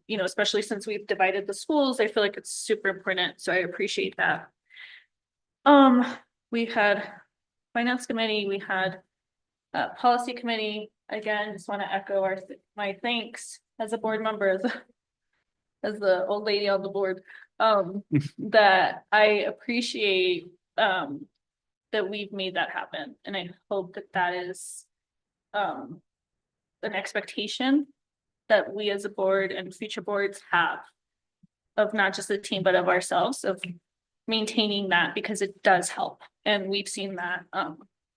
you know, especially since we've divided the schools, I feel like it's super important. So I appreciate that. We had finance committee, we had policy committee. Again, just want to echo my thanks as a board member, as the old lady on the board, that I appreciate that we've made that happen. And I hope that that is an expectation that we as a board and future boards have of not just the team, but of ourselves, of maintaining that, because it does help. And we've seen that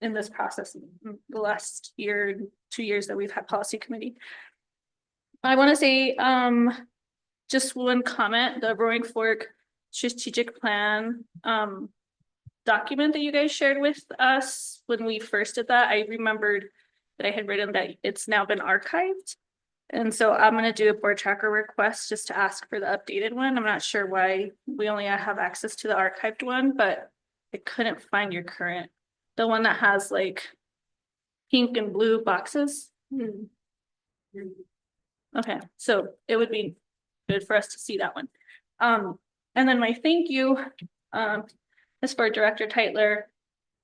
in this process in the last year, 2 years that we've had policy committee. I want to say just one comment, the Roaring Fork strategic plan document that you guys shared with us when we first did that, I remembered that I had written that it's now been archived. And so I'm going to do a board tracker request just to ask for the updated one. I'm not sure why we only have access to the archived one, but I couldn't find your current, the one that has like pink and blue boxes. Okay, so it would be good for us to see that one. And then my thank you is for Director Teitler.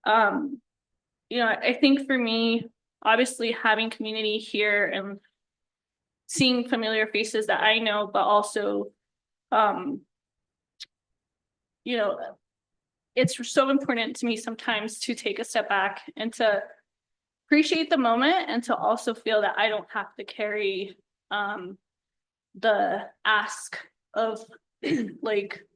You know, I think for me, obviously having community here and seeing familiar faces that I know, but also, you know, it's so important to me sometimes to take a step back and to appreciate the moment, and to also feel that I don't have to carry the ask of like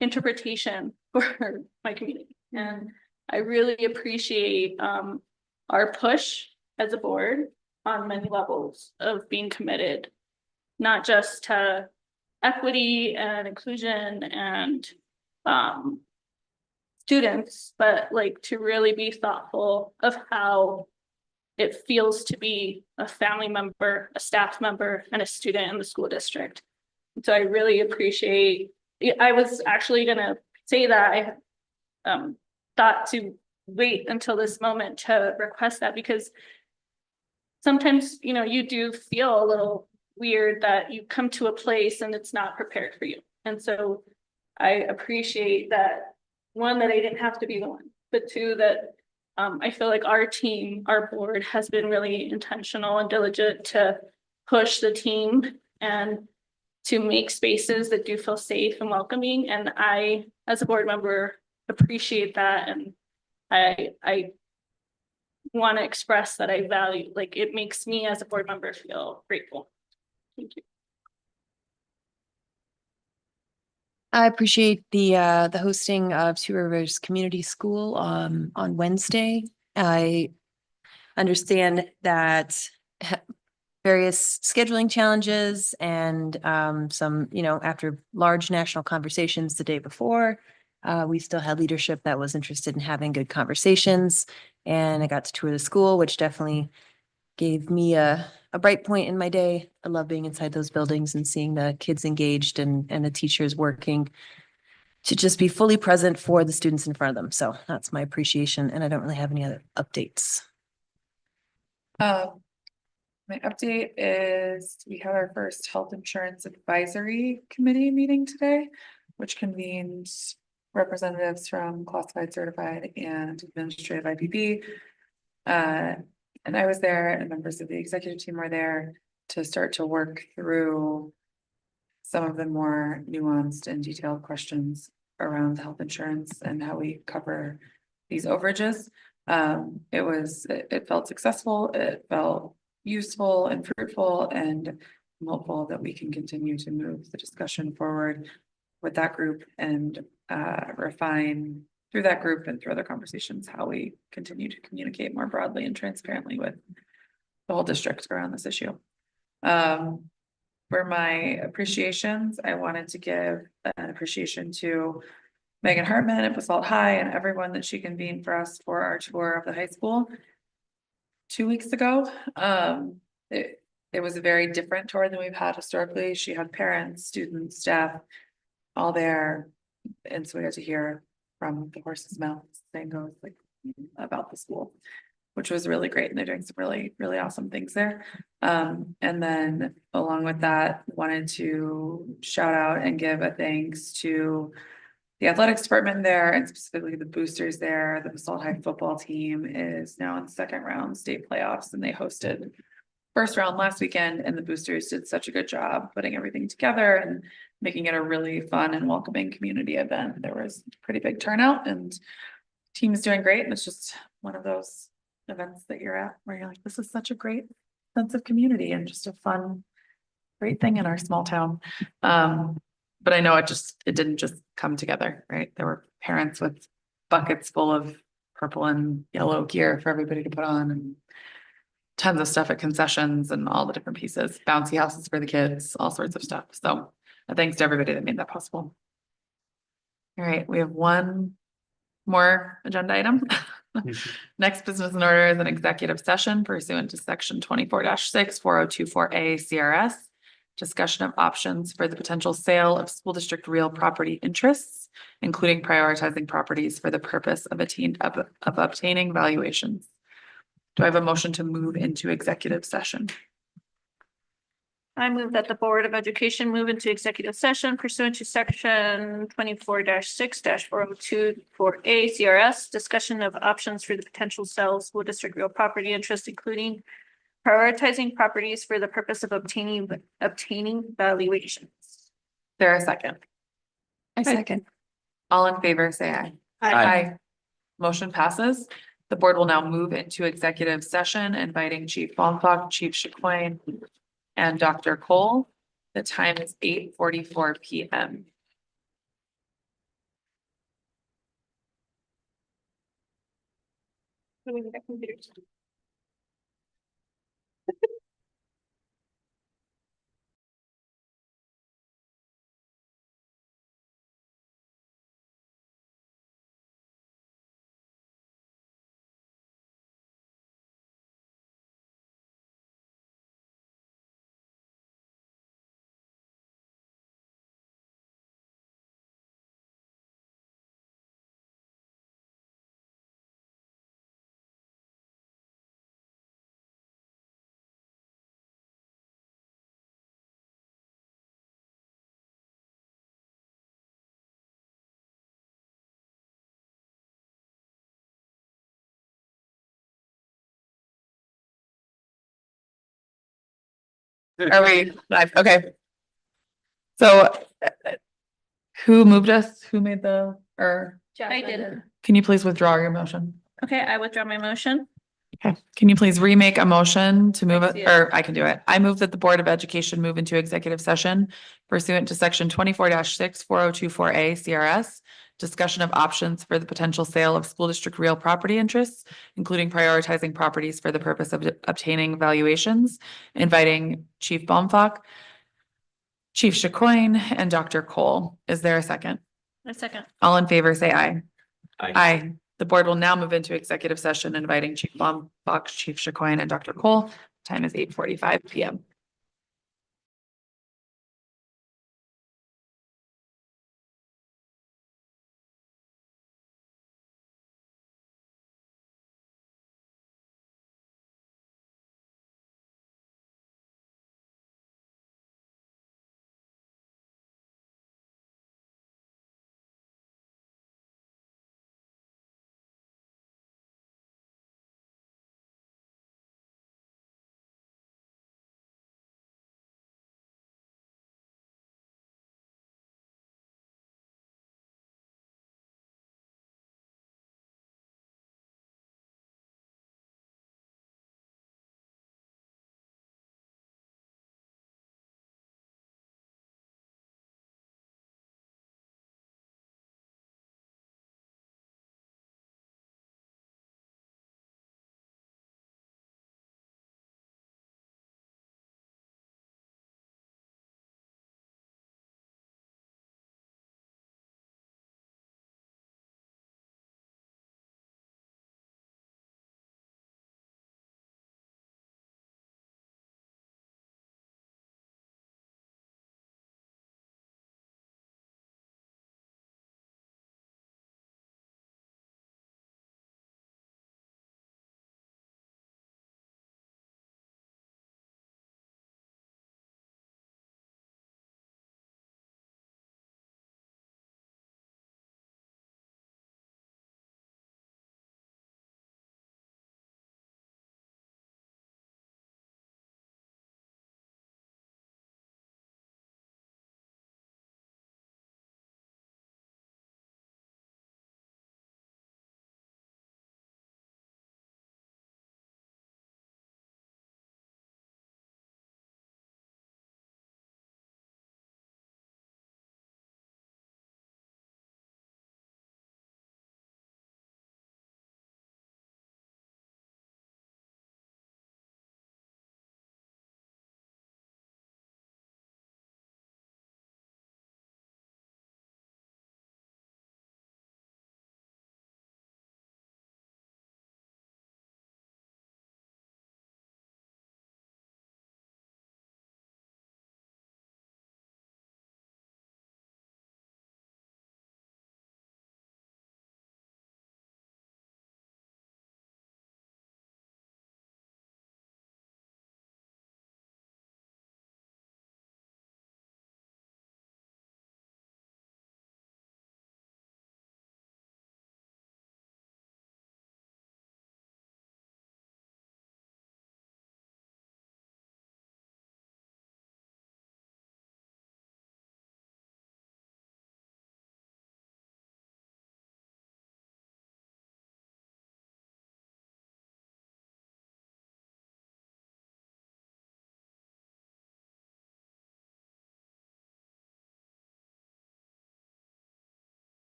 interpretation for my community. And I really appreciate our push as a board on many levels of being committed, not just to equity and inclusion and students, but like to really be thoughtful of how it feels to be a family member, a staff member, and a student in the school district. So I really appreciate, I was actually gonna say that I thought to wait until this moment to request that, because sometimes, you know, you do feel a little weird that you come to a place and it's not prepared for you. And so I appreciate that, one, that I didn't have to be the one, but two, that I feel like our team, our board has been really intentional and diligent to push the team and to make spaces that do feel safe and welcoming. And I, as a board member, appreciate that. And I want to express that I value, like, it makes me as a board member feel grateful. Thank you. I appreciate the hosting of Two Rivers Community School on Wednesday. I understand that various scheduling challenges and some, you know, after large national conversations the day before, we still had leadership that was interested in having good conversations. And I got to tour the school, which definitely gave me a bright point in my day. I love being inside those buildings and seeing the kids engaged and the teachers working to just be fully present for the students in front of them. So that's my appreciation. And I don't really have any other updates. My update is we had our first health insurance advisory committee meeting today, which convened representatives from classified, certified, and administrative IPB. And I was there, and members of the executive team were there to start to work through some of the more nuanced and detailed questions around health insurance and how we cover these overages. It felt successful, it felt useful and fruitful, and I'm hopeful that we can continue to move the discussion forward with that group and refine through that group and through other conversations, how we continue to communicate more broadly and transparently with the whole district around this issue. For my appreciations, I wanted to give an appreciation to Megan Hartman at Basalt High and everyone that she convened for us for our tour of the high school 2 weeks ago. It was a very different tour than we've had historically. She had parents, students, staff, all there. And so we got to hear from the horse's mouth, saying goes like about the school, which was really great. And they're doing some really, really awesome things there. And then along with that, wanted to shout out and give a thanks to the athletics department there and specifically the boosters there. The Basalt High football team is now in second round state playoffs and they hosted first round last weekend, and the boosters did such a good job putting everything together and making it a really fun and welcoming community event. There was a pretty big turnout and team is doing great. And it's just one of those events that you're at where you're like, this is such a great sense of community and just a fun, great thing in our small town. But I know it didn't just come together, right? There were parents with buckets full of purple and yellow gear for everybody to put on and tons of stuff at concessions and all the different pieces, bouncy houses for the kids, all sorts of stuff. So thanks to everybody that made that possible. All right, we have one more agenda item. Next business in order is an executive session pursuant to section 24-6 4024A CRS. Discussion of options for the potential sale of school district real property interests, including prioritizing properties for the purpose of obtaining valuations. Do I have a motion to move into executive session? I move that the Board of Education move into executive session pursuant to section 24-6-4024A CRS, discussion of options for the potential sale of school district real property interest, including prioritizing properties for the purpose of obtaining valuations. There a second? I second. All in favor, say aye. Aye. Motion passes. The board will now move into executive session, inviting Chief Baumfock, Chief Chicoine, and Dr. Cole. The time is 8:44 p.m. Are we live? Okay. So who moved us? Who made I did. can you please withdraw your motion? Okay, I withdraw my motion. Okay, can you please remake a motion to move I it, see it. or I can do it. I move that the Board of Education move into executive session pursuant to section 24-6 4024A CRS. Discussion of options for the potential sale of school district real property interests, including prioritizing properties for the purpose of obtaining valuations, inviting Chief Baumfock, Chief Chicoine, and Dr. Cole. Is there a second? A second. All in favor, say aye. Aye. The board will now move into executive session, inviting Chief Baumfock, Chief Chicoine, and Dr. Cole. Time is 8:45 p.m.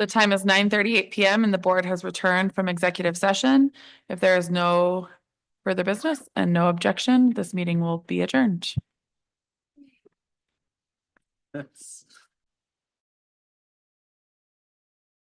The time is 9:38 PM and the board has returned from executive session. If there is no further business and no objection, this meeting will be adjourned. That's